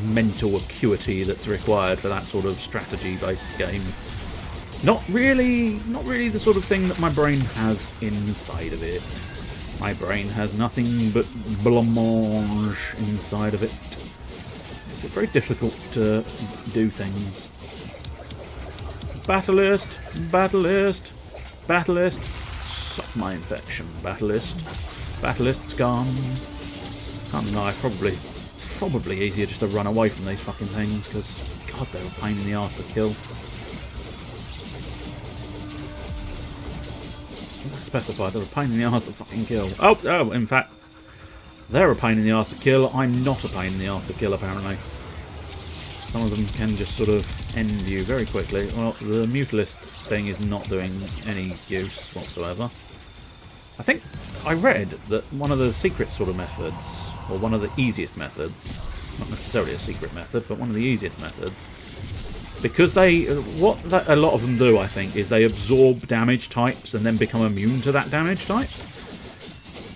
mental acuity that's required for that sort of strategy-based game. Not really the sort of thing that my brain has inside of it. My brain has nothing but blancmange inside of it. It's very difficult to do things. Battlist, Battlist, Battlist. Suck my infection, Battlist. Battlist's gone. Can't deny, probably easier just to run away from these fucking things, because, God, they're a pain in the arse to kill. specify. They're a pain in the arse to fucking kill. Oh, in fact, they're a pain in the arse to kill. I'm not a pain in the arse to kill, apparently. Some of them can just sort of end you very quickly. Well, the Mutalist thing is not doing any use whatsoever. I think I read that one of the secret sort of methods, or one of the easiest methods, not necessarily a secret method, but one of the easiest methods, because a lot of them do, I think, is they absorb damage types and then become immune to that damage type,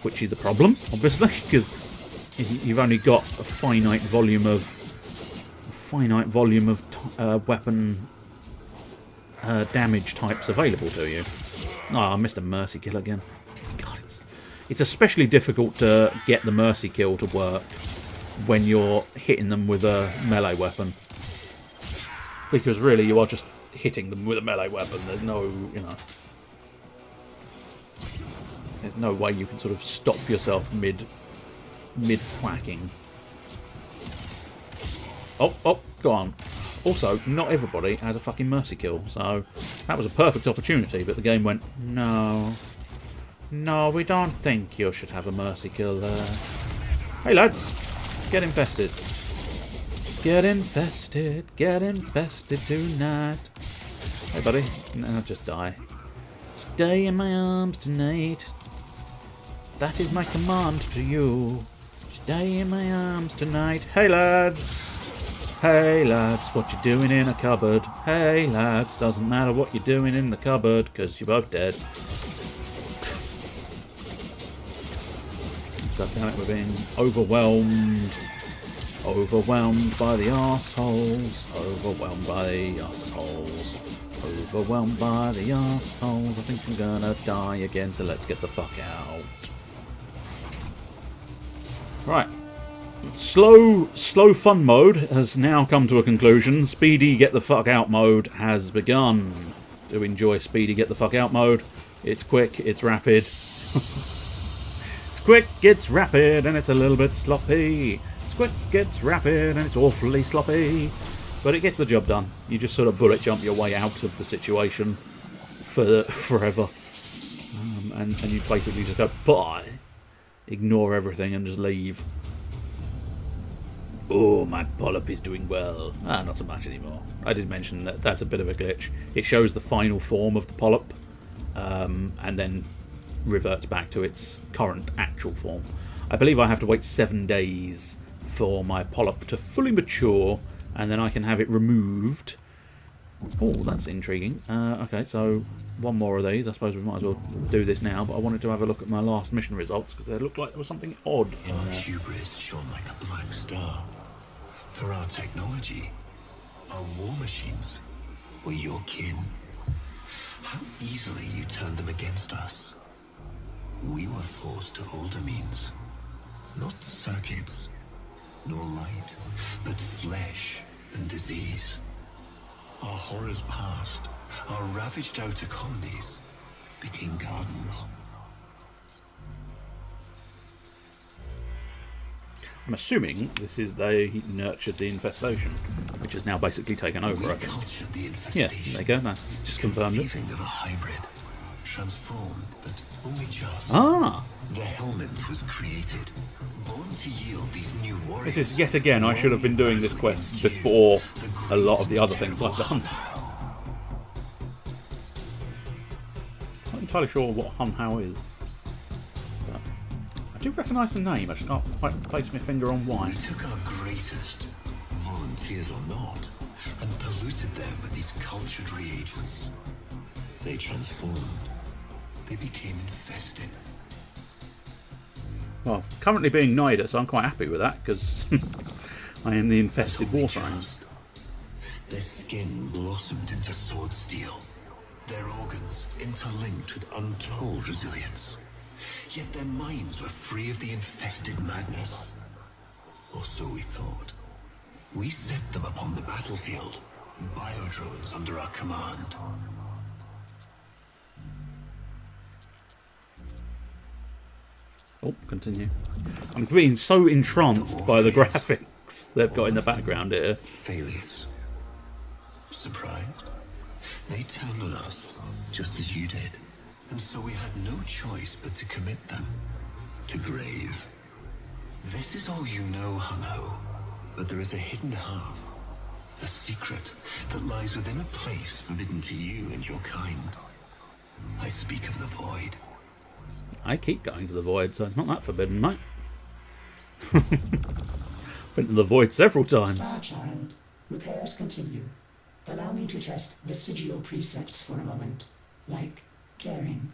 which is a problem, obviously, because you've only got a finite volume of weapon damage types available to you. Oh, I missed a mercy kill again. God, it's especially difficult to get the mercy kill to work when you're hitting them with a melee weapon, because really you are just hitting them with a melee weapon. There's no, there's no way you can sort of stop yourself mid whacking. Oh, go on. Also, not everybody has a fucking mercy kill, so that was a perfect opportunity, but the game went, no, we don't think you should have a mercy kill there. Hey lads, get infested. Get infested tonight. Hey buddy, no, just die. Stay in my arms tonight. That is my command to you. Stay in my arms tonight. Hey lads! Hey lads, what you doing in a cupboard? Hey lads, doesn't matter what you're doing in the cupboard, because you're both dead. God damn it, we're being overwhelmed. Overwhelmed by the arseholes. Overwhelmed by the arseholes. Overwhelmed by the arseholes. I think I'm gonna die again, so let's get the fuck out. Right. Slow fun mode has now come to a conclusion. Speedy get the fuck out mode has begun. Do enjoy speedy get the fuck out mode. It's quick, it's rapid. It's quick, it's rapid, and it's a little bit sloppy. It's quick, it's rapid, and it's awfully sloppy. But it gets the job done. You just sort of bullet jump your way out of the situation for forever. And you basically just go, bye. Ignore everything and just leave. Oh, my polyp is doing well. Not so much anymore. I did mention that that's a bit of a glitch. It shows the final form of the polyp, and then reverts back to its current actual form. I believe I have to wait 7 days for my polyp to fully mature, and then I can have it removed. Oh, that's intriguing. Okay, so one more of these. I suppose we might as well do this now, but I wanted to have a look at my last mission results, because they looked like there was something odd in Our there. hubris shone like a black star. For our technology, our war machines were your kin. How easily you turned them against us. We were forced to older means. Not circuits, nor light, but flesh and disease. Our horrors passed. Our ravaged outer colonies became gardens. I'm assuming this is they nurtured the infestation, which has now basically taken over, I think. Cultured the Yeah, infestation. there you go. That's just confirmed it. Conceiving of a hybrid, transformed, but only just. Ah! The Helminth was created, born to yield these new warriors. This is yet again, I should have been doing this quest before a lot of the other things I've done. Not entirely sure what Hun Hao is. But I do recognise the name, I just can't quite place my finger on why. We took our greatest, volunteers or not, and polluted them with these cultured reagents. They transformed. They became infested. Well, currently being Nida, so I'm quite happy with that, because I am the infested Warframe. Their skin blossomed into sword steel. Their organs interlinked with untold resilience. Yet their minds were free of the infested madness. Or so we thought. We set them upon the battlefield, biodrones under our command. Oh, continue. I'm being so entranced by the graphics they've got in the background here. Failures. Surprised? They turned on us, just as you did. And so we had no choice but to commit them to grave. This is all you know, Hun-Ho, but there is a hidden half, a secret that lies within a place forbidden to you and your kind. I speak of the Void. I keep going to the Void, so it's not that forbidden, mate. Been to the Void several times. Star Child, repairs continue. Allow me to test vestigial precepts for a moment, like caring.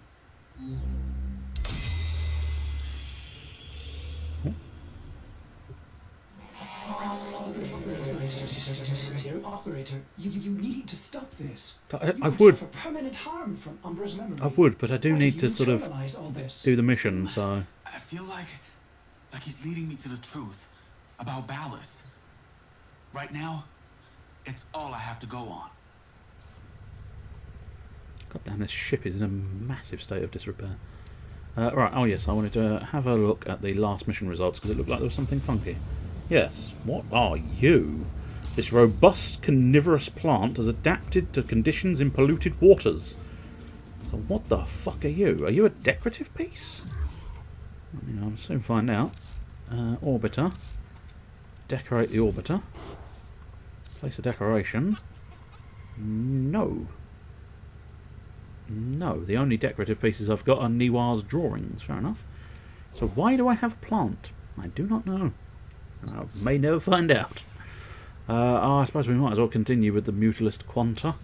Operator, you need to stop this. I would. For permanent harm from Umbra's memory. I would, but I do need to sort of all this? do the mission, so... I feel like he's leading me to the truth about Ballas. Right now, it's all I have to go on. God damn, this ship is in a massive state of disrepair. Right, oh yes, I wanted to have a look at the last mission results because it looked like there was something funky. Yes, what are you? This robust carnivorous plant has adapted to conditions in polluted waters. So what the fuck are you? Are you a decorative piece? I'll soon find out. Orbiter. Decorate the orbiter. Place a decoration. No. No, the only decorative pieces I've got are Niwa's drawings. Fair enough. So why do I have a plant? I do not know. And I may never find out. I suppose we might as well continue with the Mutalist Quanta.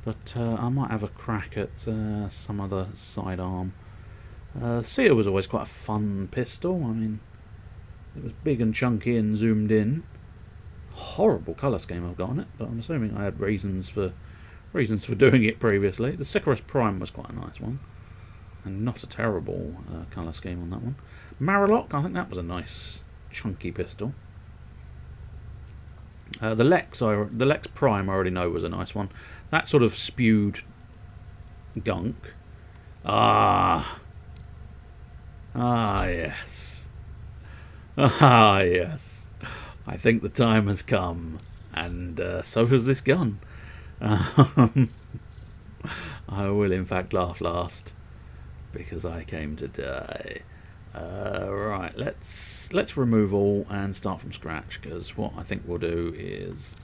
But I might have a crack at some other sidearm. Seer was always quite a fun pistol. I mean, it was big and chunky and zoomed in. Horrible colour scheme I've got on it, but I'm assuming I had reasons for doing it previously. The Sicarus Prime was quite a nice one, and not a terrible colour scheme on that one. Maralock, I think that was a nice chunky pistol. The Lex Prime I already know was a nice one. That sort of spewed gunk. Yes. Yes. I think the time has come, and so has this gun. I will in fact laugh last, because I came to die. Right, let's remove all and start from scratch, because what I think we'll do is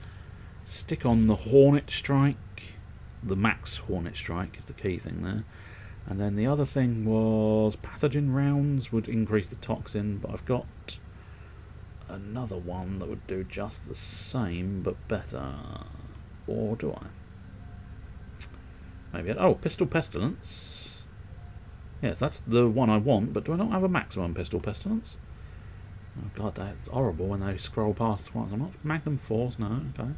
stick on the Hornet Strike. The max Hornet Strike is the key thing there. And then the other thing was pathogen rounds would increase the toxin, but I've got another one that would do just the same but better. Or do I? Maybe. Oh, Pistol Pestilence. Yes, that's the one I want, but do I not have a maximum Pistol Pestilence? Oh god, that's horrible when they scroll past once. I'm not Magnum Force, no, okay.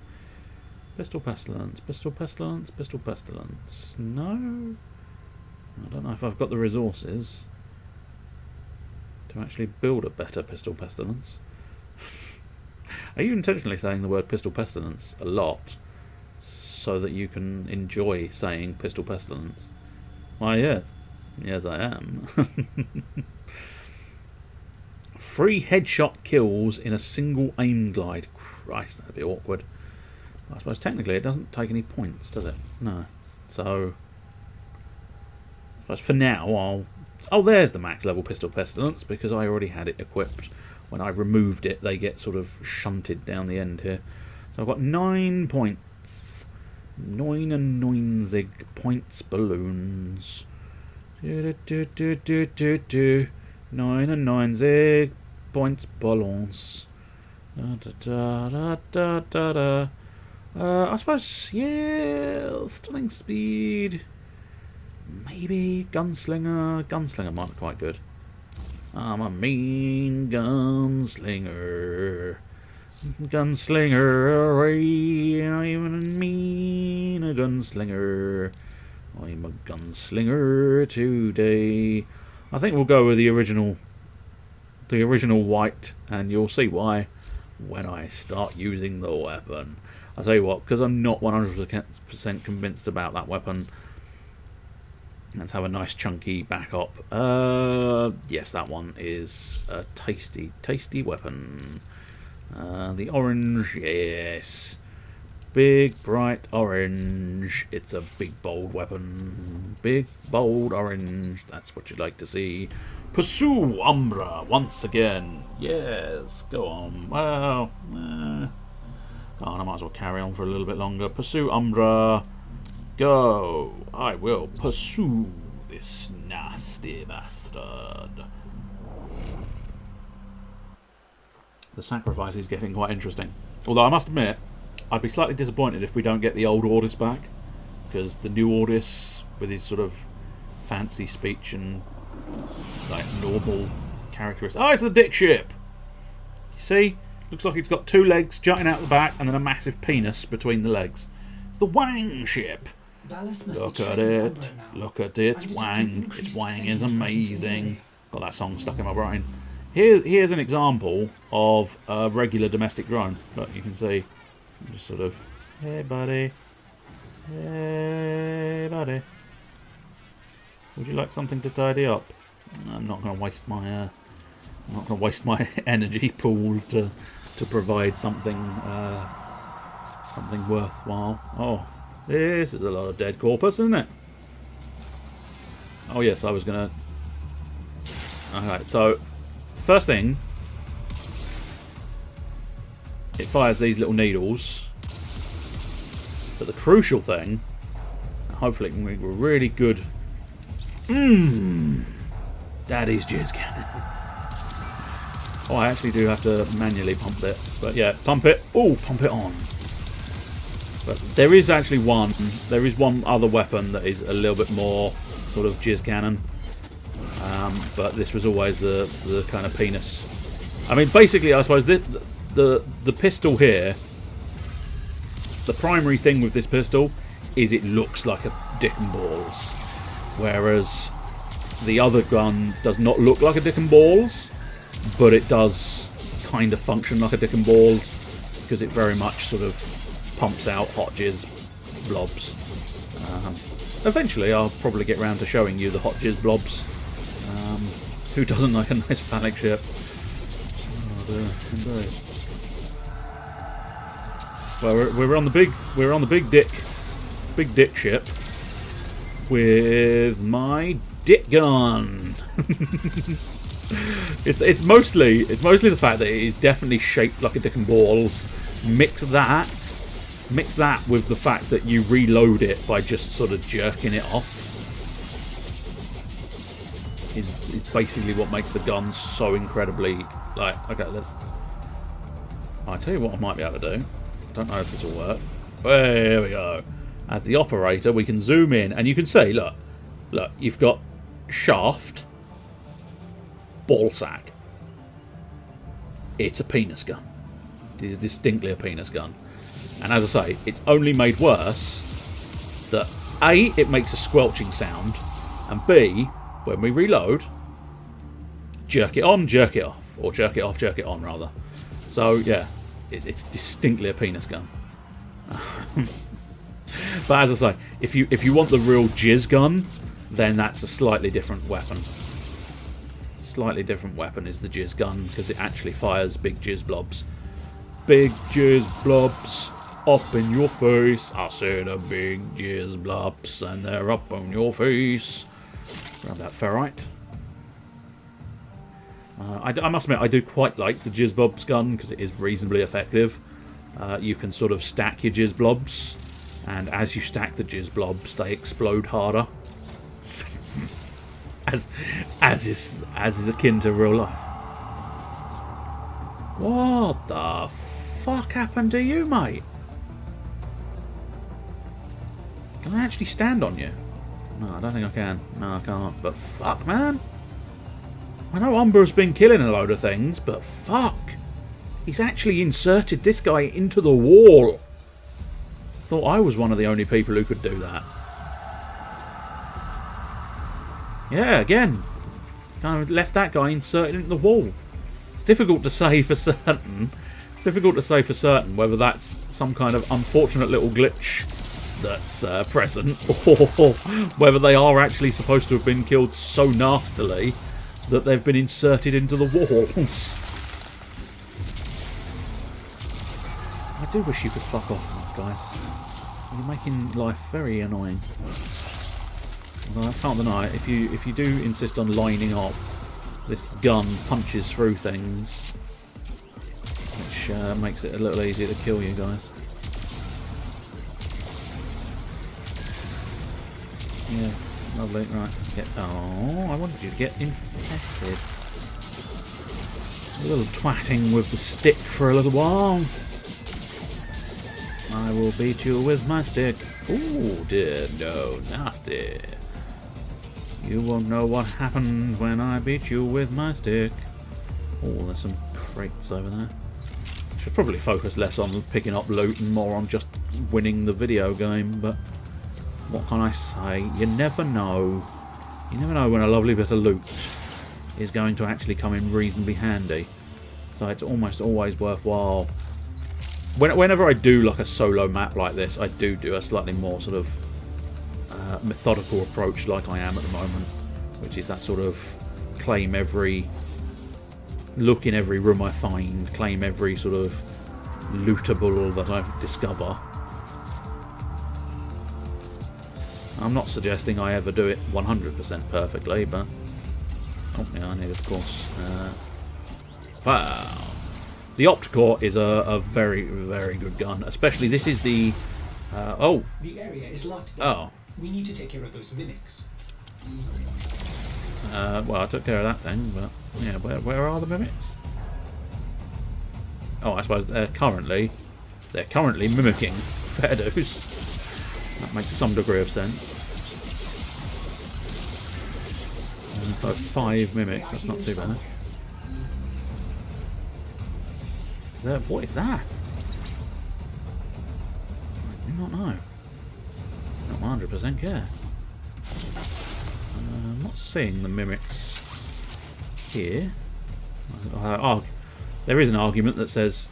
Pistol Pestilence, Pistol Pestilence, Pistol Pestilence. No? I don't know if I've got the resources to actually build a better Pistol Pestilence. Are you intentionally saying the word Pistol Pestilence a lot so that you can enjoy saying Pistol Pestilence? Why, yes. Yes, I am. 3 headshot kills in a single aim glide. Christ, that'd be awkward. I suppose technically it doesn't take any points, does it? No. So, I suppose for now I'll... Oh, there's the max level Pistol Pestilence, because I already had it equipped. When I removed it, they get sort of shunted down the end here. So I've got 9 points. 9 and 9 zig points balloons. 9 and 9 zig points balloons. I suppose, yeah, stunning speed. Maybe gunslinger. Gunslinger might be quite good. I'm a mean gunslinger. Gunslinger, I'm a mean gunslinger. I'm a gunslinger today. I think we'll go with the original white, and you'll see why when I start using the weapon. I'll tell you what, because I'm not 100% convinced about that weapon. Let's have a nice chunky backup. Yes, that one is a tasty, tasty weapon. The orange, yes. Big, bright orange. It's a big, bold weapon. Big, bold orange. That's what you'd like to see. Pursue Umbra once again. Yes, go on. Well, go on, I might as well carry on for a little bit longer. Pursue Umbra. Go. I will pursue this nasty bastard. The sacrifice is getting quite interesting. Although I must admit, I'd be slightly disappointed if we don't get the old Ordis back, because the new Ordis, with his sort of fancy speech and like normal characteristics. Oh, it's the dick ship! You see? Looks like it's got 2 legs jutting out the back and then a massive penis between the legs. It's the Wang ship! Look at it. Look at it. Wang. Its Wang is amazing. Got that song stuck in my brain. Here's an example of a regular domestic drone. Look, you can see. Just sort of, hey buddy, hey buddy. Would you like something to tidy up? I'm not going to waste my, energy pool to provide something, something worthwhile. Oh, this is a lot of dead corpus, isn't it? Oh yes, I was going to. Alright, so first thing. It fires these little needles, but the crucial thing, hopefully it can be a really good Daddy's jizz cannon. Oh, I actually do have to manually pump it, but yeah, pump it. Oh, pump it on. But there is actually one other weapon that is a little bit more sort of jizz cannon, but this was always the kind of penis. I mean, basically, I suppose the pistol here, the primary thing with this pistol is it looks like a dick and balls, whereas the other gun does not look like a dick and balls, but it does kind of function like a dick and balls because it very much sort of pumps out hot jizz blobs. Eventually I'll probably get round to showing you the hot jizz blobs. Who doesn't like a nice phallic ship? Oh dear, indeed. Well, we're on the big dick ship with my dick gun. it's mostly the fact that it is definitely shaped like a dick and balls. Mix that with the fact that you reload it by just sort of jerking it off. Is basically what makes the gun so incredibly like. Okay, I'll tell you what I might be able to do. Don't know if this will work. There we go. As the operator, we can zoom in, and you can see. Look, you've got shaft, ball sack. It's a penis gun. It is distinctly a penis gun, and as I say, it's only made worse that A, it makes a squelching sound, and B, when we reload, jerk it on, jerk it off, or jerk it off, jerk it on rather. So yeah. It's distinctly a penis gun. But as I say, if you want the real jizz gun, then that's a slightly different weapon. Slightly different weapon is the jizz gun because it actually fires big jizz blobs. Big jizz blobs up in your face. I said a big jizz blobs and they're up on your face. Grab that ferrite. I must admit, I do quite like the jizz blobs gun because it is reasonably effective. You can sort of stack your jizz blobs, and as you stack the jizz blobs, they explode harder. as is akin to real life. What the fuck happened to you, mate? Can I actually stand on you? No, I don't think I can. No, I can't. But fuck, man. I know Umbra's been killing a load of things, but fuck. He's actually inserted this guy into the wall. Thought I was one of the only people who could do that. Yeah, again. Kind of left that guy inserted into the wall. It's difficult to say for certain. It's difficult to say for certain whether that's some kind of unfortunate little glitch that's present, or whether they are actually supposed to have been killed so nastily that they've been inserted into the walls. I do wish you could fuck off, Mark. guys. You're making life very annoying. Although I can't deny it, if you do insist on lining up, this gun punches through things, which makes it a little easier to kill you guys. Yes, lovely. Right, get. Oh, I wanted you to get infested. A little twatting with the stick for a little while. I will beat you with my stick. Ooh, dear, no, nasty. You won't know what happened when I beat you with my stick. Oh, there's some crates over there. Should probably focus less on picking up loot and more on just winning the video game, but what can I say? You never know. You never know when a lovely bit of loot is going to actually come in reasonably handy. So it's almost always worthwhile. Whenever I do like a solo map like this, I do a slightly more sort of methodical approach like I am at the moment, which is that sort of look in every room I find, claim every sort of lootable that I discover. I'm not suggesting I ever do it 100% perfectly, but oh yeah, I need of course. Wow, the Opticore is a very, very good gun. Especially this is the oh. The area is locked down. Oh. We need to take care of those mimics. Well, I took care of that thing, but yeah, where are the mimics? Oh, I suppose they're currently mimicking fair dues. That makes some degree of sense. And so 5 mimics, that's not too bad. What is that? I do not know. Not 100% care. I'm not seeing the mimics here. There is an argument that says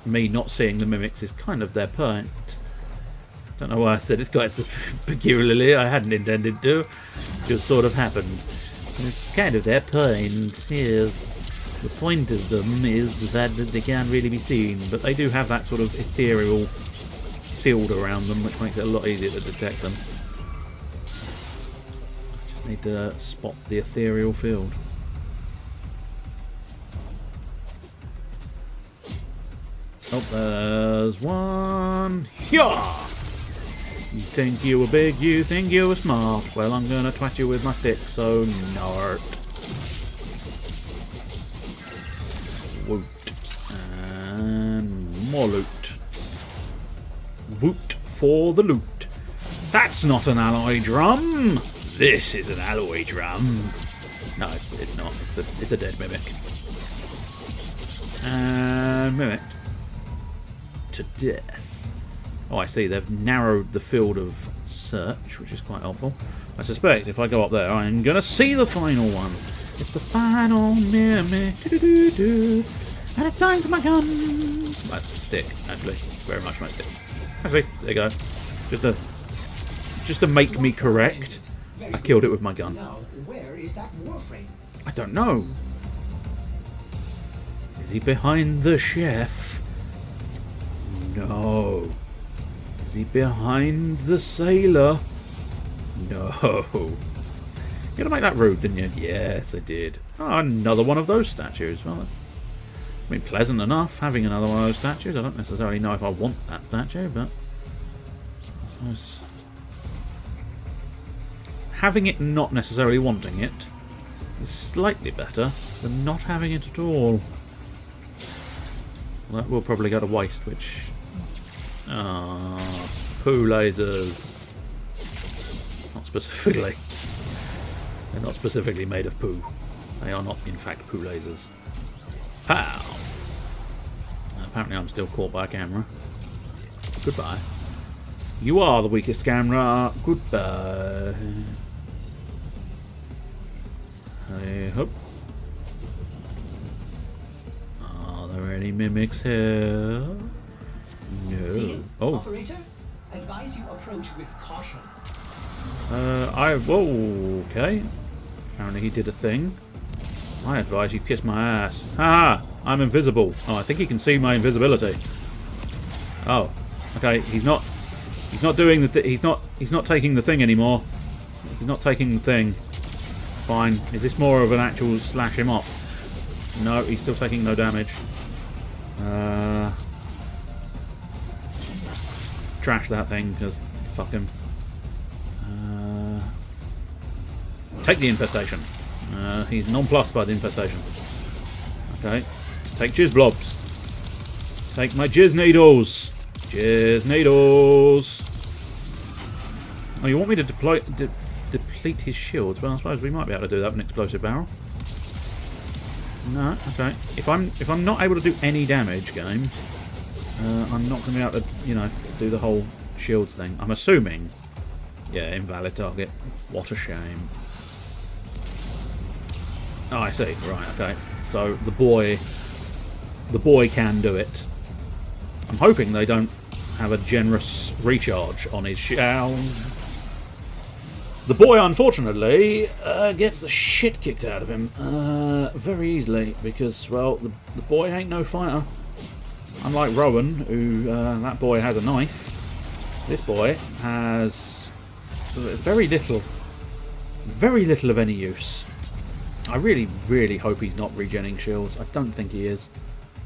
me not seeing the mimics is kind of their point. Don't know why I said it's quite so peculiarly. I hadn't intended to. Just sort of happened. It's kind of their point. Yes. The point of them is that they can't really be seen, but they do have that sort of ethereal field around them, which makes it a lot easier to detect them. Just need to spot the ethereal field. Oh, there's one. Yeah! You think you were big, you think you were smart. Well, I'm gonna twat you with my stick, so nart. Woot. And more loot. Woot for the loot. That's not an alloy drum. This is an alloy drum. No, it's not. It's a dead mimic. And mimic to death. Oh, I see. They've narrowed the field of search, which is quite helpful. I suspect if I go up there, I'm gonna see the final one. It's the final mimic. And it's time for my gun. My stick, actually. Very much my stick. Actually, there you go. Just to make me correct, I killed it with my gun. Now, where is that Warframe? I don't know. Is he behind the chef? No. Is he behind the sailor? No. You gotta make that rude, didn't you? Yes, I did. Oh, another one of those statues. Well, that's pleasant enough having another one of those statues. I don't necessarily know if I want that statue, but I suppose having it, not necessarily wanting it, is slightly better than not having it at all. Well, that will probably go to waste, which... Ah, poo lasers. Not specifically. They're not specifically made of poo. They are not, in fact, poo lasers. Pow! Apparently I'm still caught by a camera. Goodbye. You are the weakest camera. Goodbye. I hope. Are there any mimics here? No. See? Oh. Operator, advise you approach with caution. Whoa, okay. Apparently he did a thing. I advise you kiss my ass. Haha! I'm invisible. Oh, I think he can see my invisibility. Oh. Okay, he's not doing the he's not taking the thing anymore. He's not taking the thing. Fine. Is this more of an actual slash him up? No, he's still taking no damage. Trash that thing, because fuck him. Take the infestation. He's nonplussed by the infestation. Okay. Take jizz blobs. Take my jizz needles. Jizz needles. Oh, you want me to deplete his shields? Well, I suppose we might be able to do that with an explosive barrel. No, okay. If I'm not able to do any damage, game, I'm not going to be able to, you know, do the whole shields thing. I'm assuming. Yeah, invalid target. What a shame. Oh, I see. Right, okay. So the boy can do it. I'm hoping they don't have a generous recharge on his shield. The boy, unfortunately, gets the shit kicked out of him very easily because, well, the boy ain't no fighter. Unlike Rowan, who that boy has a knife. This boy has very little of any use. I really, really hope he's not regenning shields. I don't think he is.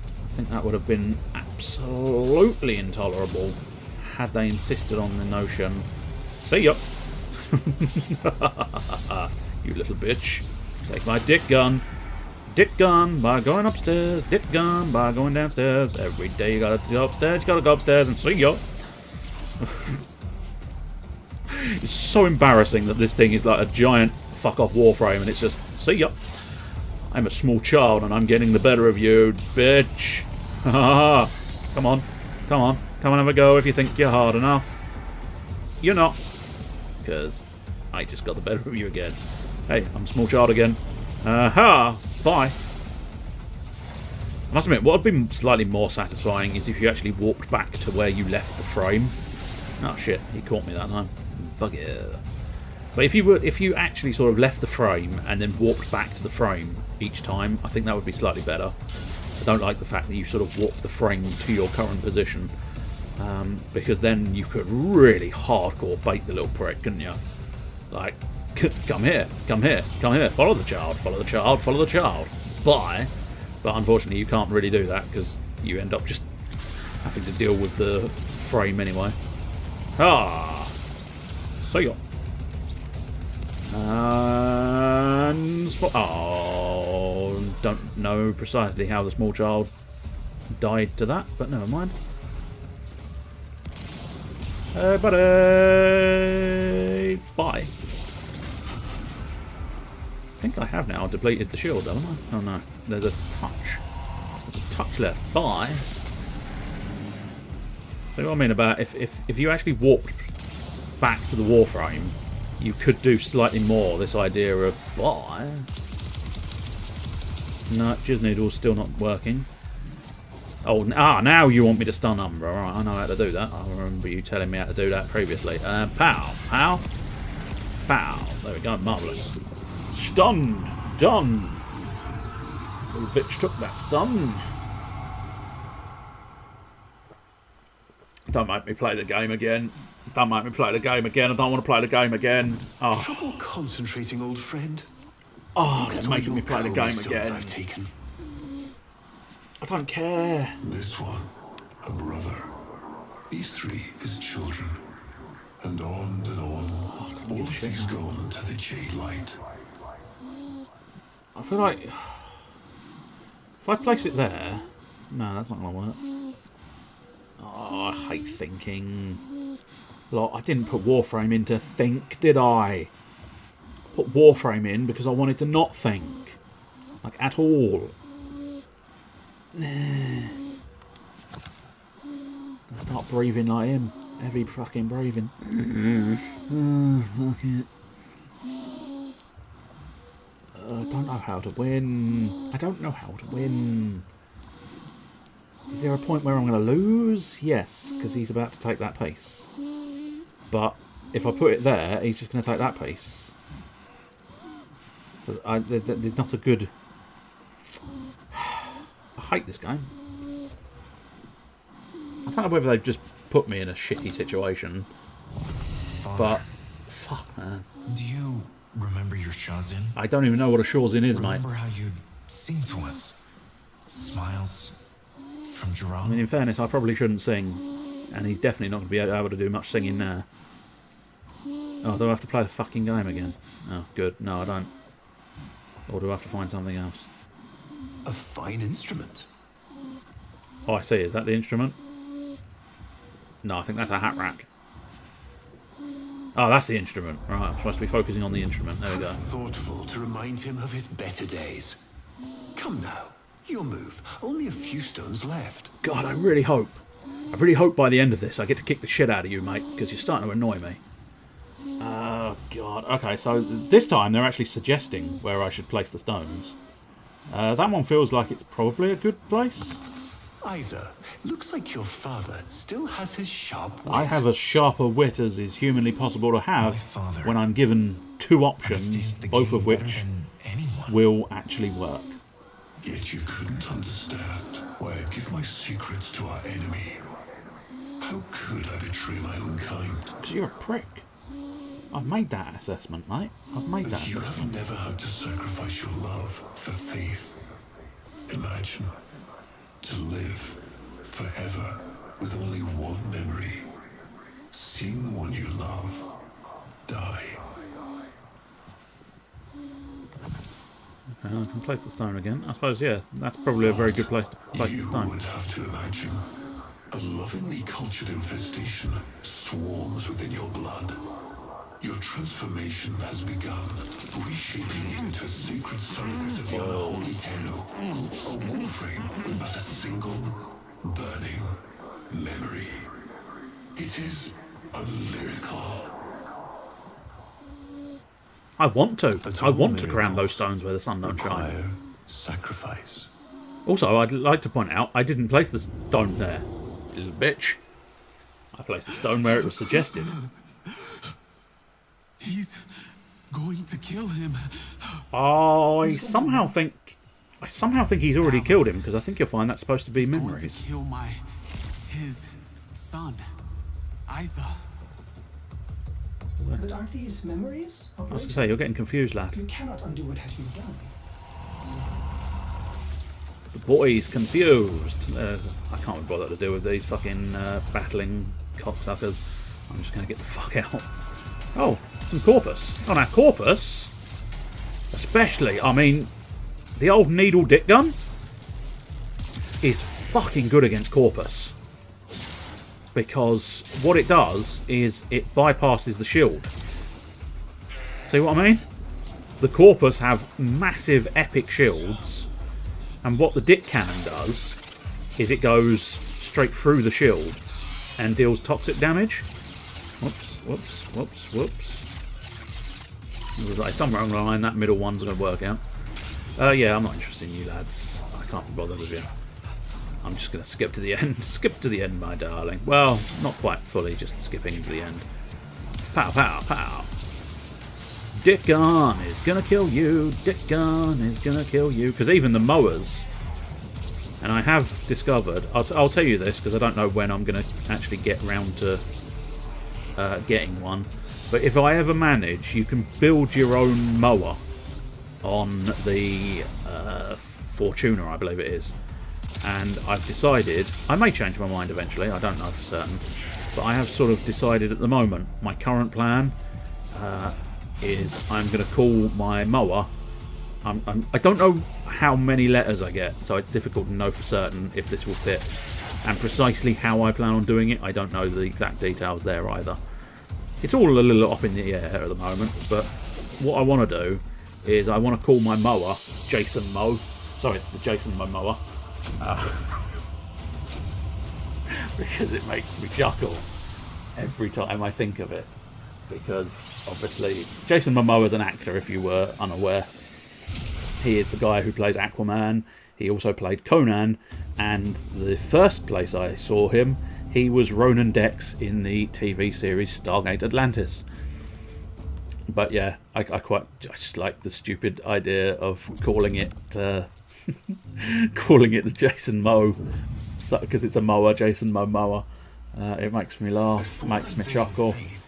I think that would have been absolutely intolerable had they insisted on the notion. See ya! You little bitch. Take my dick gun. Dick gun by going upstairs. Dick gun by going downstairs. Every day you gotta go upstairs. You gotta go upstairs and see ya. It's so embarrassing that this thing is like a giant fuck off Warframe and it's just, see ya. I'm a small child and I'm getting the better of you, bitch. Come on. Come on. Come and have a go if you think you're hard enough. You're not. Because I just got the better of you again. Hey, I'm a small child again. Bye. I must admit, what would have been slightly more satisfying is if you actually walked back to where you left the frame. Oh shit, he caught me that time. Bugger. But if you actually sort of left the frame and then walked back to the frame each time, I think that would be slightly better. I don't like the fact that you sort of walk the frame to your current position, because then you could really hardcore bait the little prick, couldn't you? Like, come here, come here, come here, follow the child, follow the child, follow the child. Bye. But unfortunately you can't really do that because you end up just having to deal with the frame anyway. See ya. And don't know precisely how the small child died to that, but never mind. Buddy, bye. I think I have now depleted the shield, haven't I? Oh no, there's a touch. There's a touch left. Bye. See what I mean about if you actually walked back to the Warframe, you could do slightly more. This idea of bye. No, Jizz Needle's still not working. Oh, now you want me to stun Umbra. Alright, I know how to do that. I remember you telling me how to do that previously. Pow, pow, pow. There we go, marvellous. Stunned, done. Little bitch took that stun. Don't make me play the game again. Don't make me play the game again. I don't want to play the game again. Oh. Trouble concentrating, old friend. Oh, they're making me play the game again. I've taken. I don't care. This one, a brother. These three, his children. And on and on. All of these gone to the Jade Light. I feel like if I place it there, no, that's not gonna work. Oh, I hate thinking. Like, I didn't put Warframe in to think, did I? Put Warframe in because I wanted to not think, like at all. Start breathing like him. Heavy fucking breathing. Oh, fuck it. I don't know how to win. I don't know how to win. Is there a point where I'm going to lose? Yes, because he's about to take that piece. But if I put it there, he's just going to take that piece. So there's not a good... I hate this game. I don't know whether they've just put me in a shitty situation. But, fuck, man. Do you remember your Shazin? I don't even know what a Shazin is, mate. Remember how you'd sing to us? Smiles from Jerome? I mean, in fairness, I probably shouldn't sing. And he's definitely not going to be able to do much singing now. Oh, do I have to play the fucking game again? Oh, good. No, I don't. Or do I have to find something else? A fine instrument. Oh, I see. Is that the instrument? No, I think that's a hat rack. Oh, that's the instrument. Right, I'm supposed to be focusing on the instrument. There we go. Thoughtful to remind him of his better days. Come now, your move. Only a few stones left. God, I really hope by the end of this I get to kick the shit out of you, mate, because you're starting to annoy me. Oh, God. Okay, so this time they're actually suggesting where I should place the stones. That one feels like it's probably a good place. Isa, looks like your father still has his sharp wit. I have as sharper wit as is humanly possible to have when I'm given two options, both of which will actually work. Yet you couldn't understand why I give my secrets to our enemy. How could I betray my own kind? Because you're a prick. I've made that assessment, mate. I've made that You assessment. have never had to sacrifice your love for faith. Imagine to live forever with only one memory. Seeing the one you love die. Okay, I can place the stone again. I suppose, yeah, that's probably a very good place to place the You stone. would have to imagine a lovingly cultured infestation swarms within your blood. Your transformation has begun, reshaping you into a sacred surrogate of the unholy Tenno. A Warframe with but a single, burning memory. It is a miracle. I want to cram those stones where the sun don't Require shine. sacrifice. Also, I'd like to point out, I didn't place the stone there, little bitch. I placed the stone where it was suggested. He's going to kill him. I somehow think he's already killed him, because I think you'll find that's supposed to be He's memories. going to kill his son, Isa. But aren't these memories? I was going to say, you're getting confused, lad. You cannot undo what has been done. The boy's confused. I can't be bothered to deal with these fucking battling cocksuckers. I'm just going to get the fuck out. Oh, some Corpus. Oh, now Corpus, especially, I mean, the old needle dick gun is fucking good against Corpus. Because what it does is it bypasses the shield. See what I mean? The Corpus have massive epic shields, and what the dick cannon does is it goes straight through the shields and deals toxic damage. Whoops, whoops, whoops, whoops. It was like somewhere along the line that middle one's going to work out. Yeah, I'm not interested in you lads. I can't be bothered with you. I'm just going to skip to the end. Skip to the end, my darling. Well, not quite fully, just skipping to the end. Pow, pow, pow. Dick gun is going to kill you. Dick gun is going to kill you. Because even the mowers, and I have discovered, I'll tell you this because I don't know when I'm going to actually get round to getting one. But if I ever manage, you can build your own mower on the Fortuner, I believe it is. And I've decided, I may change my mind eventually, I don't know for certain, but I have sort of decided at the moment, my current plan is I'm going to call my mower, I don't know how many letters I get, so it's difficult to know for certain if this will fit, and precisely how I plan on doing it, I don't know the exact details there either. It's all a little up in the air at the moment, but what I want to do is I want to call my mower Jason Mow. Sorry, it's the Jason Momoa. Because it makes me chuckle every time I think of it. Because obviously Jason Momoa is an actor, if you were unaware. He is the guy who plays Aquaman. He also played Conan, and the first place I saw him, he was Ronan Dex in the TV series Stargate Atlantis. But yeah, I just like the stupid idea of calling it calling it the Jason Mow, because it's a mower, Jason Momoa. It makes me laugh, Before makes the me very chuckle. faith,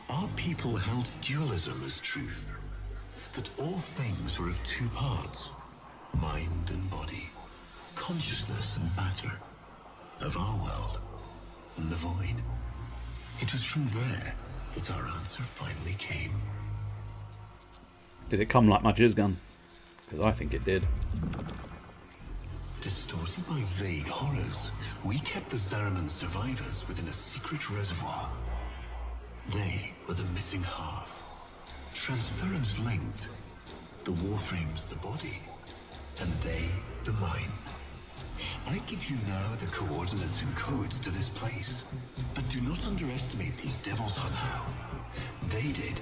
our people held dualism as truth. That all things were of two parts, mind and body, consciousness and matter, of our world and the void. It was from there that our answer finally came. Did it come like my jizz gun? Because I think it did. Distorted by vague horrors, we kept the Zariman survivors within a secret reservoir. They were the missing half. Transference linked. The Warframe's the body, and they the mind. I give you now the coordinates and codes to this place, but do not underestimate these devils somehow. They did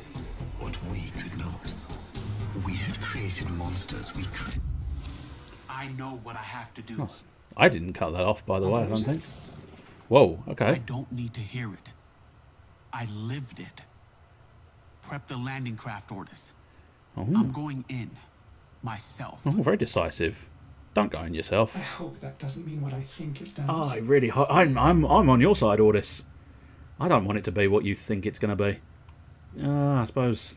what we could not. We had created monsters we could. I know what I have to do. Oh, I didn't cut that off, by the way, I don't think. Whoa, okay. I don't need to hear it. I lived it. Prep the landing craft orders. Oh. I'm going in. Myself. Oh, very decisive. Don't go in yourself. I hope that doesn't mean what I think it does. Oh, I really hope. I'm on your side, Ordis. I don't want it to be what you think it's going to be. I suppose.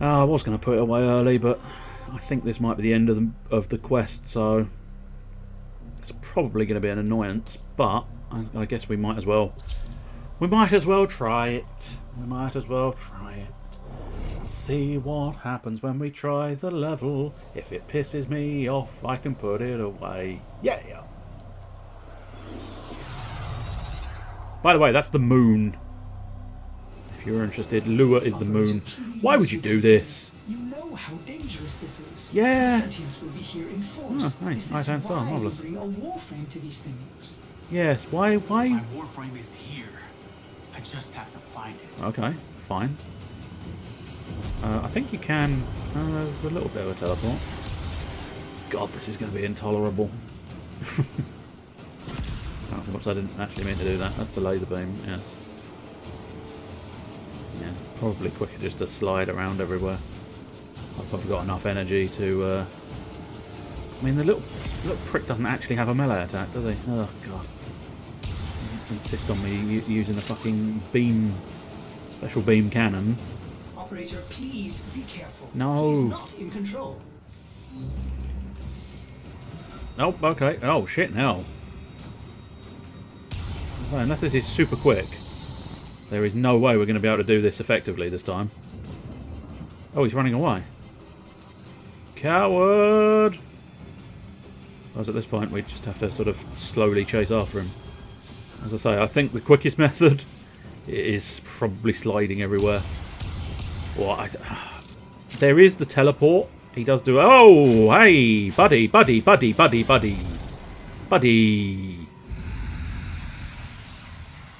I was going to put it away early, but I think this might be the end of the quest, so it's probably going to be an annoyance. But I guess we might as well. We might as well try it. We might as well try it. See what happens when we try the level. If it pisses me off, I can put it away. Yeah. By the way, that's the moon. If you're interested, Lua is the moon. Why would you do this? You know how dangerous this is. Yeah. Sentience will be here in force. Oh, nice. Right hand star, marvelous. Bring a Warframe to these things. Yes. Why? My Warframe is here. I just have to find it. Okay. Fine. I think you can. There's a little bit of a teleport. God, this is going to be intolerable. Oh, whoops, I didn't actually mean to do that. That's the laser beam, yes. Yeah, probably quicker just to slide around everywhere. I've probably got enough energy to... I mean, the little prick doesn't actually have a melee attack, does he? Oh, God. Insist on me using the fucking beam... special beam cannon. Operator, please be careful. No. He's not in control. Nope, okay. Oh, shit, now. Well, unless this is super quick, there is no way we're going to be able to do this effectively this time. Oh, he's running away. Coward! Whereas at this point, we just have to sort of slowly chase after him. As I say, I think the quickest method is probably sliding everywhere. Or there is the teleport. He does do... Oh, hey, buddy. Well,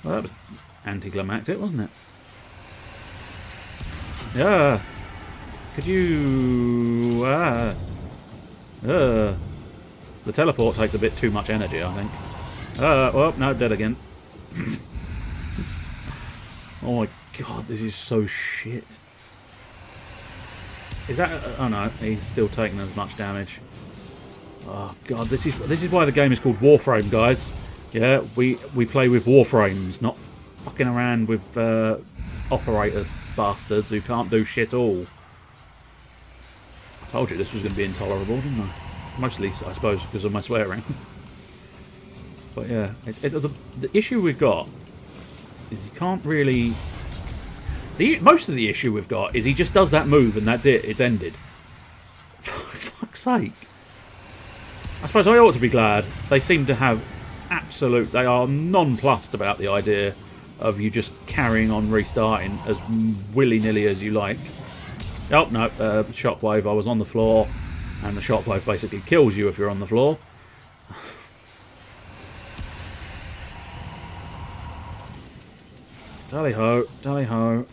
that was anticlimactic, wasn't it? Yeah. Could you... the teleport takes a bit too much energy, I think. Well, no, dead again. Oh my God, this is so shit. Is that... Oh no, he's still taking as much damage. Oh God, this is why the game is called Warframe, guys. Yeah, we play with Warframes, not fucking around with operator bastards who can't do shit all. I told you this was going to be intolerable, didn't I? Mostly, I suppose, because of my swearing. But yeah, the issue we've got is you can't really... Most of the issue we've got is he just does that move and that's it, it's ended. For fuck's sake. I suppose I ought to be glad. They seem to have absolute... They are nonplussed about the idea of you just carrying on restarting as willy-nilly as you like. Oh, no, shockwave, I was on the floor, and the shockwave basically kills you if you're on the floor. Tally-ho, tally-ho.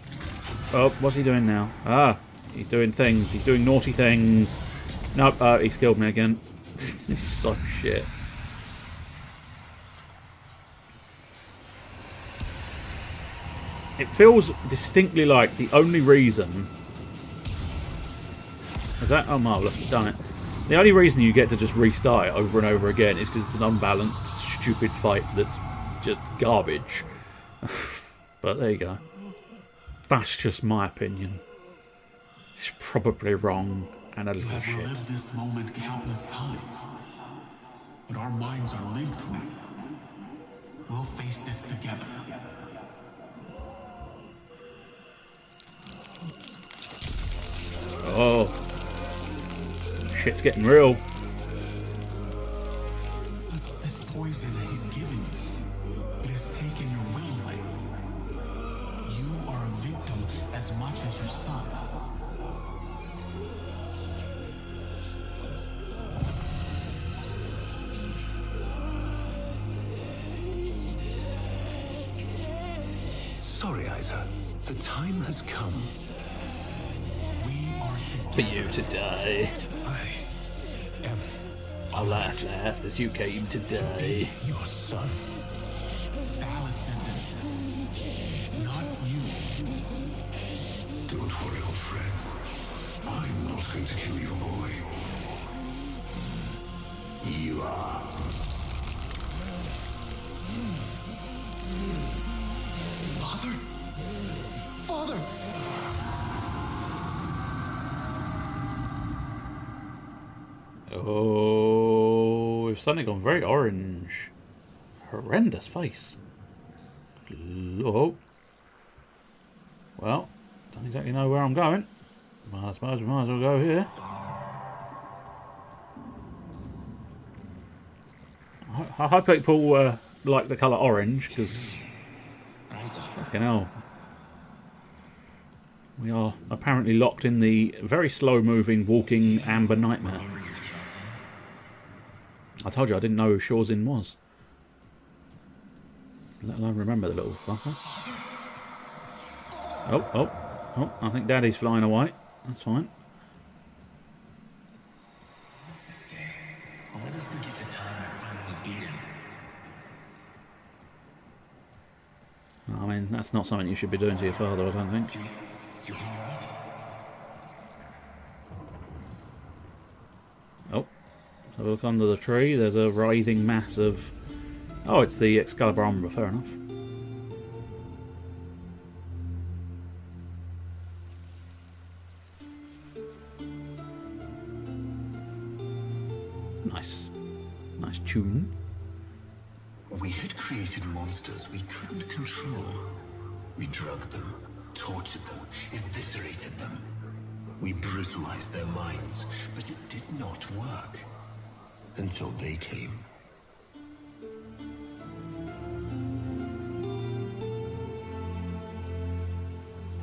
Oh, what's he doing now? Ah, he's doing things. He's doing naughty things. Nope, he's killed me again. This is so shit. It feels distinctly like the only reason... Is that... Oh, marvellous, we've done it. The only reason you get to just restart it over and over again is because it's an unbalanced, stupid fight that's just garbage. But there you go. That's just my opinion. It's probably wrong and a You little have shit. relived this moment countless times, but our minds are linked now. We'll face this together. Oh. Shit's getting real. This poison he's given you, it has taken your will away. You are a victim as much as your son. Sorry, Isa. The time has come. We are For together. you to die. I am I'll laugh last as you came to die. your son. Ballast in this. Not you. Don't worry, old friend. I'm not going to kill your boy. You are. Father? Father! Oh, we've suddenly gone very orange. Horrendous face. Oh. Well, don't exactly know where I'm going. Well, I suppose we might as well go here. I hope people like the colour orange, because fucking hell. We are apparently locked in the very slow-moving, walking amber nightmare. I told you I didn't know who Shorzin was. Let alone remember the little fucker. Oh, I think Daddy's flying away. That's fine. I'll never forget the time I finally beat him. I mean, that's not something you should be doing to your father, I don't think. You alright? Oh, so look under the tree. There's a writhing mass of... Oh, it's the Excalibur armor, fair enough. Nice. Nice tune. We had created monsters we couldn't control. We drugged them, tortured them, eviscerated them. We brutalized their minds, but it did not work. Until they came.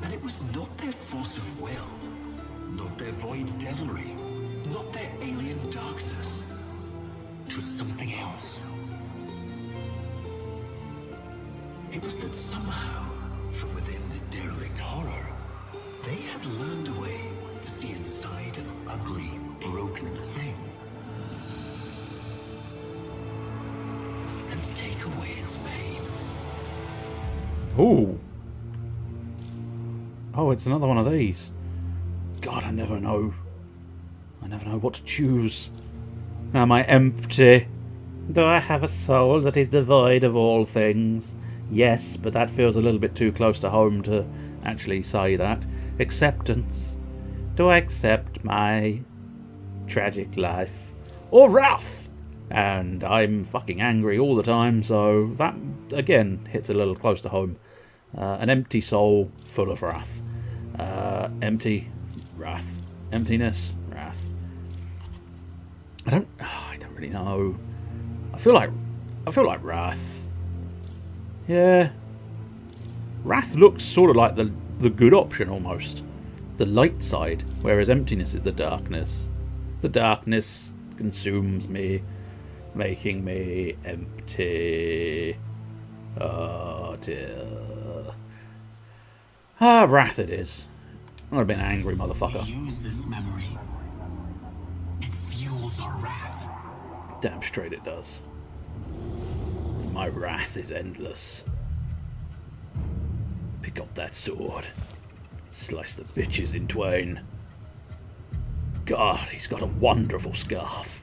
And it was not their force of will, not their void devilry, not their alien darkness. It was something else. It was that somehow, from within the derelict horror, they had learned a way to see inside an ugly, broken thing. And take away its pain. Ooh. Oh, it's another one of these. God, I never know. I never know what to choose. Am I empty? Do I have a soul that is devoid of all things? Yes, but that feels a little bit too close to home to actually say that. Acceptance. Do I accept my tragic life? Or wrath? And I'm fucking angry all the time, so that, again, hits a little close to home. An empty soul full of wrath. Empty, wrath. Emptiness, wrath. I don't really know. I feel like wrath. Yeah. Wrath looks sort of like the good option almost. It's the light side, whereas emptiness is the darkness. The darkness consumes me, making me empty. Oh dear. Ah, wrath it is. I'm a bit angry, motherfucker. We use this memory. It fuels our wrath. Damn straight it does. My wrath is endless. Pick up that sword. Slice the bitches in twain. God, he's got a wonderful scarf.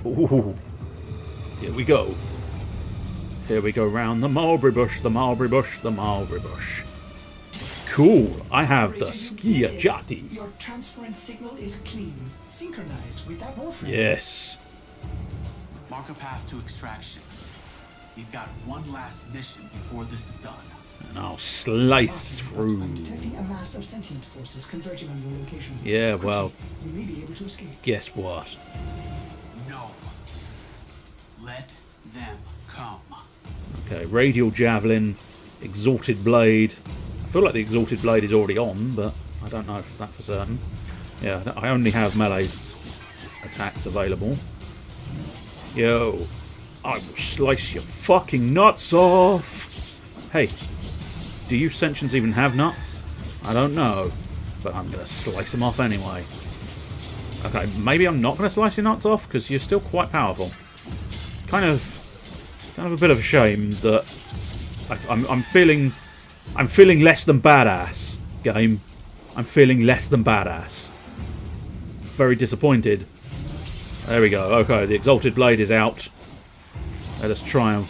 Ooh. Here we go. Here we go round the mulberry bush, the mulberry bush, the mulberry bush. Cool. I have the Skiajati. Your transference signal is clean, synchronized with that Warframe. Yes. Mark a path to extraction. We've got one last mission before this is done. And I'll slice through. I'm detecting a mass of sentient forces converging on your location. Yeah, well, you may be able to escape. guess what? No. Let them come. Okay, radial javelin, exalted blade. I feel like the exalted blade is already on, but I don't know that for certain. Yeah, I only have melee attacks available. Yo, I will slice your fucking nuts off. Hey, do you sentients even have nuts? I don't know, but I'm gonna slice them off anyway. Okay, maybe I'm not gonna slice your nuts off because you're still quite powerful. Kind of a bit of a shame that I'm feeling less than badass, game. I'm feeling less than badass. Very disappointed. There we go. Okay, the exalted blade is out. Let us try and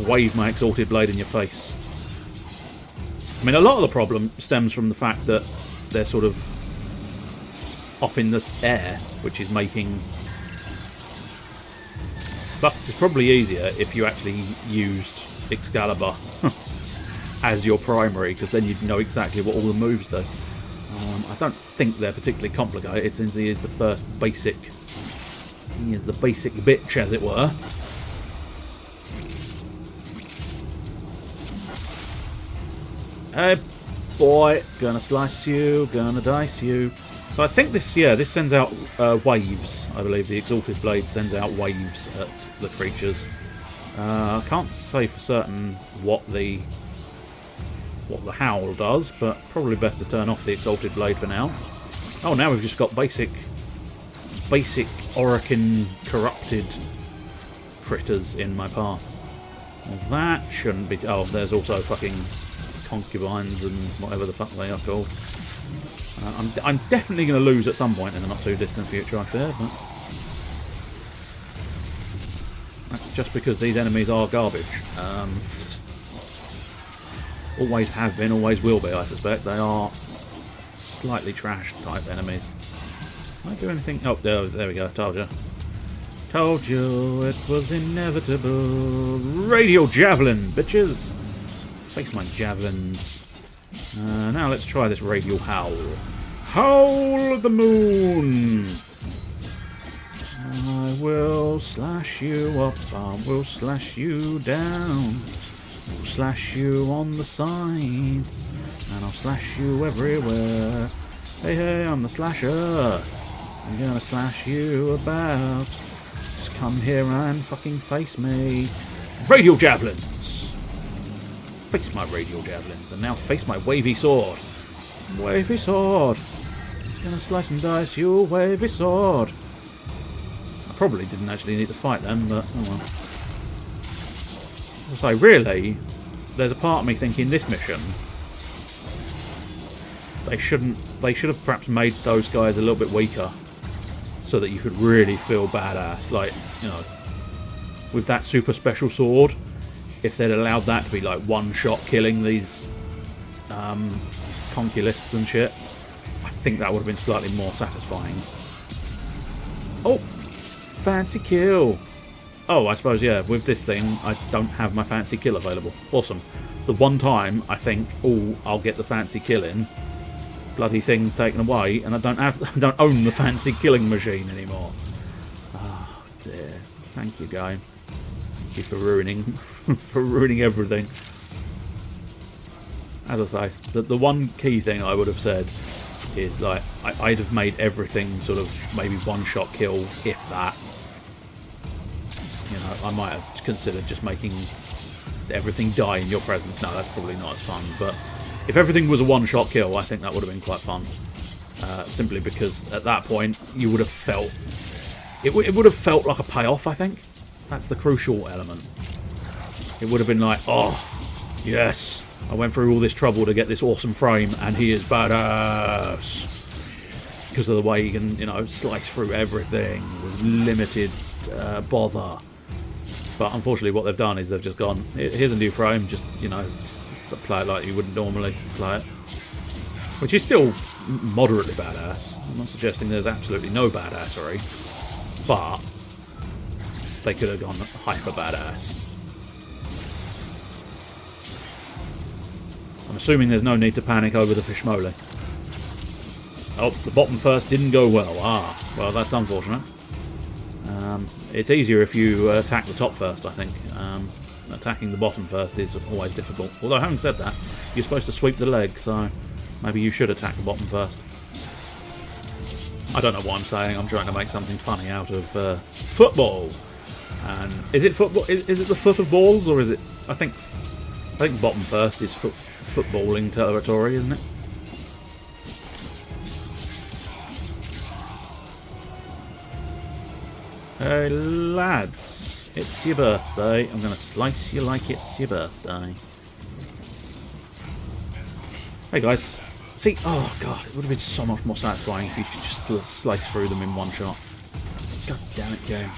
wave my exalted blade in your face. I mean, a lot of the problem stems from the fact that they're sort of up in the air, which is making... Plus, this is probably easier if you actually used Excalibur as your primary, because then you'd know exactly what all the moves do. I don't think they're particularly complicated, since he is the first basic... He is the basic bitch, as it were. Hey, boy, gonna slice you, gonna dice you. So I think this, yeah, this sends out waves. I believe the Exalted Blade sends out waves at the creatures. I can't say for certain what the howl does, but probably best to turn off the Exalted Blade for now. Oh, now we've just got basic Orokin corrupted critters in my path. Well, that shouldn't be... Oh, there's also fucking concubines and whatever the fuck they are called. I'm definitely going to lose at some point in the not too distant future, I fear, but that's just because these enemies are garbage. Always have been, always will be, I suspect. They are slightly trash type enemies. Can I do anything? Oh, there we go. Told you. Told you it was inevitable. Radial javelin, bitches. Face my javelins. Now let's try this radial howl. Howl of the moon. I will slash you up. I will slash you down. I'll slash you on the sides. And I'll slash you everywhere. Hey, hey, I'm the slasher. I'm gonna slash you about. Just come here and fucking face me. Radial javelins! Face my radial javelins, and now face my wavy sword. Wavy sword! It's gonna slice and dice you, wavy sword! I probably didn't actually need to fight them, but oh well. So really, there's a part of me thinking this mission, they should have perhaps made those guys a little bit weaker, so that you could really feel badass. Like, you know, with that super special sword, if they'd allowed that to be like one-shot killing these conquilists and shit, I think that would have been slightly more satisfying. Oh, fancy kill. Oh, I suppose, yeah, with this thing, I don't have my fancy kill available. Awesome. The one time I think, oh, I'll get the fancy kill in, bloody thing's taken away, and I don't own the fancy killing machine anymore. Oh dear. Thank you, game. Thank you for ruining everything. As I say, the one key thing I would have said is, like, I'd have made everything sort of maybe one-shot kill, if that. You know, I might have considered just making everything die in your presence. No, that's probably not as fun, but if everything was a one-shot kill, I think that would have been quite fun. Simply because at that point, you would have felt... It would have felt like a payoff, I think. That's the crucial element. It would have been like, oh, yes, I went through all this trouble to get this awesome frame, and he is badass. Because of the way he can, you know, slice through everything with limited bother. But unfortunately what they've done is they've just gone, here's a new frame, just, you know, play it like you wouldn't normally play it. Which is still moderately badass. I'm not suggesting there's absolutely no badassery, but they could have gone hyper badass. I'm assuming there's no need to panic over the fishmoly. Oh, the bottom first didn't go well. Ah, well, that's unfortunate. It's easier if you attack the top first, I think. Attacking the bottom first is always difficult. Although, having said that, you're supposed to sweep the leg, so maybe you should attack the bottom first. I don't know what I'm saying. I'm trying to make something funny out of football. And is it football? Is it the foot of balls, or is it? I think bottom first is footballing territory, isn't it? Hey lads, it's your birthday. I'm going to slice you like it's your birthday. Hey guys, see, oh god, it would have been so much more satisfying if you could just slice through them in one shot. God damn it, game.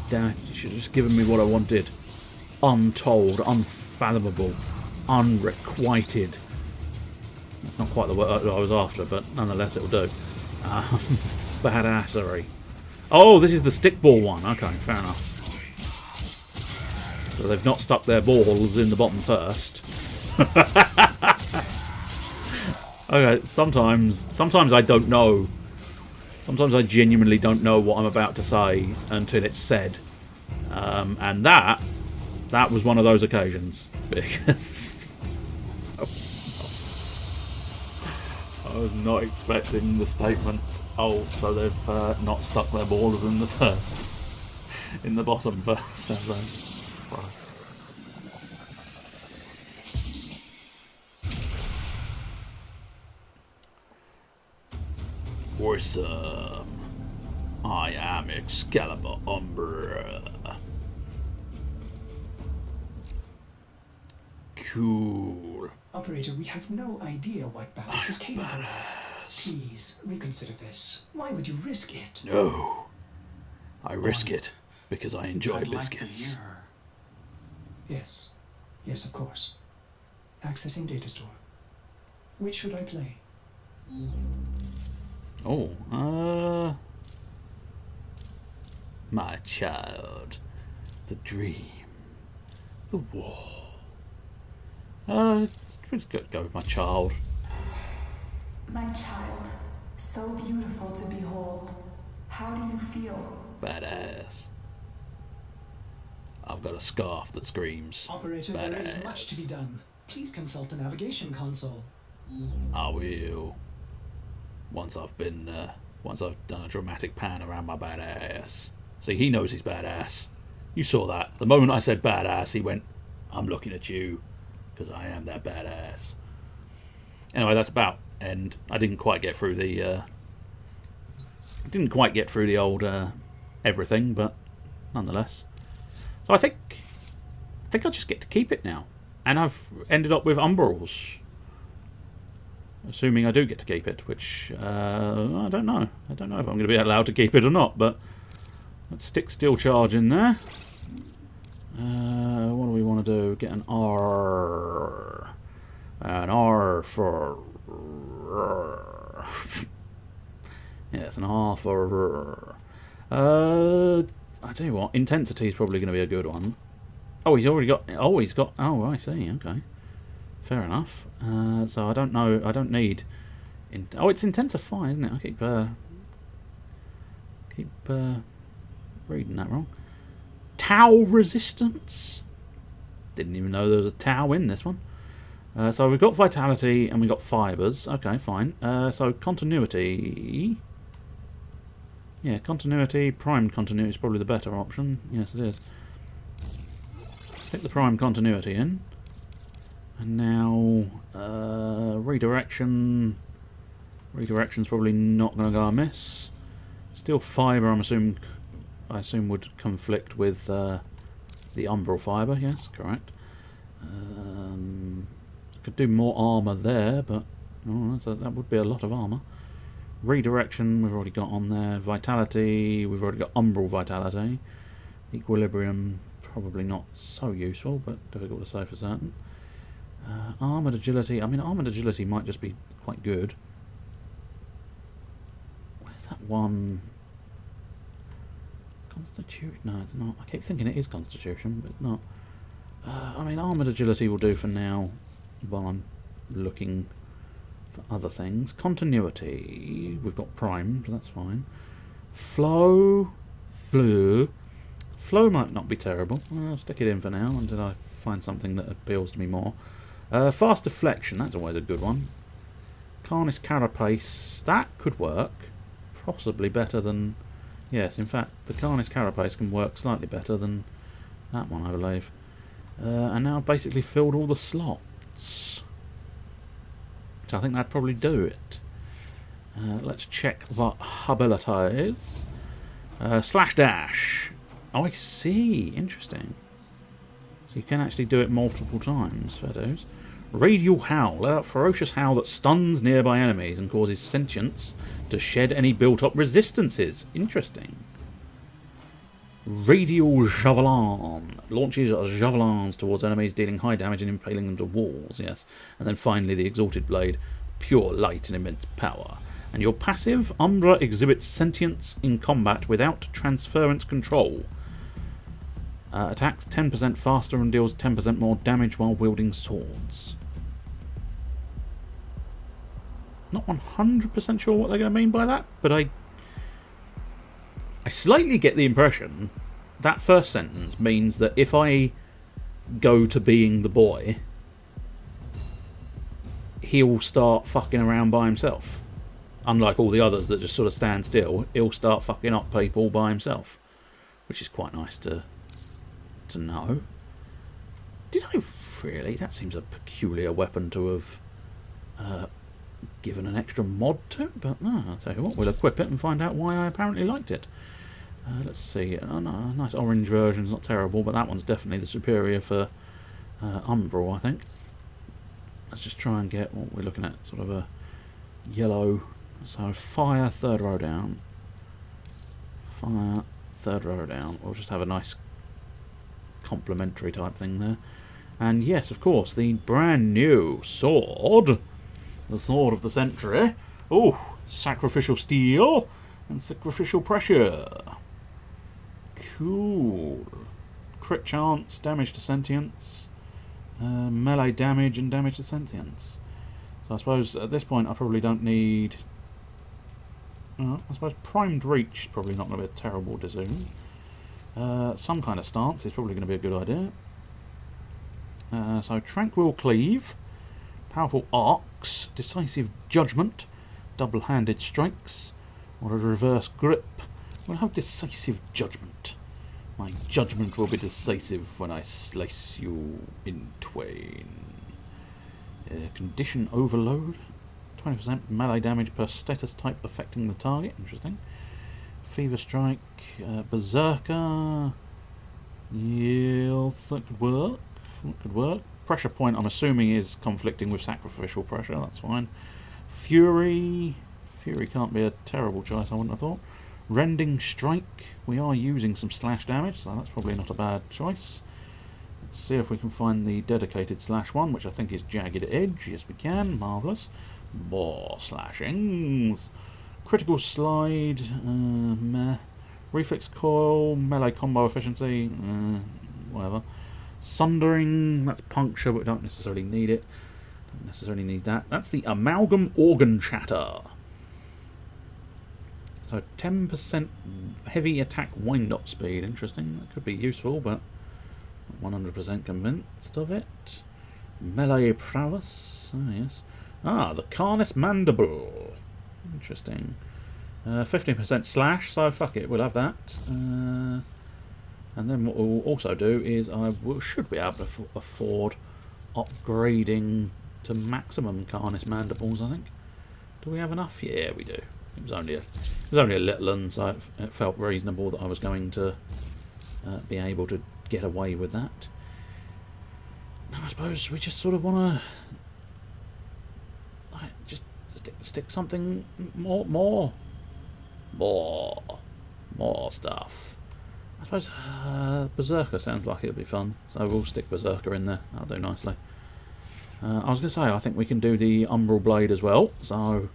Damn it, you should have just given me what I wanted. Untold, unfathomable, unrequited. That's not quite the word I was after, but nonetheless it'll do. Badassery. Oh, this is the stickball one. Okay, fair enough. So they've not stuck their balls in the bottom first. Okay, sometimes I don't know. Sometimes I genuinely don't know what I'm about to say until it's said. And that was one of those occasions. Because I was not expecting the statement, oh, so they've not stuck their balls in the bottom first, have they? Right. Awesome. I am Excalibur Umbra. Cool. Operator, we have no idea what Ballas is capable of. Please, reconsider this. Why would you risk it? No. I risk it because I enjoy I'd biscuits. like to hear her. Yes. Yes, of course. Accessing data store. Which should I play? Oh, my child, the dream, the war. Let's go with my child. My child, so beautiful to behold. How do you feel? Badass. I've got a scarf that screams Operator, badass. there is much to be done. Please consult the navigation console. I will. Once I've done a dramatic pan around my badass. See, he knows he's badass. You saw that. The moment I said badass, he went, I'm looking at you, because I am that badass. Anyway, that's about end. I didn't quite get through the old everything, but nonetheless. So I think I just get to keep it now. And I've ended up with umbrals. Assuming I do get to keep it, which I don't know. I don't know if I'm going to be allowed to keep it or not, but let's stick steel charge in there. What do we want to do? Get an R. An R for... Yes, an R for... I tell you what, intensity is probably going to be a good one. Oh, he's already got... Oh, he's got... Oh, I see, okay. Fair enough. So I don't know. I don't need. Oh, it's intensify, isn't it? I keep reading that wrong. Tau resistance. Didn't even know there was a tau in this one. So we've got vitality and we've got fibers. Okay, fine. So continuity. Yeah, continuity. Prime continuity is probably the better option. Yes, it is. Stick the prime continuity in. And now, redirection. Redirection's probably not going to go amiss. Steel fibre, I assume would conflict with the umbral fibre. Yes, correct. Could do more armour there, but that would be a lot of armour. Redirection, we've already got on there. Vitality, we've already got Umbral Vitality. Equilibrium, probably not so useful, but difficult to say for certain. Armoured Agility, I mean, Armoured Agility might just be quite good. Where's that one? Constitution? No, it's not. I keep thinking it is Constitution, but it's not. I mean, Armoured Agility will do for now while I'm looking for other things. Continuity, we've got Prime, so that's fine. Flow might not be terrible. I'll stick it in for now until I find something that appeals to me more. Fast Deflection, that's always a good one. Carnis Carapace, that could work. Possibly better than... Yes, in fact, the Carnis Carapace can work slightly better than that one, I believe. And now I've basically filled all the slots. So I think that'd probably do it. Let's check the abilities. Slash Dash. Oh, I see. Interesting. So you can actually do it multiple times, fair dues. Radial Howl. Let out a ferocious howl that stuns nearby enemies and causes sentience to shed any built-up resistances. Interesting. Radial Javelin. Launches javelins towards enemies, dealing high damage and impaling them to walls. Yes. And then finally the Exalted Blade. Pure light and immense power. And your passive, Umbra exhibits sentience in combat without transference control. Attacks 10% faster and deals 10% more damage while wielding swords. Not 100% sure what they're going to mean by that, but I slightly get the impression that first sentence means that if I go to being the boy, he'll start fucking around by himself. Unlike all the others that just sort of stand still, he'll start fucking up people by himself. Which is quite nice to know. Did I really? That seems a peculiar weapon to have given an extra mod to, but no, I'll tell you what, we'll equip it and find out why I apparently liked it. Let's see. Oh, no, a nice orange version's not terrible, but that one's definitely the superior for Umbral, I think. Let's just try and get what we're looking at, sort of a yellow. So fire, third row down. Fire, third row down. We'll just have a nice complementary type thing there. And yes, of course, the brand new sword. The sword of the century. Oh, sacrificial steel and sacrificial pressure. Cool. Crit chance, damage to sentience, melee damage and damage to sentience. So I suppose at this point I probably don't need... I suppose primed reach is probably not going to be a terrible decision. Some kind of stance is probably going to be a good idea. So tranquil cleave, powerful arcs, decisive judgment, double-handed strikes, or a reverse grip. We'll have decisive judgment. My judgment will be decisive when I slice you in twain. Condition overload. 20% melee damage per status type affecting the target. Interesting. Fever Strike. Berserker. Yeah, that could work. That could work. Pressure Point, I'm assuming, is conflicting with Sacrificial Pressure. That's fine. Fury. Fury can't be a terrible choice, I wouldn't have thought. Rending Strike. We are using some slash damage, so that's probably not a bad choice. Let's see if we can find the dedicated slash one, which I think is Jagged Edge. Yes, we can. Marvellous. More slashings. Critical Slide. Meh. Reflex Coil. Melee Combo Efficiency. Whatever. Sundering. That's Puncture, but we don't necessarily need it. Don't necessarily need that. That's the Amalgam Organ Shatter. So 10% heavy attack wind-up speed. Interesting. That could be useful, but not 100% convinced of it. Melee prowess. Ah, yes. Ah, the Carnis Mandible. Interesting. 15% slash, so fuck it, we'll have that. And then what we'll also do is should be able to afford upgrading to maximum Carnis Mandibles, I think. Do we have enough? Yeah, we do. It was only a little one, so it felt reasonable that I was going to be able to get away with that. Now I suppose we just sort of want to just Stick something more stuff. I suppose Berserker sounds like it'll be fun, so we'll stick Berserker in there. That'll do nicely. I was going to say, I think we can do the Umbral Blade as well. So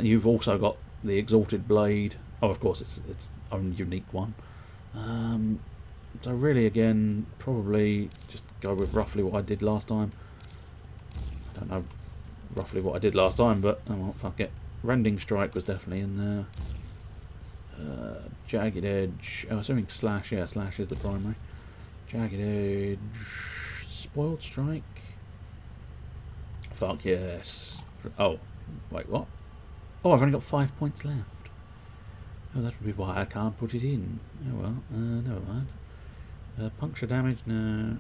you've also got the Exalted Blade. Oh, of course, it's its own unique one. So really, again, probably just go with roughly what I did last time. I don't know roughly what I did last time, but oh well, fuck it. Rending Strike was definitely in there. Jagged Edge. Oh, assuming Slash. Yeah, Slash is the primary. Jagged Edge. Spoiled Strike. Fuck yes. Oh, wait, what? Oh, I've only got 5 points left. Oh, that would be why I can't put it in. Oh well, never mind. Puncture damage? No.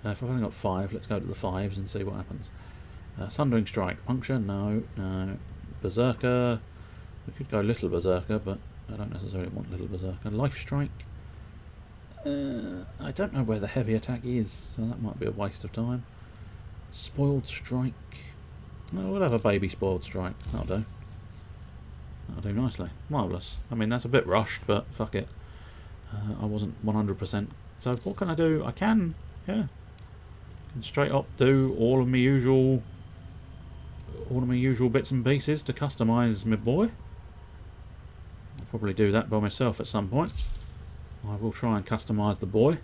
If I've only got 5, let's go to the 5s and see what happens. Sundering Strike. Puncture? No. Berserker. We could go Little Berserker, but I don't necessarily want Little Berserker. Life Strike. I don't know where the heavy attack is, so that might be a waste of time. Spoiled Strike. Oh, we'll have a baby Spoiled Strike. That'll do. That'll do nicely. Marvellous. I mean, that's a bit rushed, but fuck it. I wasn't 100%. So what can I do? I can, yeah. Can straight up do all of my usual bits and pieces to customise my boy. I'll probably do that by myself at some point. I will try and customise the boy.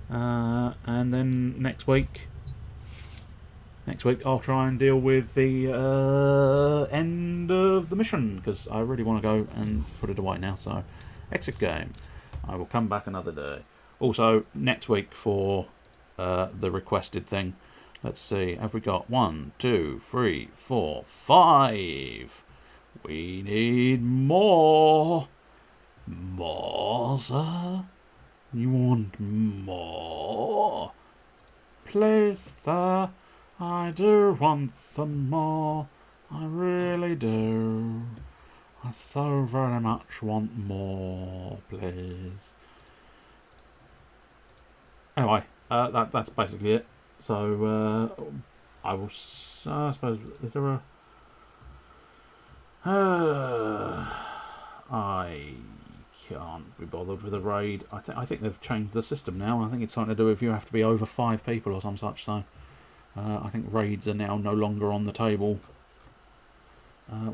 And then next week I'll try and deal with the end of the mission, because I really want to go and put it away now. So exit game. I will come back another day. Also next week for the requested thing. Let's see, have we got 1, 2, 3, 4, 5? We need more. More, sir? You want more? Please, sir. I do want some more. I really do. I so very much want more, please. Anyway, that's basically it. So I will. I suppose, is there a? I can't be bothered with a raid. I think they've changed the system now. I think it's something to do with you have to be over 5 people or some such. So I think raids are now no longer on the table.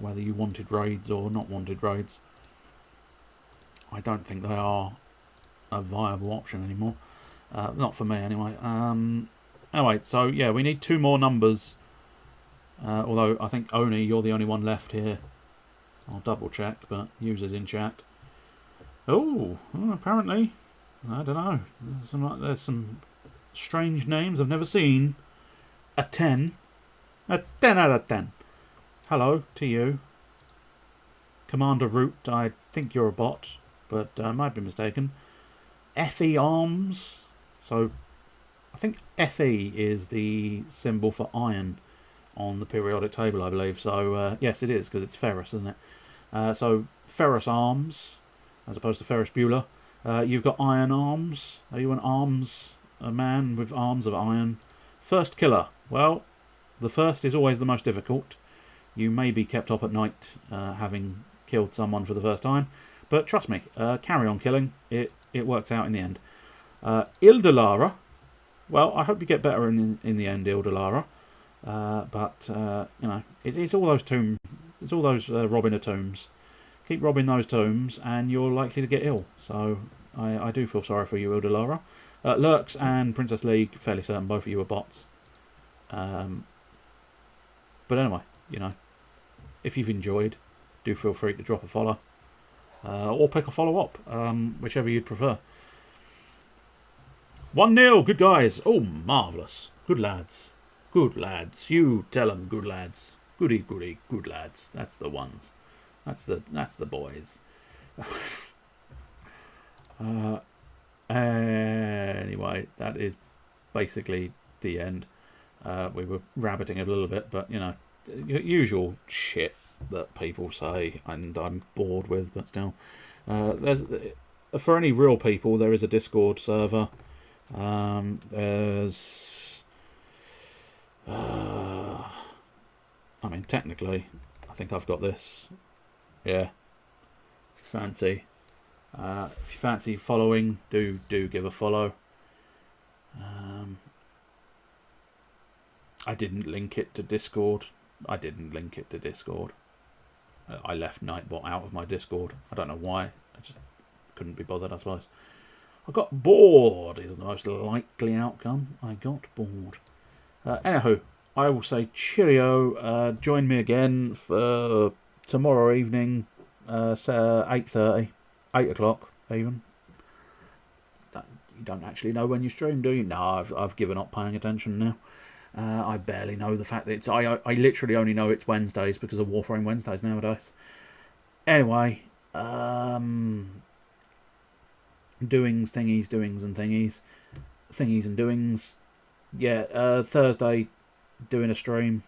Whether you wanted raids or not wanted raids, I don't think they are a viable option anymore. Not for me anyway. Anyway, so yeah, we need 2 more numbers. Although I think Oni, you're the only one left here. I'll double check, but users in chat. Oh, apparently, I don't know. There's some strange names I've never seen. A 10 out of 10. Hello to you, Commander Root. I think you're a bot, but I might be mistaken. FE Arms. So I think FE is the symbol for iron on the periodic table, I believe. So yes, it is, because it's ferrous, isn't it? So Ferrous Arms, as opposed to Ferris Bueller. You've got Iron Arms. Are you a man with arms of iron? First Killer. Well, the first is always the most difficult. You may be kept up at night having killed someone for the first time, but trust me, carry on killing. It works out in the end. Ildelara. Well, I hope you get better in the end, Ildelara. But you know, it's all those it's all those robbing of tombs. Keep robbing those tombs, and you're likely to get ill. So I do feel sorry for you, Ildelara. Lurks and Princess League, fairly certain both of you are bots. But anyway, you know, if you've enjoyed, do feel free to drop a follow. Or pick a follow-up, whichever you'd prefer. 1-0, good guys. Oh, marvellous. Good lads. Good lads. You tell them, good lads. Goody, goody, good lads. That's the ones. That's the boys. Anyway, that is basically the end. We were rabbiting a little bit, but, you know, usual shit that people say and I'm bored with, but still. There's, for any real people, there is a Discord server. There's I mean, technically, I think I've got this. Yeah. Fancy. If you fancy following, do give a follow. I didn't link it to Discord. I left Nightbot out of my Discord. I don't know why. I just couldn't be bothered, I suppose. I got bored is the most likely outcome. I got bored. Anywho, I will say cheerio. Join me again for tomorrow evening, 8:30, 8 o'clock even. You don't actually know when you stream, do you? No, I've given up paying attention now. I barely know the fact that it's... I literally only know it's Wednesdays because of Warframe Wednesdays nowadays. Anyway, doings, thingies, doings and thingies. Thingies and doings. Yeah, Thursday doing a stream.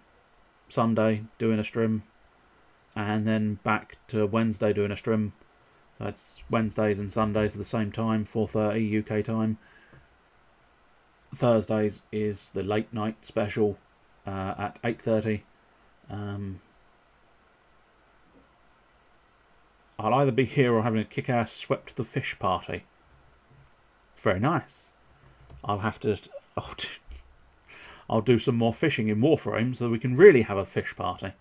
Sunday doing a stream. And then back to Wednesday doing a stream. So it's Wednesdays and Sundays at the same time, 4:30 UK time. Thursdays is the late night special at 8:30. I'll either be here or having a kick-ass swept the fish party. Very nice. I'll do some more fishing in Warframe so we can really have a fish party.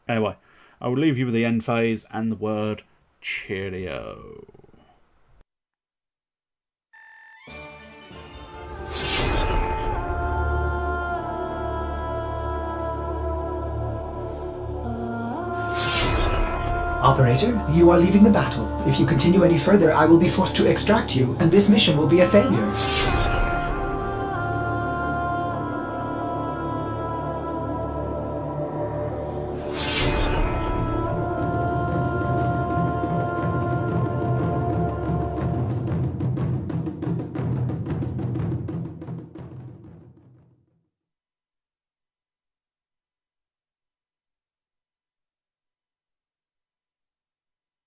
Anyway, I will leave you with the end phase and the word cheerio. Operator, you are leaving the battle. If you continue any further, I will be forced to extract you, and this mission will be a failure.